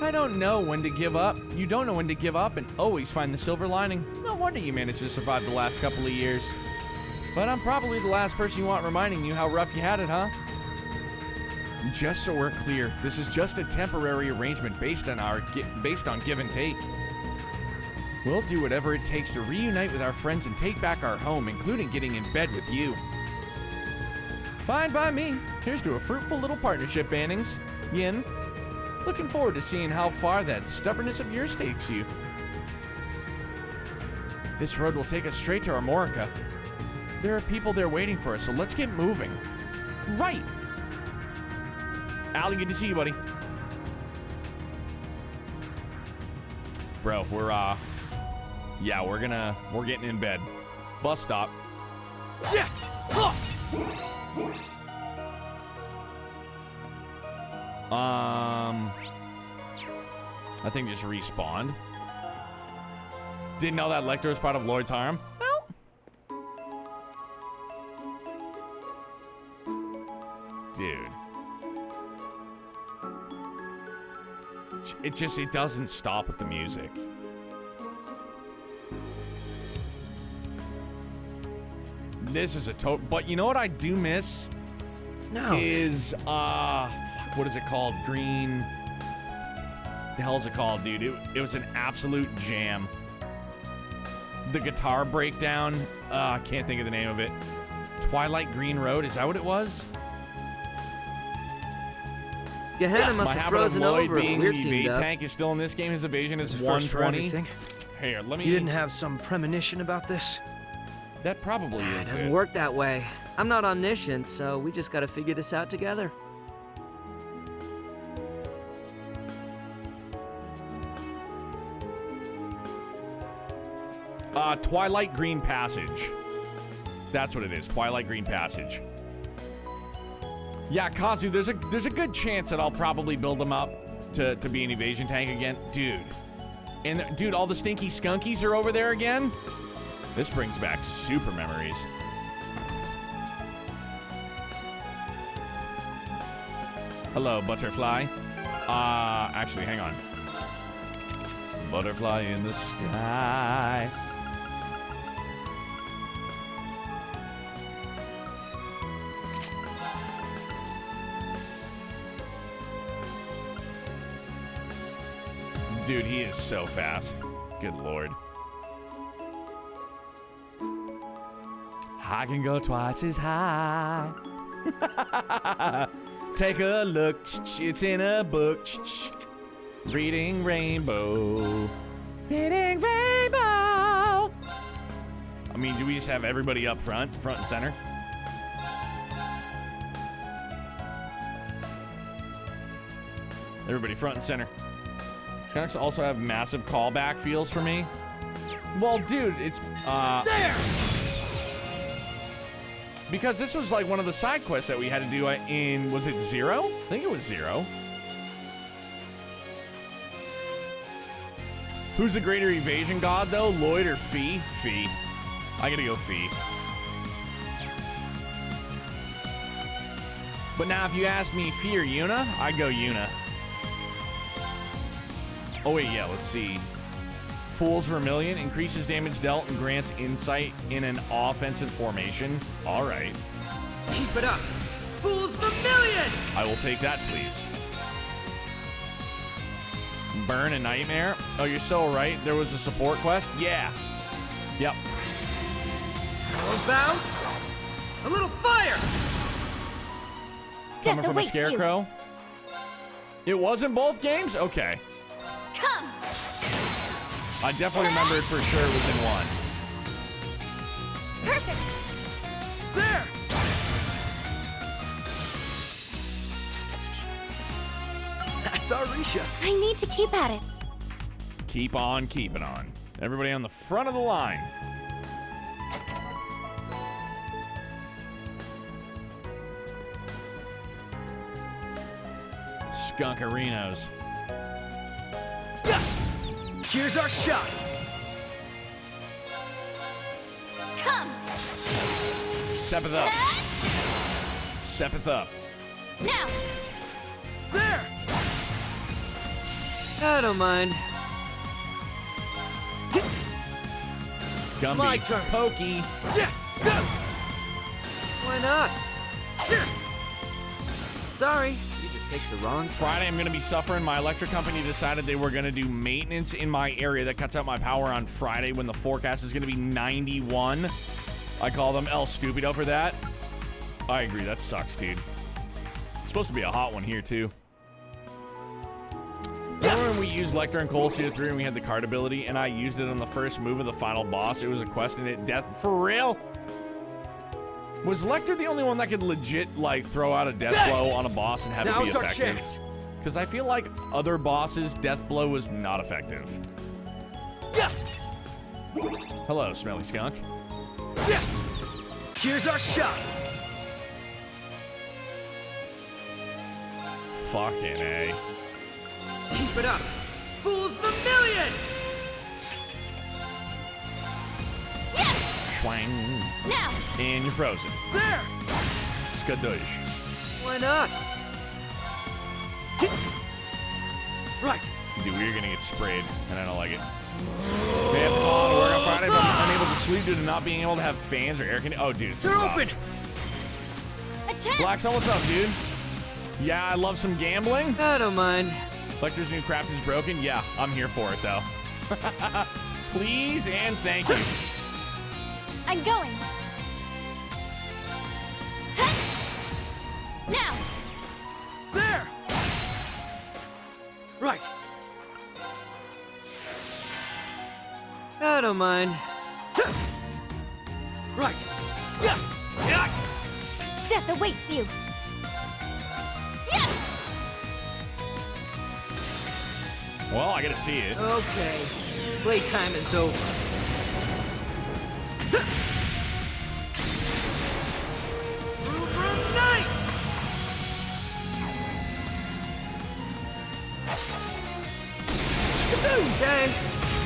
I don't know when to give up. You don't know when to give up and always find the silver lining. No wonder you managed to survive the last couple of years. But I'm probably the last person you want reminding you how rough you had it, huh? Just so we're clear, this is just a temporary arrangement based on give and take. We'll do whatever it takes to reunite with our friends and take back our home, including getting in bed with you. Fine by me. Here's to a fruitful little partnership, Bannings. Yin. Looking forward to seeing how far that stubbornness of yours takes you. This road will take us straight to Armorica. There are people there waiting for us, so let's get moving. Right! Allie, good to see you, buddy. Bro, we're getting in bed. Bus stop. I think just respawned. Didn't know that Lecter was part of Lloyd's harem. Well. Dude. It doesn't stop at the music. This is a total, but you know what I do miss? No. Is, fuck, what is it called? Green. The hell is it called, dude? It was an absolute jam. The guitar breakdown, I can't think of the name of it. Twilight Green Road, is that what it was? Gehenna must have frozen over if being we're the teamed evade up. tank is still in this game. His evasion is First for 120. everything. Here, let me. You didn't have some premonition about this? That probably It is doesn't it. work that way. I'm not omniscient, so we just gotta figure this out together. Twilight Green Passage. That's what it is. Twilight Green Passage. Yeah, Kazu, there's a good chance that I'll probably build him up to be an evasion tank again. Dude. And dude, all the stinky skunkies are over there again? This brings back super memories. Hello, butterfly. Actually, hang on. Butterfly in the sky. Dude, he is so fast. Good lord. I can go twice as high. Take a look, it's in a book. Reading Rainbow. Reading Rainbow. I mean, do we just have everybody up front and center? Everybody front and center. Canucks also have massive callback feels for me. Well, dude, it's There! Because this was like one of the side quests that we had to do in, was it 0? I think it was 0. Who's the greater evasion god though? Lloyd or Fee? Fee. I gotta go Fee. But now if you ask me Fee or Yuna, I'd go Yuna. Oh wait, yeah, let's see. Fool's Vermilion increases damage dealt and grants insight in an offensive formation. All right. Keep it up! Fool's Vermilion! I will take that, please. Burn and Nightmare. Oh, you're so right. There was a support quest? Yeah. Yep. How about a little fire? Coming from a Scarecrow? It was in both games? Okay. Come! I definitely remember it for sure it was in one. Perfect! There! That's Arisha. I need to keep at it. Keep on keeping on. Everybody on the front of the line. Skunkarinos. Here's our shot. Come. Seppeth up. Seppeth up. Now. There. I don't mind. Gumby. My turn. Pokey. Why not? Sorry, you just picked the wrong Friday, I'm going to be suffering. My electric company decided they were going to do maintenance in my area that cuts out my power on Friday when the forecast is going to be 91. I call them El Stupido for that. I agree, that sucks, dude. It's supposed to be a hot one here, too. Remember when we used Lecter and Cold CO3 and we had the card ability, and I used it on the first move of the final boss? It was a quest and it death. For real? Was Lecter the only one that could legit, like, throw out a death blow on a boss and have it be Now's our effective? chance. Because I feel like other bosses, death blow was not effective. Hello, smelly skunk. Here's our shot. Fucking A. Keep it up. Fools Vermilion! Twang. Now. And you're frozen. There. Skadoosh. Why not? Right. Dude, we're gonna get sprayed, and I don't like it. They have to call out to work on Friday, but I'm unable to sleep due to not being able to have fans or air conditioning. Oh, dude, it's They're rough. open. Black Sun, what's up, dude? Yeah, I love some gambling. I don't mind. Lecter's new craft is broken. Yeah, I'm here for it, though. Please and thank you. I'm going. Now. There. Right. I don't mind. Right. Death awaits you. Well, I gotta see it. Okay. Playtime is over. Vroom Night! Okay.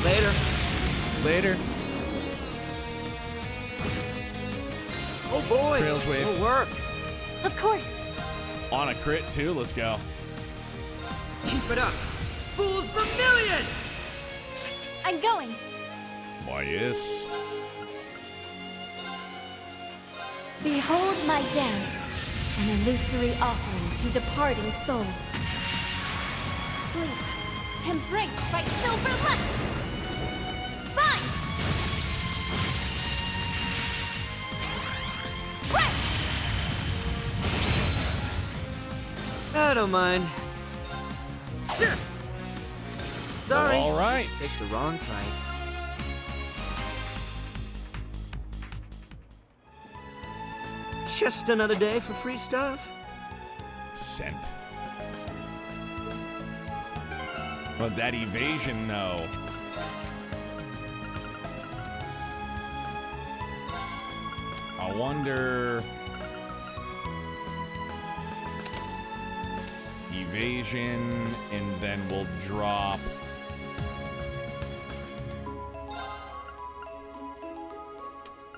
Later. Later. Oh boy. Trails wave. It'll work. Of course. On a crit, too. Let's go. Keep it up. Fools Vermilion! I'm going. Why, yes. Behold my dance, an illusory offering to departing souls. Sleep, embraced by silver light. Fine. I don't mind. Sure. Sorry. All right. Picked the wrong fight. Just another day for free stuff. Sent. But that evasion, no. I wonder... Evasion, and then we'll drop...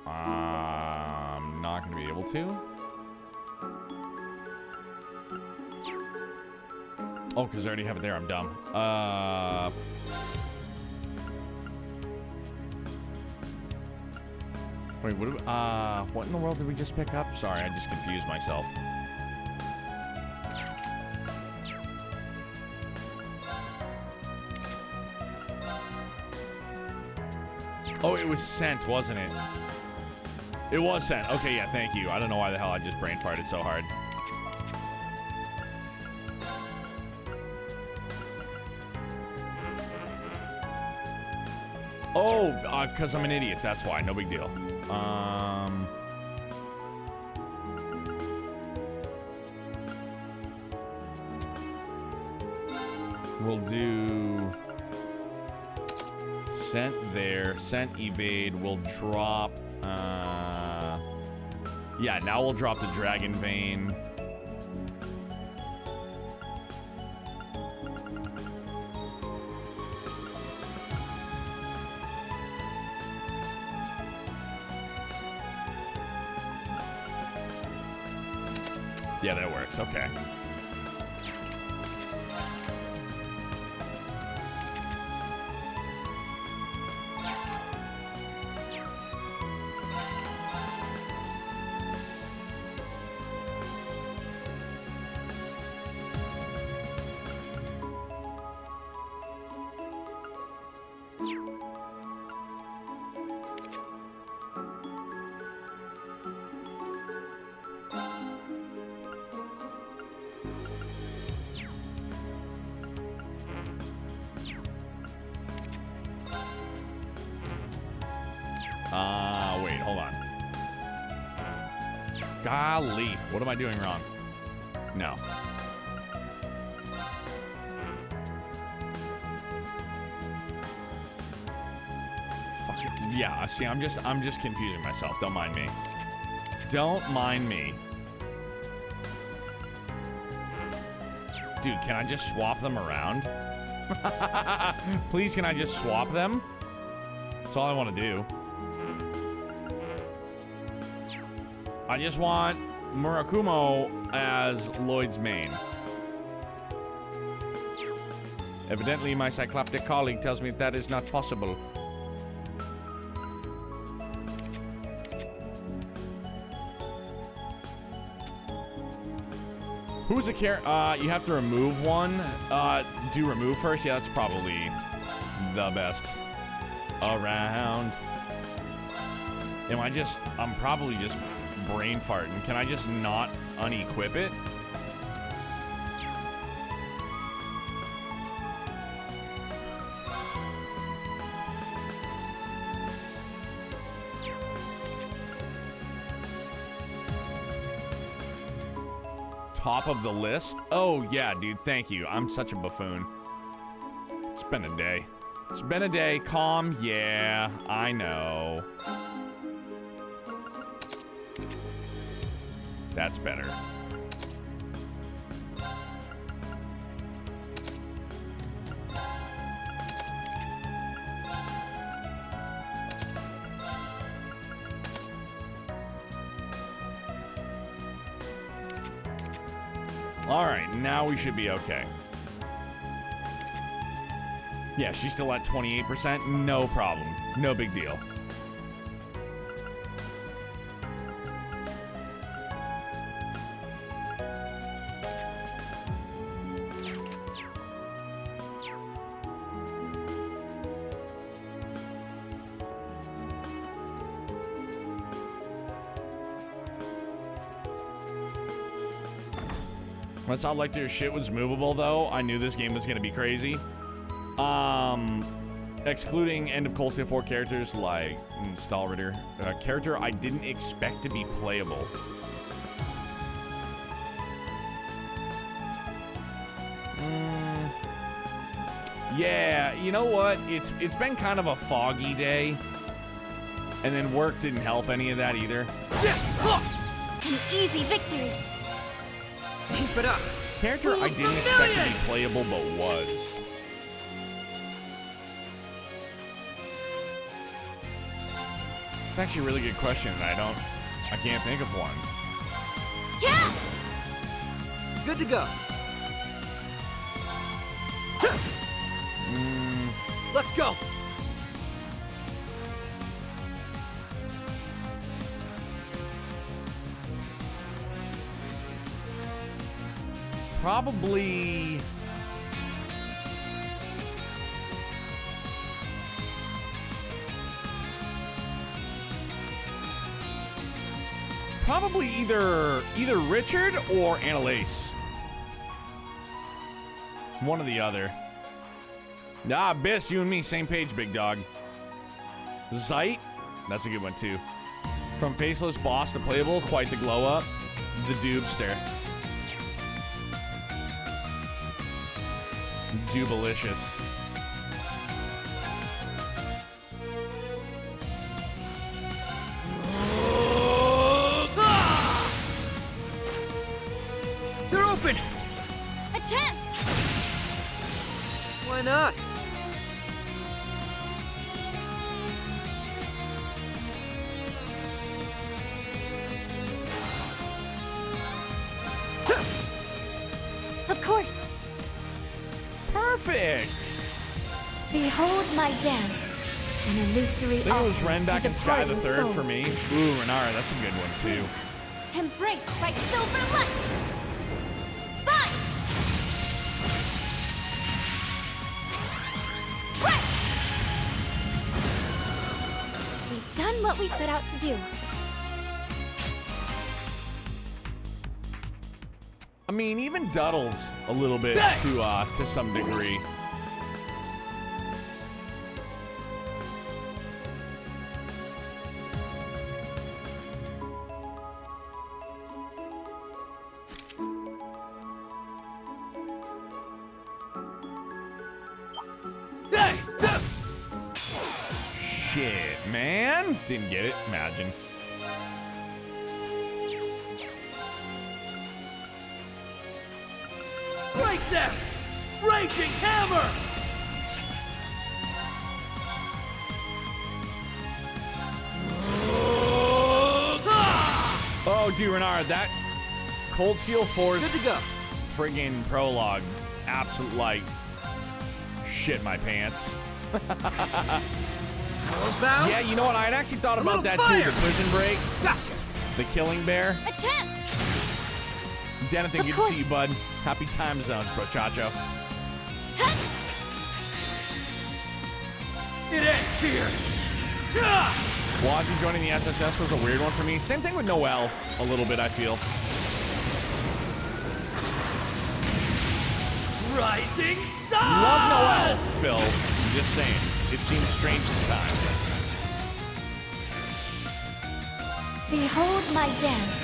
I'm not going to be able to. Oh, because I already have it there. I'm dumb. Wait, what in the world did we just pick up? Sorry, I just confused myself. Oh, it was sent, wasn't it? It was sent. Okay, yeah, thank you. I don't know why the hell I just brain farted so hard. Oh, because I'm an idiot. That's why. No big deal. We'll do... Sent there. Sent evade. We'll drop... yeah, now we'll drop the Dragon Vein. Yeah, that works. Okay. Wait, hold on. Golly, what am I doing wrong? No. Fuck it. Yeah, see, I'm just confusing myself. Don't mind me. Don't mind me. Dude, can I just swap them around? Please, can I just swap them? That's all I want to do. I just want Murakumo as Lloyd's main. Evidently, my cycloptic colleague tells me that is not possible. Who's a character? You have to remove one. Do remove first? Yeah, that's probably the best around. I'm probably just brain farting. Can I just not unequip it? Top of the list? Oh, yeah, dude. Thank you. I'm such a buffoon. It's been a day. It's been a day. Calm. Yeah, I know. That's better. All right, now we should be okay. Yeah, she's still at 28%. No problem. No big deal. When I saw Lecter's shit was movable, though, I knew this game was going to be crazy. Excluding end of Colston 4 characters like Stahlritter, a character I didn't expect to be playable. Yeah, you know what? It's been kind of a foggy day, and then work didn't help any of that either. An easy victory. Keep it up. Character I didn't expect to be playable, but was. It's actually a really good question, and I can't think of one. Yeah. Good to go. Let's go. Probably either Richard or Annalise. One or the other. Nah, Biss, you and me, same page, big dog. Zeit, that's a good one too. From faceless boss to playable, quite the glow up. The Dubster. Dubalicious. They're open! A chance! Why not? Perfect! Behold my dance. An illusory I think it was offering Ren to back in Sky the departing Third souls. for me. Ooh, Renara, that's a good one too. Embraced by silver light. Bye! We've done what we set out to do. I mean, even Duddles a little bit to some degree. Shit, man. Didn't get it. Imagine. Break them! Raging hammer! Oh, dude, Renard, that Cold Steel Force Good to go. friggin' prologue. Absolute, like, shit my pants. Yeah, you know what? I had actually thought about that too. The prison break. Gotcha. The killing bear. A chance! Jonathan, good to see you, bud. Happy time zones, bro, Chacho. It ends here. Watching joining the SSS was a weird one for me. Same thing with Noelle, a little bit, I feel. Rising sun! Love Noelle, Phil. I'm just saying. It seems strange at times. Behold my dance.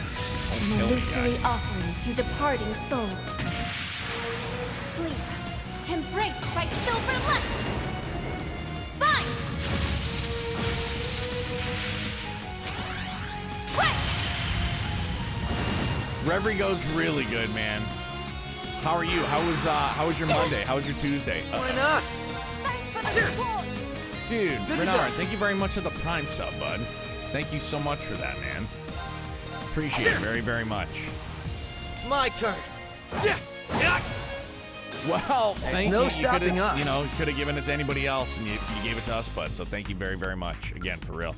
An illusory offering to departing souls. Sleep. Embraced by silver light. Bye! Reverie goes really good, man. How are you? How was your Monday? How was your Tuesday? Why not? Thanks for the support! Dude, Good to Renard, go. thank you very much for the Prime sub, bud. Thank you so much for that, man. Appreciate it very, very much. It's my turn. Well, thank no you. stopping us. You know, could have given it to anybody else, and you gave it to us, bud. So thank you very, very much again, for real.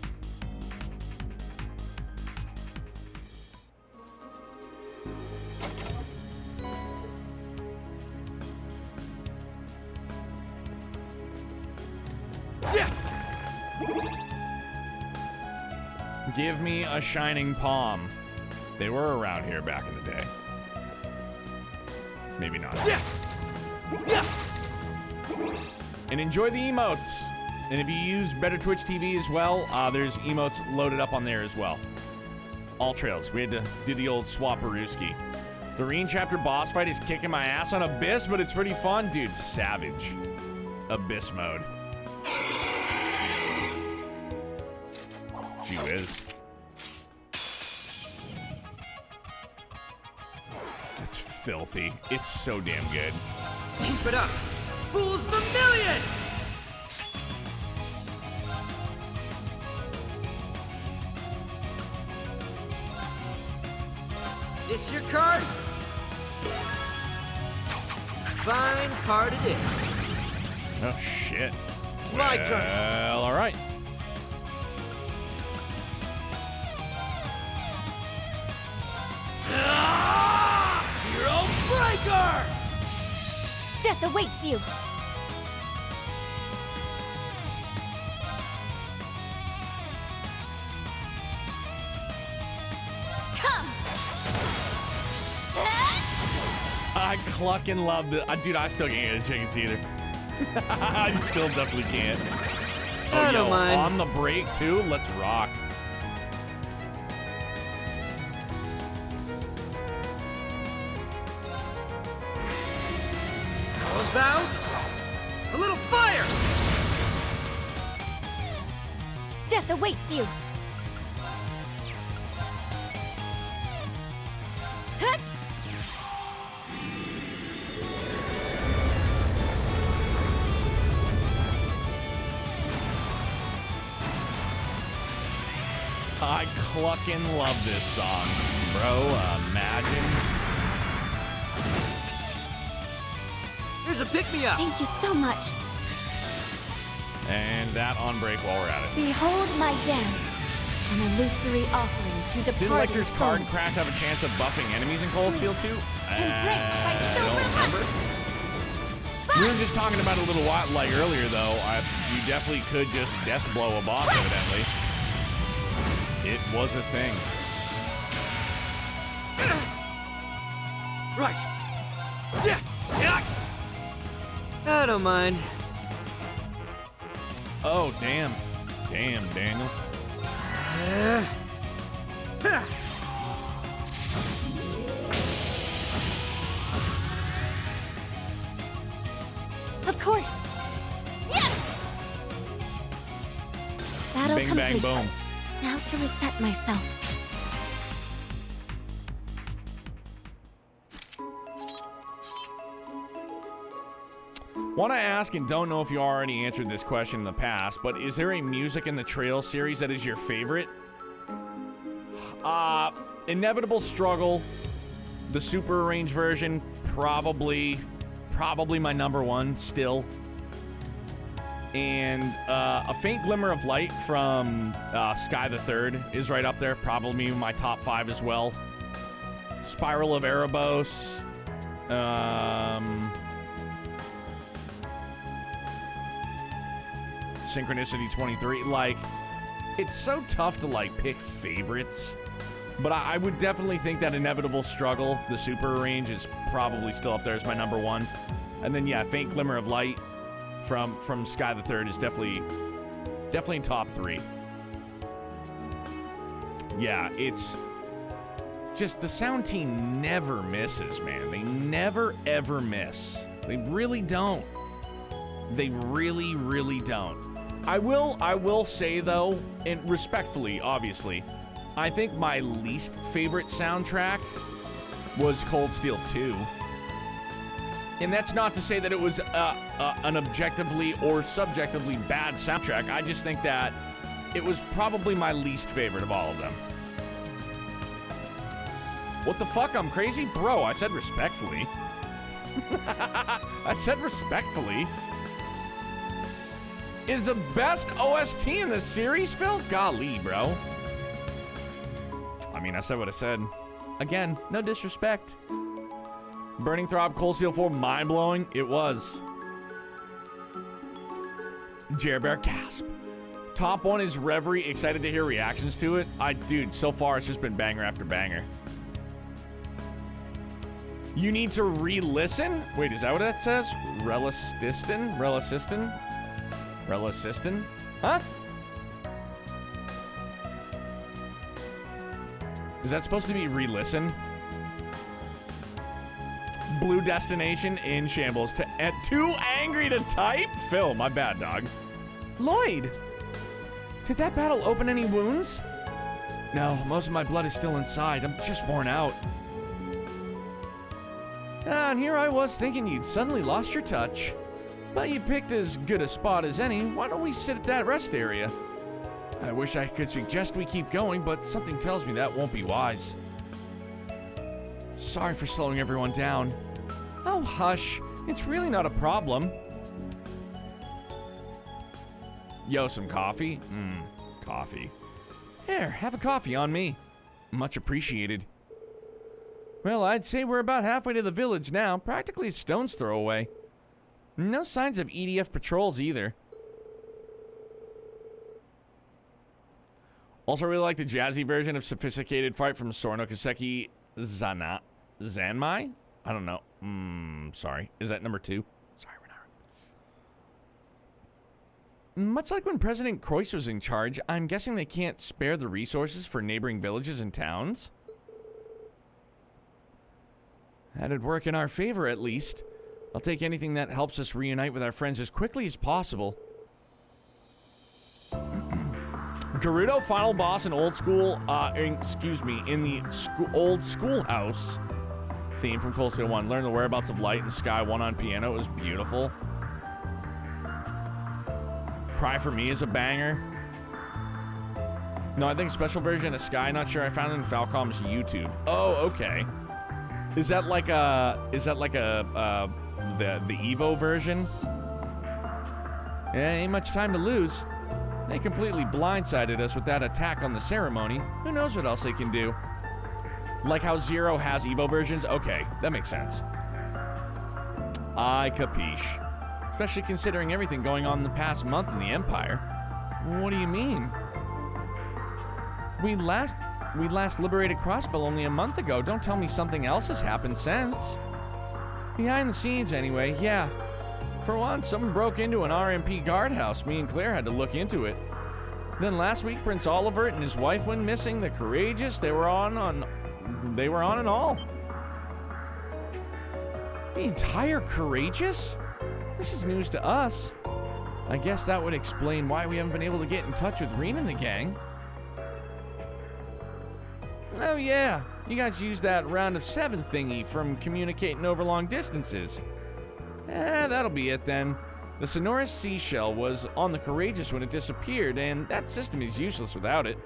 Give me a shining palm. They were around here back in the day. Maybe not. And enjoy the emotes. And if you use Better Twitch TV as well, there's emotes loaded up on there as well. All trails. We had to do the old swapperooski. The Reen chapter boss fight is kicking my ass on Abyss, but it's pretty fun. Dude, savage. Abyss mode. Gee whiz. That's filthy. It's so damn good. Keep it up. Fools Vermilion! This your card? Fine card it is. Oh, shit. It's my turn. Well, all right. Zero Breaker! Death awaits you. Come. I cluck and love the. Dude, I still can't get the chickens either. I still definitely can't. I don't mind. On the break, too? Let's rock. How about a little fire? Death awaits you. Hut! I cluckin' love this song, bro. Imagine. Here's a pick-me-up. Thank you so much. And that on break while we're at it. Behold my dance, an illusory offering to Didn't departing Lecter's card souls. craft have a chance of buffing enemies in Coldsteel too? Embraced by I silver don't remember. We were just talking about it a little while earlier though. You definitely could just death blow a boss evidently. It was a thing. Right. I don't mind. Oh, damn. Damn, Daniel. Of course. Yes! Battle Bing, bang, complete. boom. Now to reset myself. Want to ask, and don't know if you already answered this question in the past, but is there a music in the Trail series that is your favorite? Inevitable Struggle, the super arranged version, probably my number one still. And A Faint Glimmer of Light from Sky the Third is right up there, probably my top 5 as well. Spiral of Erebos, Synchronicity 23. Like, it's so tough to like pick favorites, but I would definitely think that Inevitable Struggle, the super range, is probably still up there as my number one. And then yeah, Faint Glimmer of Light from Sky the Third is definitely in top 3. Yeah, it's just the sound team never misses, man. They never ever miss. They really don't. They really, really don't. I will say though, and respectfully, obviously, I think my least favorite soundtrack was Coldsteel 2. And that's not to say that it was an objectively or subjectively bad soundtrack. I just think that it was probably my least favorite of all of them. What the fuck? I'm crazy? Bro, I said respectfully. I said respectfully. Is the best OST in this series, Phil? Golly, bro. I mean, I said what I said. Again, no disrespect. Burning Throb, Coldsteel 4, mind-blowing. It was. Jerbear Gasp. Top 1 is Reverie. Excited to hear reactions to it. Dude, so far it's just been banger after banger. You need to re-listen? Wait, is that what that says? Relististin? Relisistin? Relisistin? Huh? Is that supposed to be re-listen? Blue Destination in shambles. Too angry to type? Phil, my bad, dog. Lloyd! Did that battle open any wounds? No, most of my blood is still inside. I'm just worn out. And here I was thinking you'd suddenly lost your touch. But you picked as good a spot as any. Why don't we sit at that rest area? I wish I could suggest we keep going, but something tells me that won't be wise. Sorry for slowing everyone down. Oh, hush. It's really not a problem. Yo, some coffee? Coffee. Here, have a coffee on me. Much appreciated. Well, I'd say we're about halfway to the village now, practically a stone's throw away. No signs of EDF patrols either. Also really like the jazzy version of Sophisticated Fight from Sora no Kiseki Zanmai? I don't know. Sorry. Is that number 2? Sorry, Renara. Much like when President Croix was in charge, I'm guessing they can't spare the resources for neighboring villages and towns? That'd work in our favor, at least. I'll take anything that helps us reunite with our friends as quickly as possible. Gerudo, final boss in old school, in the old schoolhouse theme from Coldsteel 1. Learn the whereabouts of Light and Sky 1 on piano. It was beautiful. Cry for Me is a banger. No, I think special version of Sky, not sure. I found it in Falcom's YouTube. Oh, okay. Is that like a the Evo version. Ain't much time to lose. They completely blindsided us with that attack on the ceremony. Who knows what else they can do? Like how Zero has Evo versions? Okay, that makes sense. I capiche. Especially considering everything going on in the past month in the Empire. What do you mean? We last liberated Crossbell only a month ago. Don't tell me something else has happened since. Behind the scenes anyway, yeah. For once, someone broke into an RMP guardhouse. Me and Claire had to look into it. Then last week, Prince Oliver and his wife went missing. The Courageous, they were on and all. The entire Courageous? This is news to us. I guess that would explain why we haven't been able to get in touch with Reen and the gang. Oh yeah, you guys used that round of 7 thingy from communicating over long distances. That'll be it then. The Sonorous Seashell was on the Courageous when it disappeared, and that system is useless without it.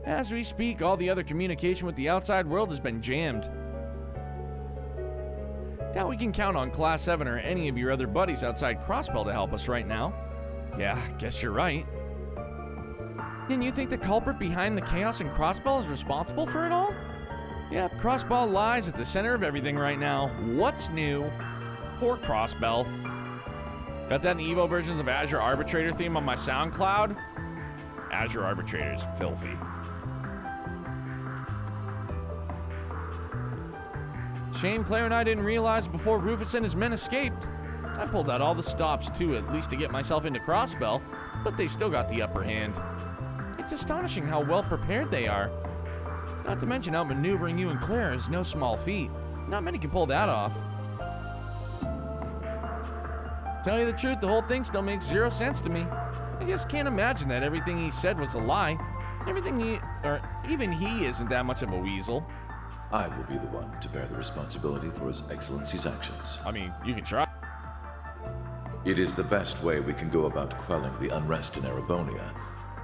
As we speak, all the other communication with the outside world has been jammed. Doubt we can count on Class 7 or any of your other buddies outside Crossbell to help us right now. Yeah, guess you're right. Then you think the culprit behind the chaos in Crossbell is responsible for it all? Yep, Crossbell lies at the center of everything right now. What's new? Poor Crossbell. Got that in the Evo versions of Azure Arbitrator theme on my SoundCloud? Azure Arbitrator is filthy. Shame Claire and I didn't realize before Rufus and his men escaped. I pulled out all the stops too, at least to get myself into Crossbell, but they still got the upper hand. It's astonishing how well prepared they are. Not to mention outmaneuvering you and Claire is no small feat. Not many can pull that off. Tell you the truth, the whole thing still makes 0 sense to me. I just can't imagine that everything he said was a lie. Even he isn't that much of a weasel. I will be the one to bear the responsibility for His Excellency's actions. I mean, you can try. It is the best way we can go about quelling the unrest in Erebonia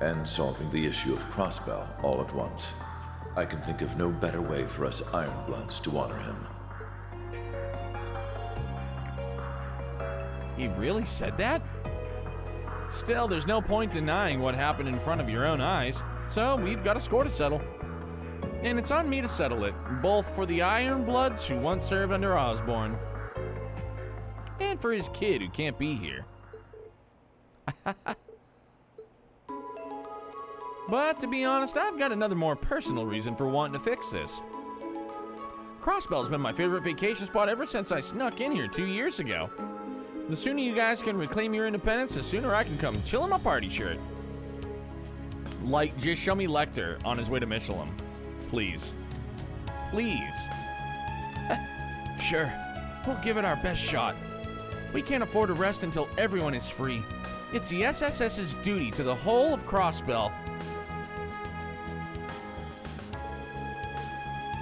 and solving the issue of Crossbell all at once. I can think of no better way for us Ironbloods to honor him. He really said that? Still, there's no point denying what happened in front of your own eyes, so we've got a score to settle. And it's on me to settle it, both for the Ironbloods who once served under Osborne, and for his kid who can't be here. But to be honest, I've got another more personal reason for wanting to fix this. Crossbell's been my favorite vacation spot ever since I snuck in here 2 years ago. The sooner you guys can reclaim your independence, the sooner I can come chill in my party shirt. Like, just show me Lecter on his way to Michelin. Please. Please. Sure, we'll give it our best shot. We can't afford to rest until everyone is free. It's the SSS's duty to the whole of Crossbell.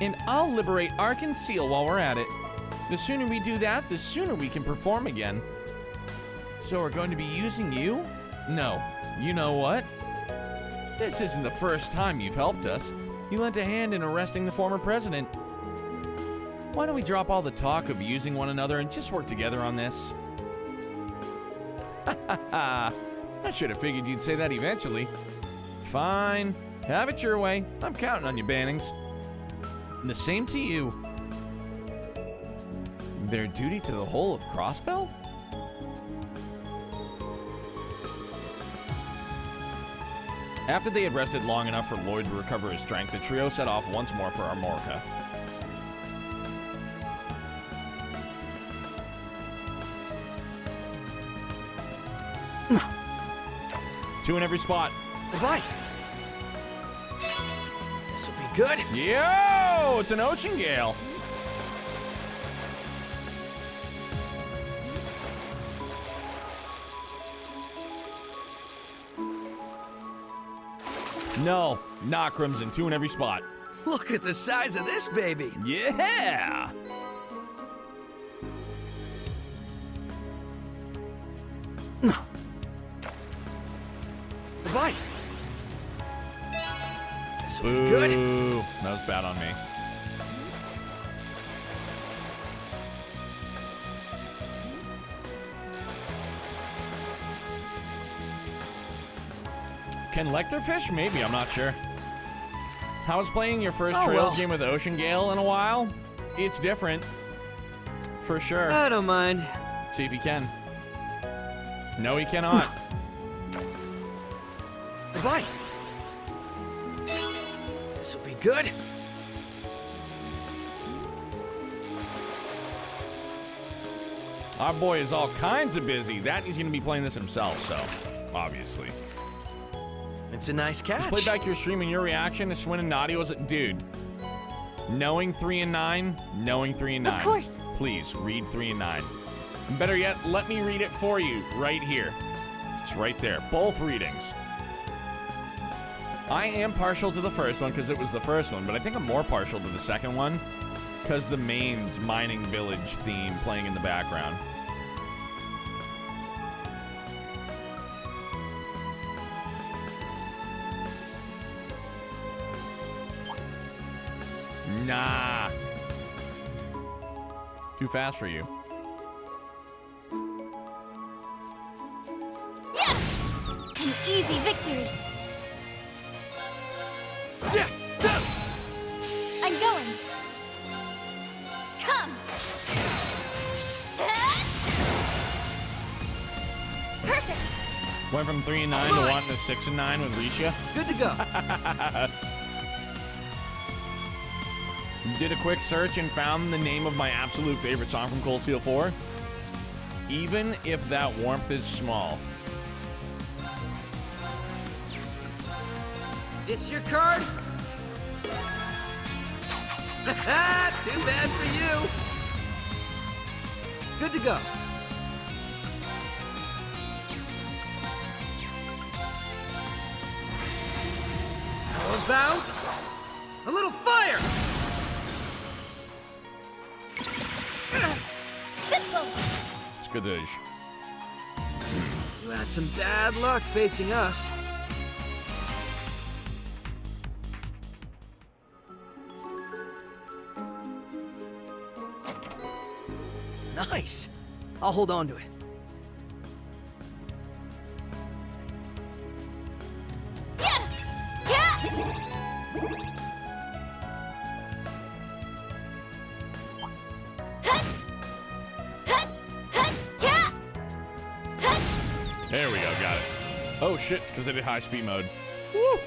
And I'll liberate Ark and Seal while we're at it. The sooner we do that, the sooner we can perform again. So we're going to be using you? No. You know what? This isn't the first time you've helped us. You lent a hand in arresting the former president. Why don't we drop all the talk of using one another and just work together on this? I should have figured you'd say that eventually. Fine. Have it your way. I'm counting on you, Bannings. The same to you. Their duty to the whole of Crossbell? After they had rested long enough for Lloyd to recover his strength, the trio set off once more for Armorica. Two in every spot. Right. This will be good. Yo! It's an ocean gale. No, not Crimson. Two in every spot. Look at the size of this baby. Yeah! Right. This will be good. That was bad on me. Can Lecter fish? Maybe, I'm not sure. How was playing your first Oh, Trails well. game with Ocean Gale in a while? It's different. For sure. I don't mind. See if he can. No, he cannot. Bye. This will be good. Our boy is all kinds of busy. That he's going to be playing this himself, so obviously. It's a nice catch. Just play back your stream and your reaction to Swin and Nadia was dude. Knowing 3 and 9, knowing 3 and 9. Of course. Please read 3 and 9. And better yet, let me read it for you right here. It's right there. Both readings. I am partial to the first one because it was the first one, but I think I'm more partial to the second one because the Maine's mining village theme playing in the background. Nah. Too fast for you. Yeah! An easy victory. I'm going. Come. Perfect. Went from 3 and 9 to wanting a 6 and 9 with Risha. Good to go. Did a quick search and found the name of my absolute favorite song from Cold Steel 4. Even if that warmth is small. This your card? Too bad for you. Good to go. How about a little fire? It's good to You had some bad luck facing us. Nice. I'll hold on to it. There we go, got it. Oh shit, because I did high speed mode. Woo!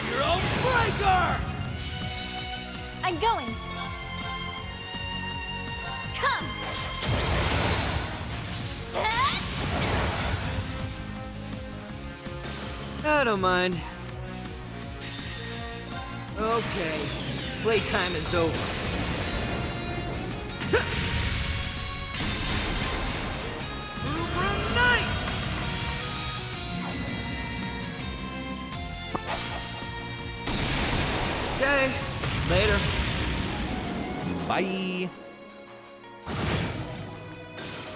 Zero Breaker! I'm going. Come. I don't mind. Okay, playtime is over. Okay, later. Bye.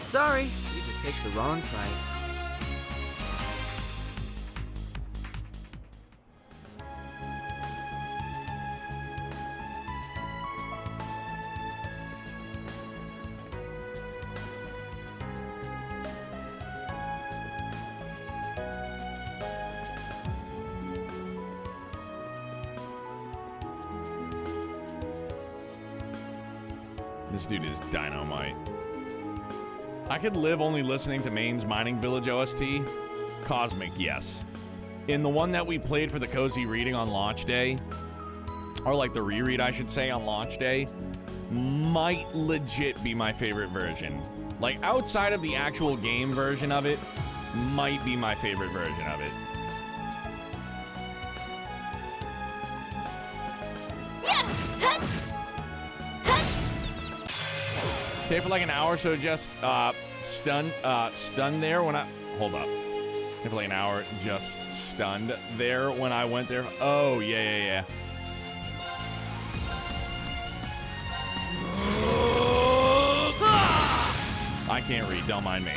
Sorry, you just picked the wrong fight. This dude is dynamite. I could live only listening to Maine's Mining Village OST. Cosmic, yes. In the one that we played for the cozy reading on launch day, or like the reread, I should say, on launch day, might legit be my favorite version. Like, outside of the actual game version of it, might be my favorite version of it. Stay for like an hour, so just stunned there when I hold up. Stay for like an hour, just stunned there when I went there. Oh yeah. I can't read. Don't mind me.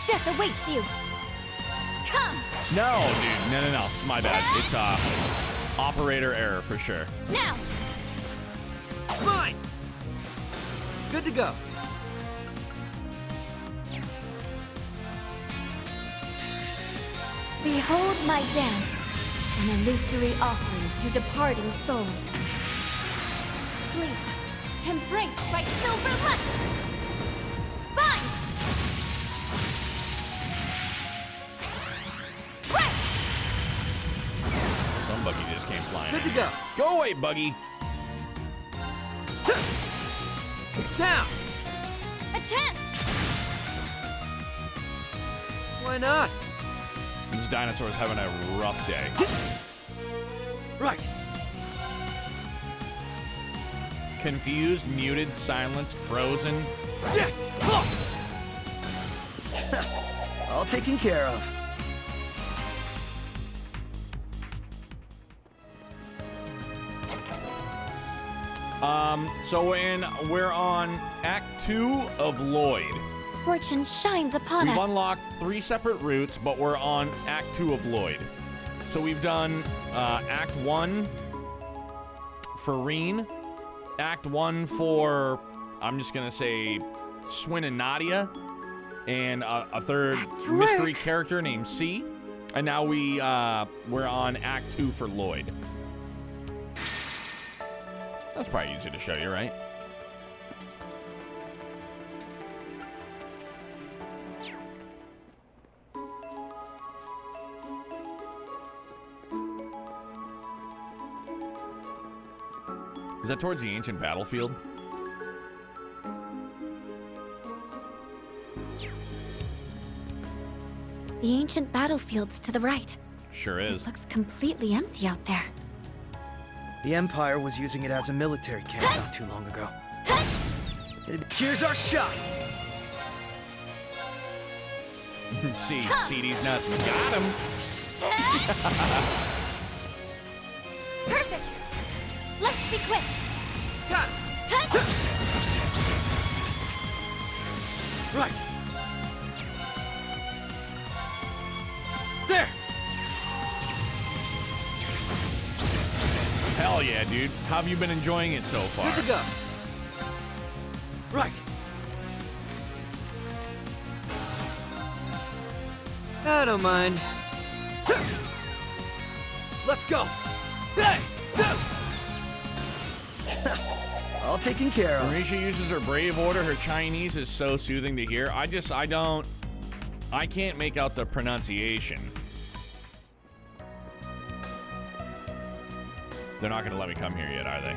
Death awaits you. Come. No, dude. No. It's my bad. It's Operator error for sure. Now! It's mine! Good to go. Behold my dance, an illusory offering to departing souls. Sleep, embraced by silver light. Bind! Right! Some buggy just came flying. Good to go. Go away, buggy. It's down. A chance! Why not? This dinosaur's having a rough day. Right. Confused, muted, silenced, frozen. All taken care of. So we're on Act 2 of Lloyd. Fortune shines upon We've us. unlocked 3 separate routes, but we're on Act 2 of Lloyd. So we've done Act 1 for Reen, Act 1 for, I'm just gonna say, Swin and Nadia, and a third mystery character named C. And now we're on Act 2 for Lloyd. That's probably easy to show you, right? Is that towards the ancient battlefield? The ancient battlefield's to the right. Sure is. It looks completely empty out there. The Empire was using it as a military camp not too long ago. Here's our shot! See these nuts. Got him! Perfect! Let's be quick! Got it! Right! There! Hell yeah, dude. How have you been enjoying it so far? Good to go. Right! I don't mind. Let's go! Hey! All taken care of. Marisha uses her brave order. Her Chinese is so soothing to hear. I can't make out the pronunciation. They're not gonna let me come here yet, are they?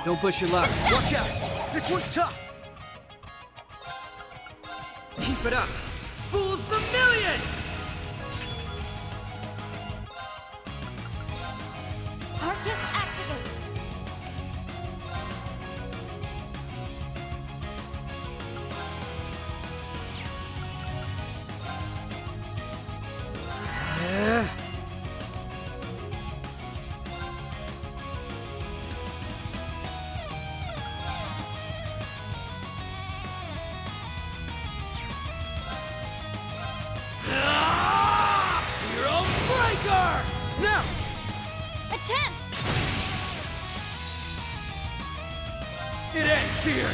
Don't push your luck. Watch out! This one's tough! Keep it up! Fools Vermilion! Arcus activate! Zero Breaker! Now! A chance! It ends here!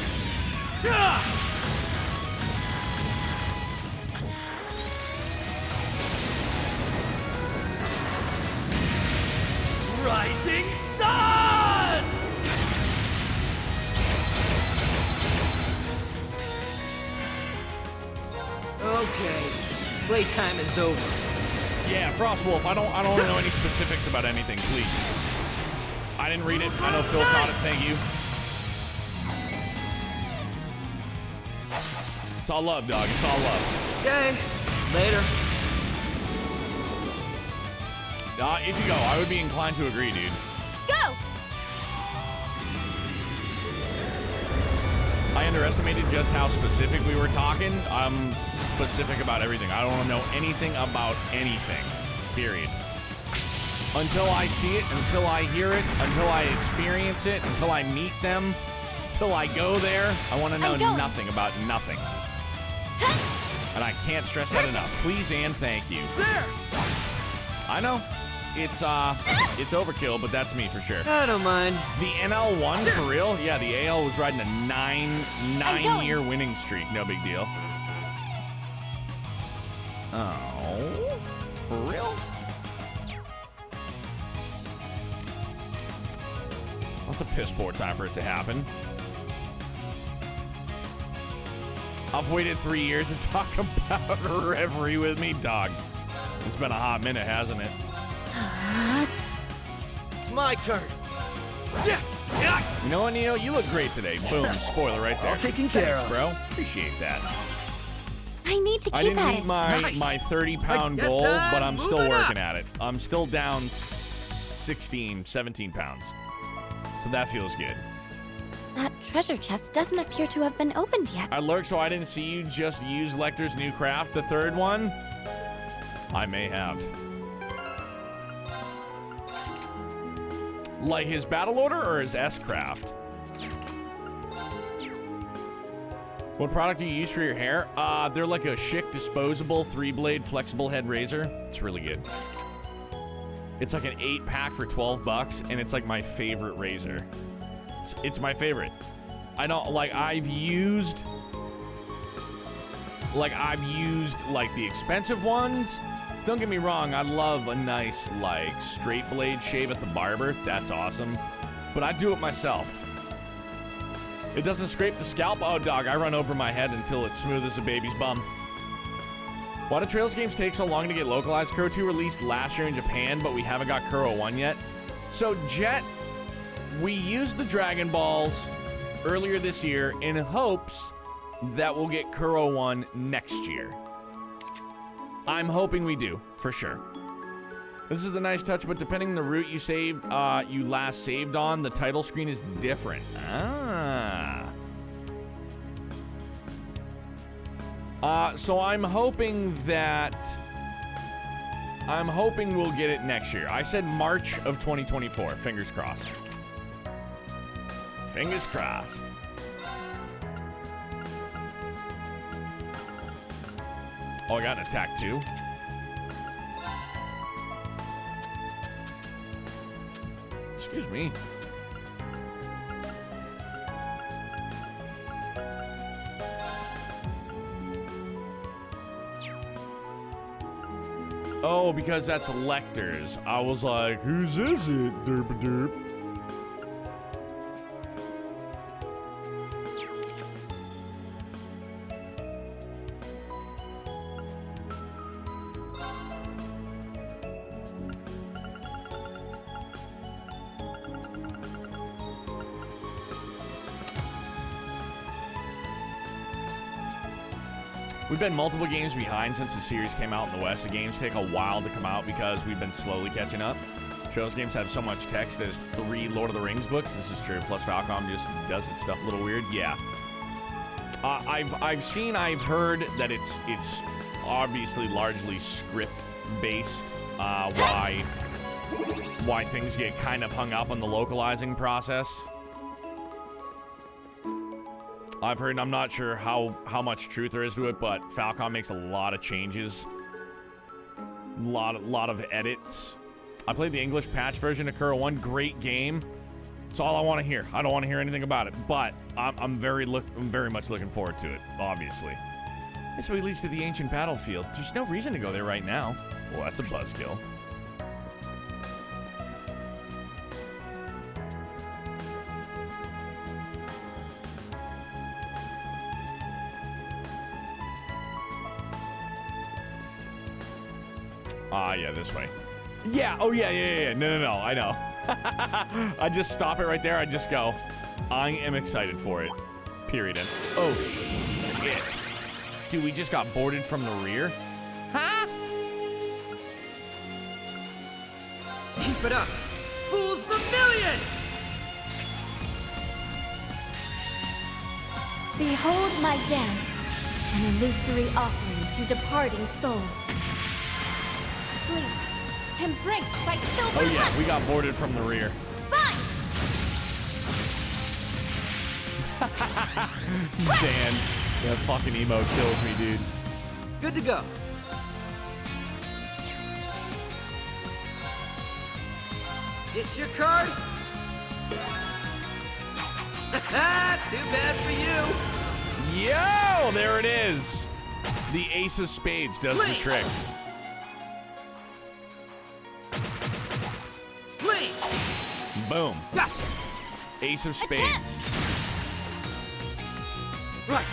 Rising Sun! Okay, playtime is over. Yeah, Frostwolf, I don't want to know any specifics about anything, please. I didn't read it. I know Phil caught it. Thank you. It's all love, dog. It's all love. Okay, later. Ichigo, I would be inclined to agree, dude. Go! I underestimated just how specific we were talking. I'm specific about everything. I don't want to know anything about anything, period. Until I see it, until I hear it, until I experience it, until I meet them, till I go there, I want to know nothing about nothing. And I can't stress that enough. Please and thank you. There! I know. It's overkill, but that's me for sure. I don't mind. The NL1 for real? Yeah, the AL was riding a nine-year winning streak. No big deal. Oh, for real? That's a piss poor time for it to happen. I've waited 3 years to talk about Reverie with me, dog. It's been a hot minute, hasn't it? It's my turn. You know what, Neo? You look great today. Boom, spoiler right there. All taken care Thanks, of. bro. Appreciate that. I need to keep I didn't at meet it. my 30-pound I guess goal, I'm but I'm still moving working up. at it. I'm still down 16, 17 pounds. So that feels good. That treasure chest doesn't appear to have been opened yet. I lurked so I didn't see you just use Lecter's new craft, the third one. I may have. Like his battle order or his S-craft? What product do you use for your hair? They're like a chic disposable 3-blade flexible head razor. It's really good. It's like an 8-pack for $12, and it's like my favorite razor. It's my favorite. I don't like. I've used like the expensive ones. Don't get me wrong. I love a nice like straight blade shave at the barber. That's awesome. But I do it myself. It doesn't scrape the scalp. Oh, dog, I run over my head until it's smooth as a baby's bum. Why do Trails games take so long to get localized? Kuro 2 released last year in Japan, but we haven't got Kuro 1 yet. So, Jet, we used the Dragon Balls earlier this year in hopes that we'll get Kuro 1 next year. I'm hoping we do, for sure. This is the nice touch, but depending on the route you saved, you last saved on, the title screen is different. So I'm hoping we'll get it next year. I said March of 2024. Fingers crossed. Fingers crossed. Oh, I got an attack too. Excuse me. Oh, because that's Lecter's. I was like, whose is it? Derp derp. We've been multiple games behind since the series came out in the West. The games take a while to come out because we've been slowly catching up. Trails games have so much text. There's 3 Lord of the Rings books. This is true. Plus Falcom just does its stuff a little weird. Yeah. I've heard that it's obviously largely script based. Why things get kind of hung up on the localizing process. I've heard, and I'm not sure how much truth there is to it, but Falcom makes a lot of changes. A lot of edits. I played the English patch version of Kuro 1. Great game. It's all I want to hear. I don't want to hear anything about it, but I'm very much looking forward to it, obviously. And so he leads to the ancient battlefield. There's no reason to go there right now. Well, that's a buzzkill. Yeah, this way. Yeah, oh yeah. No, I know. I just stop it right there. I just go, I am excited for it. Period. And, oh, shit. Dude, we just got boarded from the rear? Huh? Keep it up. Fools Vermilion! Behold my dance, an illusory offering to departing souls. Sleep, embraced by silver. Oh yeah, we got boarded from the rear. Dan, that fucking emo kills me, dude. Good to go. This your card? Too bad for you. Yo, there it is. The Ace of Spades does the trick. Blink. Boom. Gotcha. Ace of Spades. Right.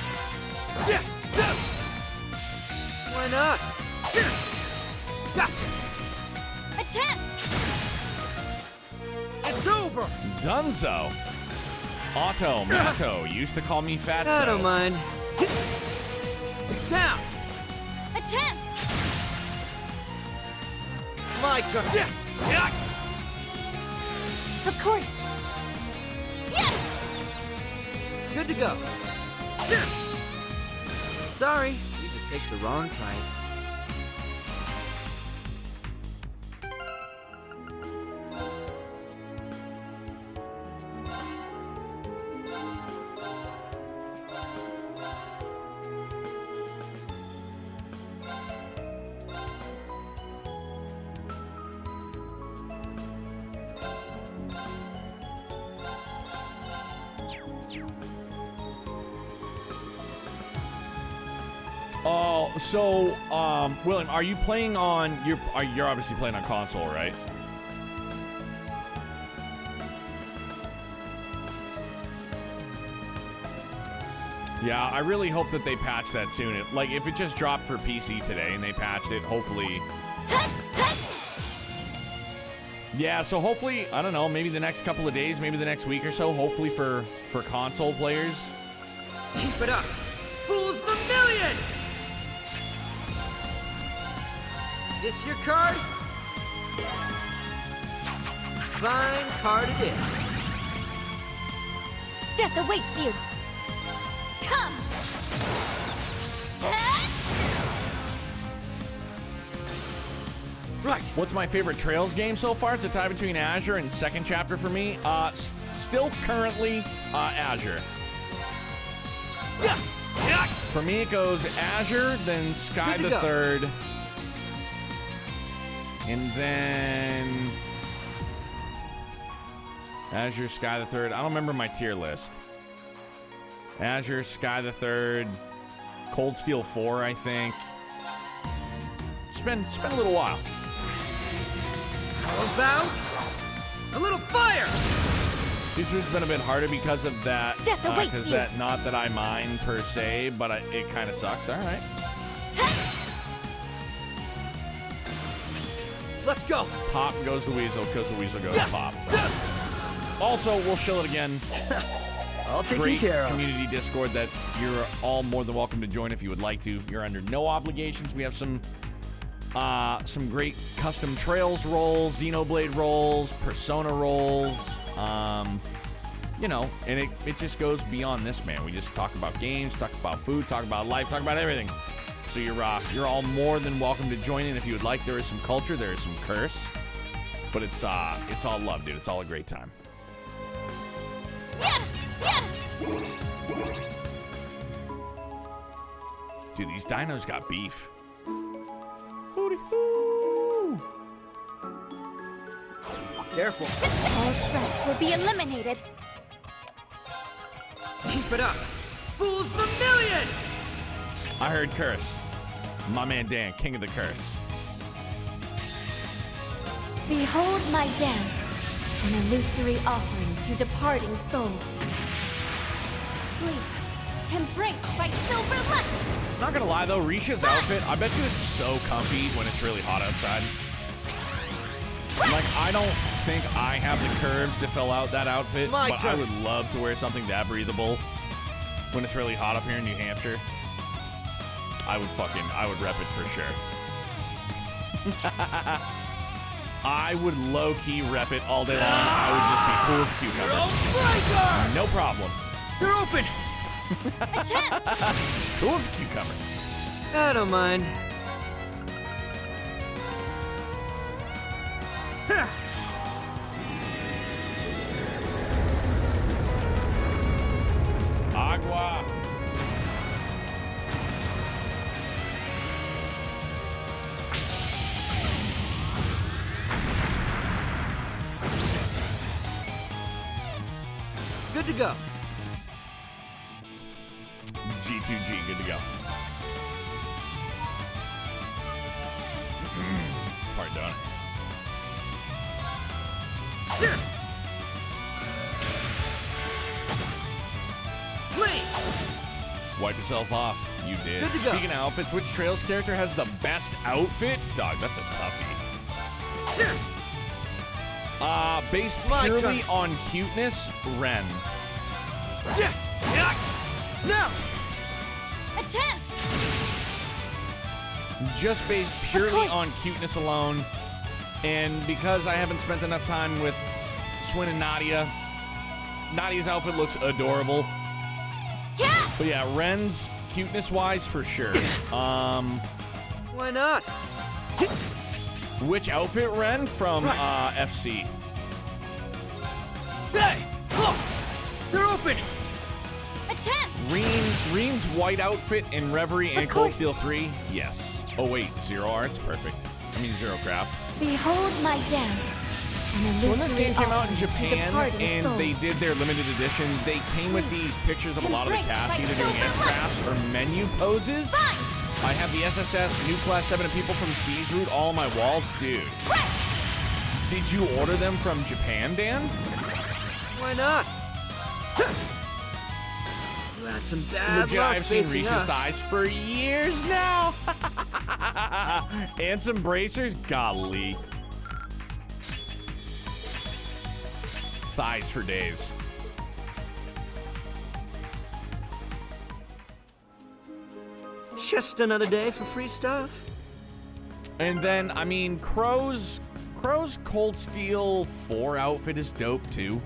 Why not? Gotcha. A chance! It's over. Dunzo. Otto, Matto used to call me Fatso. I don't mind. It's down. A chance! It's my turn. Of course. Yeah! Good to go. Sorry, you just picked the wrong fight. Oh, so, William, are you playing on, you're obviously playing on console, right? Yeah, I really hope that they patch that soon. Like, if it just dropped for PC today and they patched it, hopefully... Yeah, so hopefully, I don't know, maybe the next couple of days, maybe the next week or so, hopefully for console players. Keep it up! Fools Vermilion! This your card? Fine card it is. Death awaits you! Come! Right. What's my favorite Trails game so far? It's a tie between Azure and second chapter for me. Still currently Azure. For me, it goes Azure, then Sky the Third, and then Azure, Sky the Third. I don't remember my tier list. Azure, Sky the Third, Cold Steel 4, I think. It's been a little while. How about a little fire? Future's been a bit harder because of that. Because that, not that I mind per se, but it kind of sucks. All right. Let's go. Pop goes the Weasel, because the Weasel goes Pop. Also, we'll shill it again. I'll take Great you care of. Community Discord that you're all more than welcome to join if you would like to. You're under no obligations. We have some great custom Trails roles, Xenoblade roles, Persona roles. You know, and it just goes beyond this, man. We just talk about games, talk about food, talk about life, talk about everything. So you're all more than welcome to join in if you would like. There is some culture, there is some curse, but it's all love, dude. It's all a great time. Dude, these dinos got beef. Careful. All threats will be eliminated. Keep it up! Fools Vermilion! I heard curse. My man Dan, king of the curse. Behold my dance, an illusory offering to departing souls. Sleep, embraced by silver light. Not gonna lie though, Risha's outfit, I bet you it's so comfy when it's really hot outside. Like, I don't think I have the curves to fill out that outfit, but I would love to wear something that breathable when it's really hot up here in New Hampshire. I would rep it for sure. I would low-key rep it all day long. I would just be cool as a cucumber. No problem. You're open! A chance! Cool as a cucumber. I don't mind. Agua. Good to go. G2G, good to go. Part done. Sure. Play. Wipe yourself off. You did. Good to go. Speaking of outfits, which Trails character has the best outfit? Dog, that's a toughie. Sure. Based My purely turn. on cuteness, Ren. Yeah. No. A chance! Just based purely on cuteness alone, and because I haven't spent enough time with Swin and Nadia, Nadia's outfit looks adorable. Yeah! But yeah, Ren's cuteness-wise, for sure. Why not? Which outfit, Ren? From FC. Hey! Look! They're open! A chance! Reen's white outfit in Reverie and Cold course. Steel 3? Yes. Oh wait, Zero Arts? Perfect. I mean Zero Craft. Behold my dance. So when this game came out in To Japan depart in and soul. they did their limited edition, they came with these pictures of a lot of the cast either doing S-crafts or menu poses. I have the SSS, New Class 7, and people from Seas Route all on my wall. Dude. Did you order them from Japan, Dan? Why not? You had some bad Legit, luck I've seen facing Reese's us. thighs for years now. And some bracers? Golly. Thighs for days. Just another day for free stuff. And then, I mean, Crow's Cold Steel 4 outfit is dope too.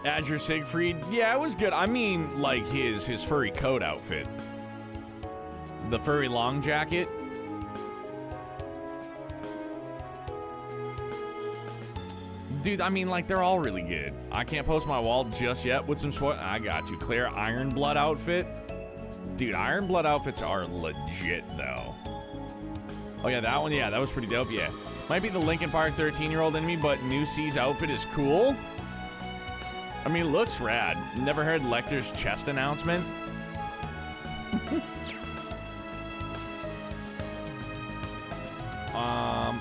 Azure Siegfried, yeah, it was good. I mean, like his furry coat outfit. The furry long jacket. Dude, I mean, like, they're all really good. I can't post my wall just yet with some sweat. I got you. Claire Ironblood outfit. Dude, Ironblood outfits are legit, though. Oh, yeah, that one, yeah, that was pretty dope, yeah. Might be the Linkin Park 13-year-old in me, but New C's outfit is cool. I mean, it looks rad. Never heard Lecter's chest announcement?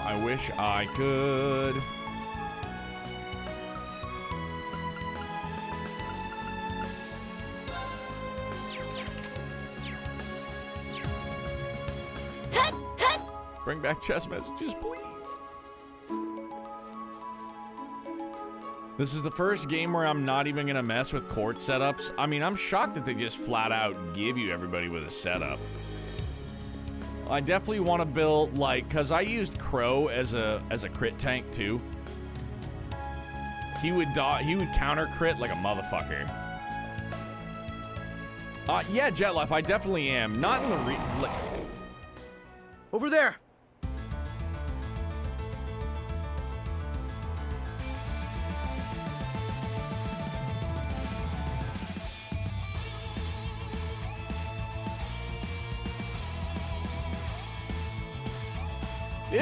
I wish I could. Bring back chest messages, please. This is the first game where I'm not even gonna mess with court setups. I mean, I'm shocked that they just flat out give you everybody with a setup. I definitely want to build, like, cause I used Crow as a crit tank too. He would counter crit like a motherfucker. Yeah, Jetlife, I definitely am. Not in the Over there. Dude.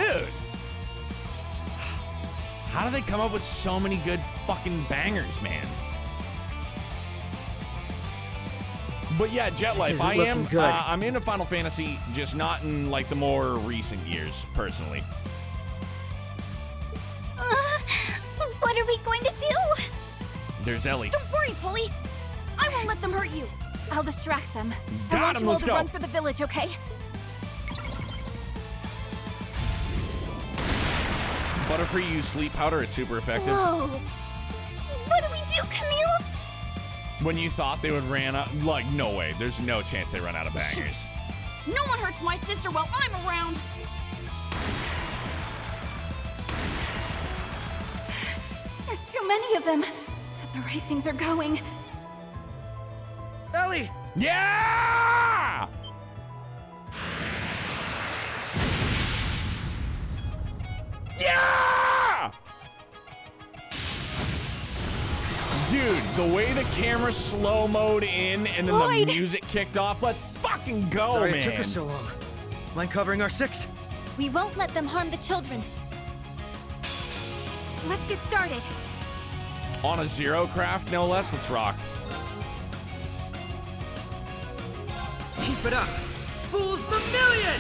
How do they come up with so many good fucking bangers, man? But yeah, Jetlife, I am. I'm into Final Fantasy, just not in like the more recent years, personally. What are we going to do? There's Ellie. Don't worry, Pulley. I won't let them hurt you. I'll distract them. I Got want him, you all let's to go. run for the village, okay? Butterfree use sleep powder, it's super effective. Whoa. What do we do, Camille? When you thought they would ran out, like, no way. There's no chance they run out of bangers. No one hurts my sister while I'm around. There's too many of them. At the rate things are going. Ellie, Yeah! Yeah! Dude, the way the camera slow-moed in and then Lloyd! the music kicked off, let's fucking go, Sorry man. it took us so long. Mind covering our 6? We won't let them harm the children. Let's get started. On a zero craft, no less, let's rock. Keep it up! Fools Vermilion!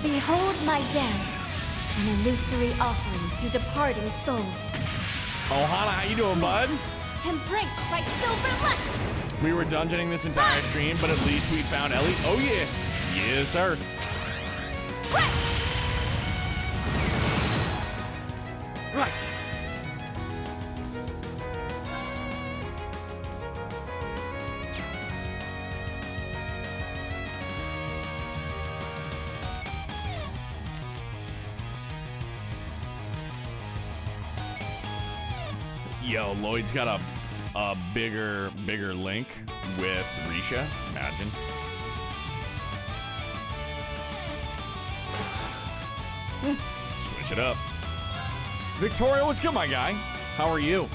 Behold my dance, an illusory offering to departing souls. Oh, Hana, how you doing, bud? Embraced by silver light. We were dungeoning this entire stream, but at least we found Ellie. Oh, yeah. Yes, sir. Right. Yo, Lloyd's got a bigger link with Risha. Imagine. Switch it up. Victoria, what's good, my guy? How are you?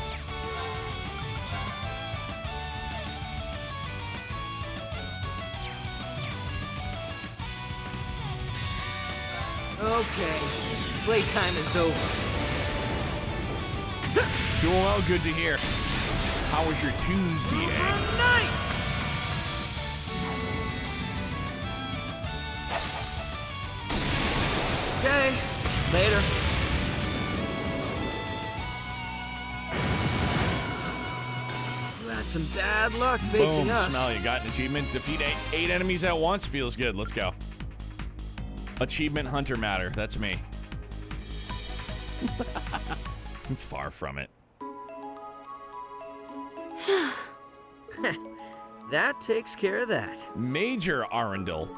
Okay, playtime is over. Doing well, good to hear. How was your Tuesday? Night! Okay, later. You had some bad luck facing Boom, us. smell, you got an achievement. Defeat 8 enemies at once. Feels good. Let's go. Achievement Hunter Matter. That's me. I'm far from it. That takes care of that. Major Arundel.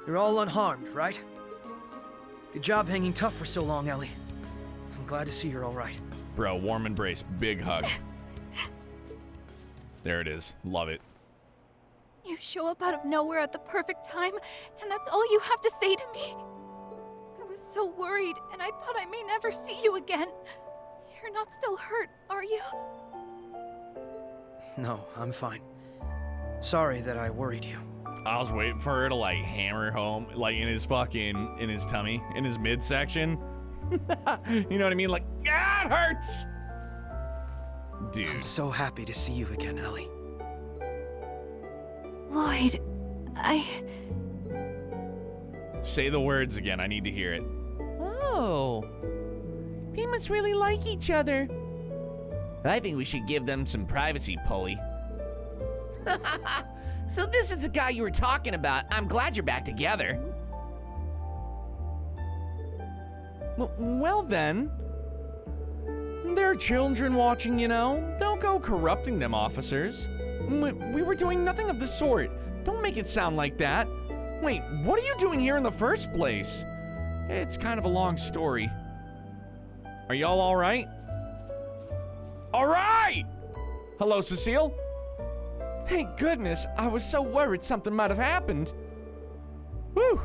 You're all unharmed, right? Good job hanging tough for so long, Ellie. I'm glad to see you're all right. Bro, warm embrace. Big hug. There it is. Love it. You show up out of nowhere at the perfect time, and that's all you have to say to me. I was so worried, and I thought I may never see you again. You're not still hurt, are you? No, I'm fine. Sorry that I worried you. I was waiting for her to like hammer home, like in his tummy, in his midsection. You know what I mean? Like, yeah, it hurts. Dude. I'm so happy to see you again, Ellie. Lloyd, Say the words again. I need to hear it. Oh. They must really like each other. I think we should give them some privacy, Polly. So this is the guy you were talking about. I'm glad you're back together. Well then. There are children watching, you know. Don't go corrupting them, officers. We were doing nothing of the sort. Don't make it sound like that. Wait, what are you doing here in the first place? It's kind of a long story. Are y'all all right? All right! Hello, Cecile? Thank goodness. I was so worried something might have happened. Whew.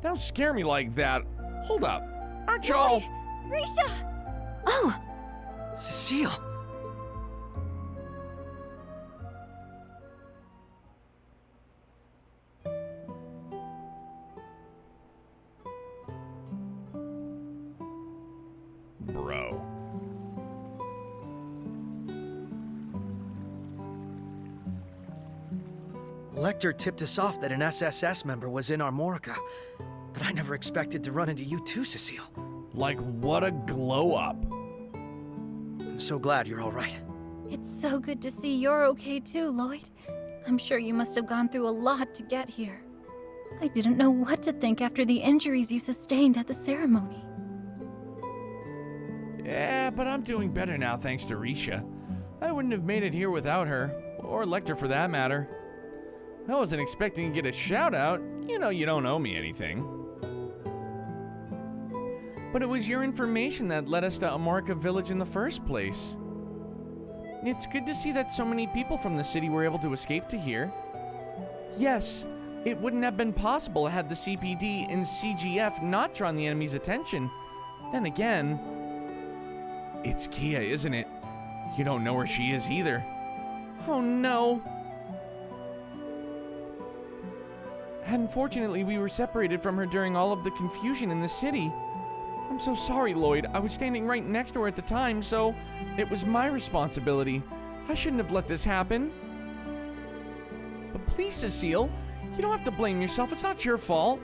Don't scare me like that. Hold up. Aren't y'all... Risha! Oh! Cecile! Bro. Lecter tipped us off that an SSS member was in Armorica, but I never expected to run into you too, Cecile. Like, what a glow-up. I'm so glad you're all right. It's so good to see you're okay too, Lloyd. I'm sure you must have gone through a lot to get here. I didn't know what to think after the injuries you sustained at the ceremony. Yeah, but I'm doing better now thanks to Risha. I wouldn't have made it here without her, or Lecter for that matter. I wasn't expecting to get a shout out. You know you don't owe me anything. But it was your information that led us to Armorica Village in the first place. It's good to see that so many people from the city were able to escape to here. Yes, it wouldn't have been possible had the CPD and CGF not drawn the enemy's attention. Then again, it's Kia, isn't it? You don't know where she is either. Oh no. Unfortunately, we were separated from her during all of the confusion in the city. I'm so sorry, Lloyd. I was standing right next to her at the time, so it was my responsibility. I shouldn't have let this happen. But please, Cecile, you don't have to blame yourself. It's not your fault.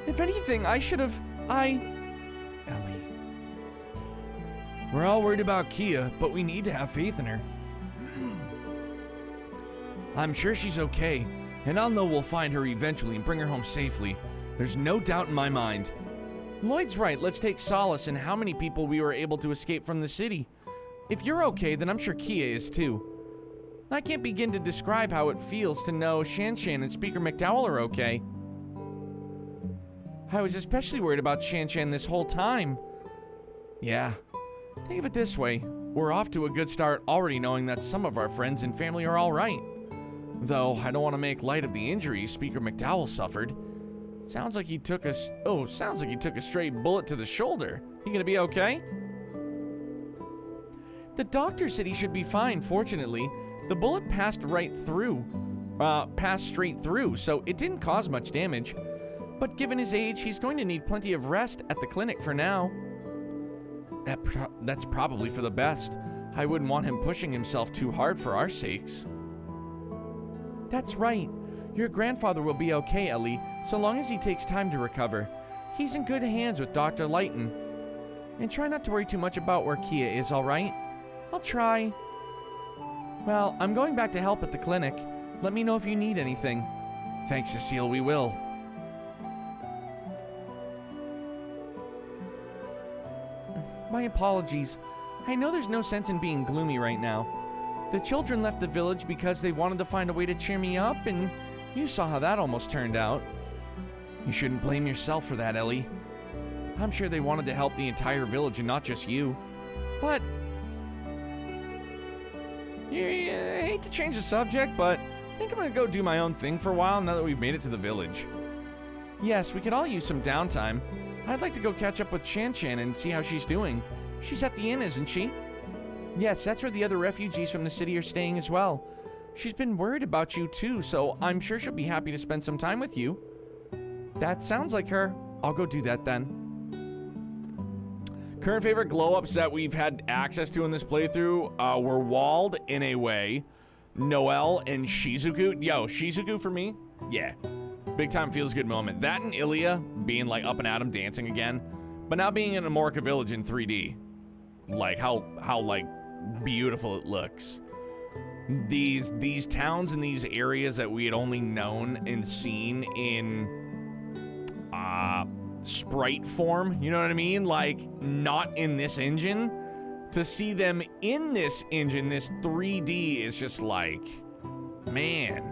If anything, I should have... Ellie. We're all worried about Kia, but we need to have faith in her. I'm sure she's okay, and I'll know we'll find her eventually and bring her home safely. There's no doubt in my mind. Lloyd's right. Let's take solace in how many people we were able to escape from the city. If you're okay, then I'm sure Kia is too. I can't begin to describe how it feels to know Shanshan and Speaker McDowell are okay. I was especially worried about Shanshan this whole time. Yeah, think of it this way. We're off to a good start already knowing that some of our friends and family are all right. Though, I don't want to make light of the injuries Speaker McDowell suffered. Sounds like he took a stray bullet to the shoulder. He gonna be okay? The doctor said he should be fine, fortunately. The bullet passed straight through, so it didn't cause much damage. But given his age, he's going to need plenty of rest at the clinic for now. That's probably for the best. I wouldn't want him pushing himself too hard for our sakes. That's right. Your grandfather will be okay, Ellie, so long as he takes time to recover. He's in good hands with Dr. Lighton. And try not to worry too much about where Kia is, alright? I'll try. Well, I'm going back to help at the clinic. Let me know if you need anything. Thanks, Cecile, we will. My apologies. I know there's no sense in being gloomy right now. The children left the village because they wanted to find a way to cheer me up, and you saw how that almost turned out. You shouldn't blame yourself for that, Ellie. I'm sure they wanted to help the entire village and not just you. But... I hate to change the subject, but I think I'm gonna go do my own thing for a while now that we've made it to the village. Yes, we could all use some downtime. I'd like to go catch up with Shanshan and see how she's doing. She's at the inn, isn't she? Yes, that's where the other refugees from the city are staying as well. She's been worried about you too, so I'm sure she'll be happy to spend some time with you. That sounds like her. I'll go do that then. Current favorite glow-ups that we've had access to in this playthrough were Wald in a way, Noelle, and Shizuku. Yo, Shizuku for me? Yeah. Big time feels good moment. That and Ilya being like up and at 'em dancing again, but now being in Armorica Village in 3D. Like how like beautiful it looks. These towns and these areas that we had only known and seen in sprite form, you know what I mean? Like not in this engine. To see them in this engine, this 3D is just like, man.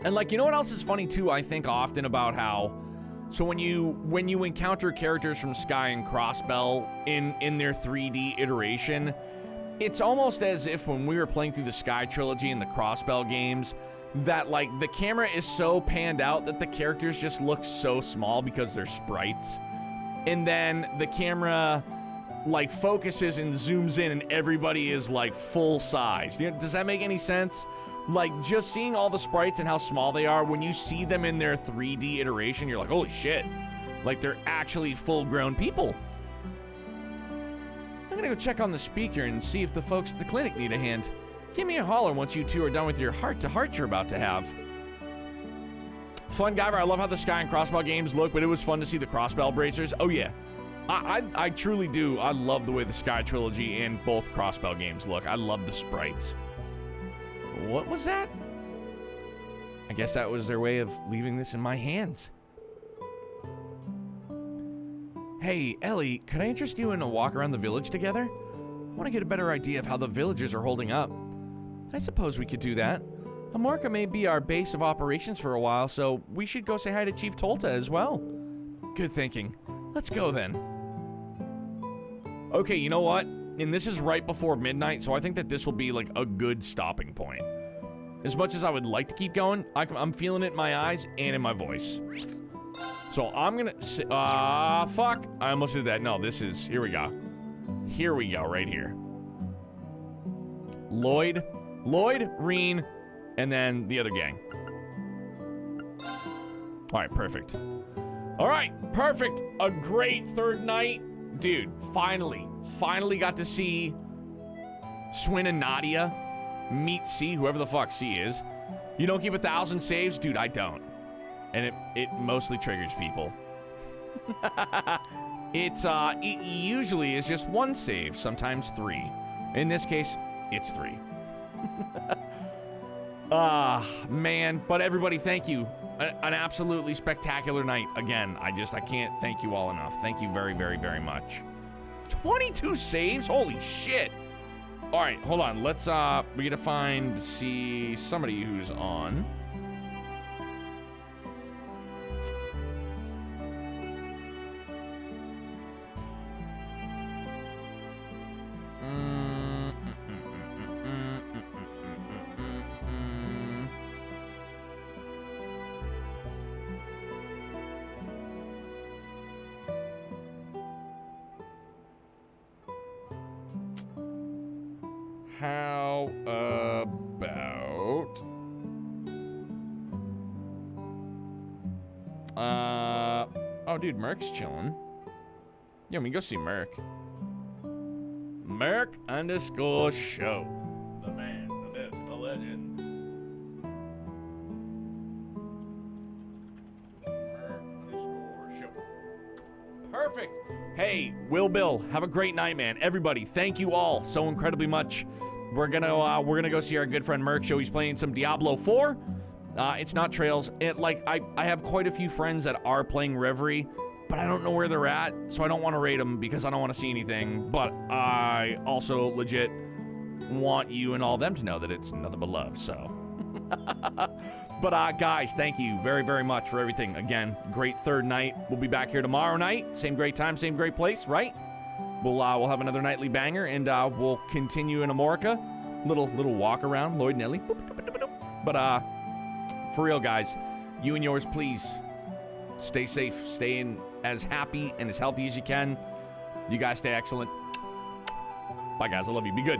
And like, you know what else is funny too? I think often about how, so when you encounter characters from Sky and Crossbell in their 3D iteration, it's almost as if when we were playing through the Sky trilogy and the Crossbell games, that like the camera is so panned out that the characters just look so small because they're sprites. And then the camera like focuses and zooms in and everybody is like full size. You know, does that make any sense? Like just seeing all the sprites and how small they are, when you see them in their 3D iteration, you're like, holy shit. Like they're actually full-grown people. I'm gonna go check on the speaker and see if the folks at the clinic need a hand. Give me a holler once you two are done with your heart-to-heart you're about to have. Fun Guyver, I love how the Sky and Crossbell games look, but it was fun to see the Crossbell bracers. Oh yeah, I truly do. I love the way the Sky trilogy and both Crossbell games look. I love the sprites. What was that? I guess that was their way of leaving this in my hands. Hey, Ellie, could I interest you in a walk around the village together? I want to get a better idea of how the villagers are holding up. I suppose we could do that. Armorica may be our base of operations for a while, so we should go say hi to Chief Tolta as well. Good thinking. Let's go then. Okay, you know what? And this is right before midnight, so I think that this will be like a good stopping point. As much as I would like to keep going, I'm feeling it in my eyes and in my voice. So I'm gonna say, fuck. I almost did that. No, this is, here we go. Here we go, right here. Lloyd, Reen, and then the other gang. All right, perfect. All right, perfect. A great third night. Dude, finally got to see Swin and Nadia meet C, whoever the fuck C is. You don't keep 1,000 saves? Dude, I don't. And it mostly triggers people. It usually is just 1 save, sometimes 3. In this case, it's 3. Man, but everybody, thank you. An absolutely spectacular night. Again, I can't thank you all enough. Thank you very, very, very much. 22 saves? Holy shit. All right, hold on. Let's, we gotta see somebody who's on. How about... Oh, dude, Merc's chilling. Yeah, we can go see Merc. Merc_show. The man, the myth, the legend. Merc_show. Perfect. Hey, Bill, have a great night, man. Everybody, thank you all so incredibly much. We're gonna go see our good friend Merc show. He's playing some Diablo 4. It's not Trails. I have quite a few friends that are playing Reverie, but I don't know where they're at, so I don't want to raid them because I don't want to see anything. But I also legit want you and all of them to know that it's nothing but love. So, but guys, thank you very, very much for everything. Again, great third night. We'll be back here tomorrow night. Same great time, same great place, right? We'll have another nightly banger, and we'll continue in Armorica. Little walk around, Lloyd and Ellie. But for real, guys, you and yours, please stay safe, stay in as happy and as healthy as you can. You guys stay excellent. Bye, guys. I love you. Be good.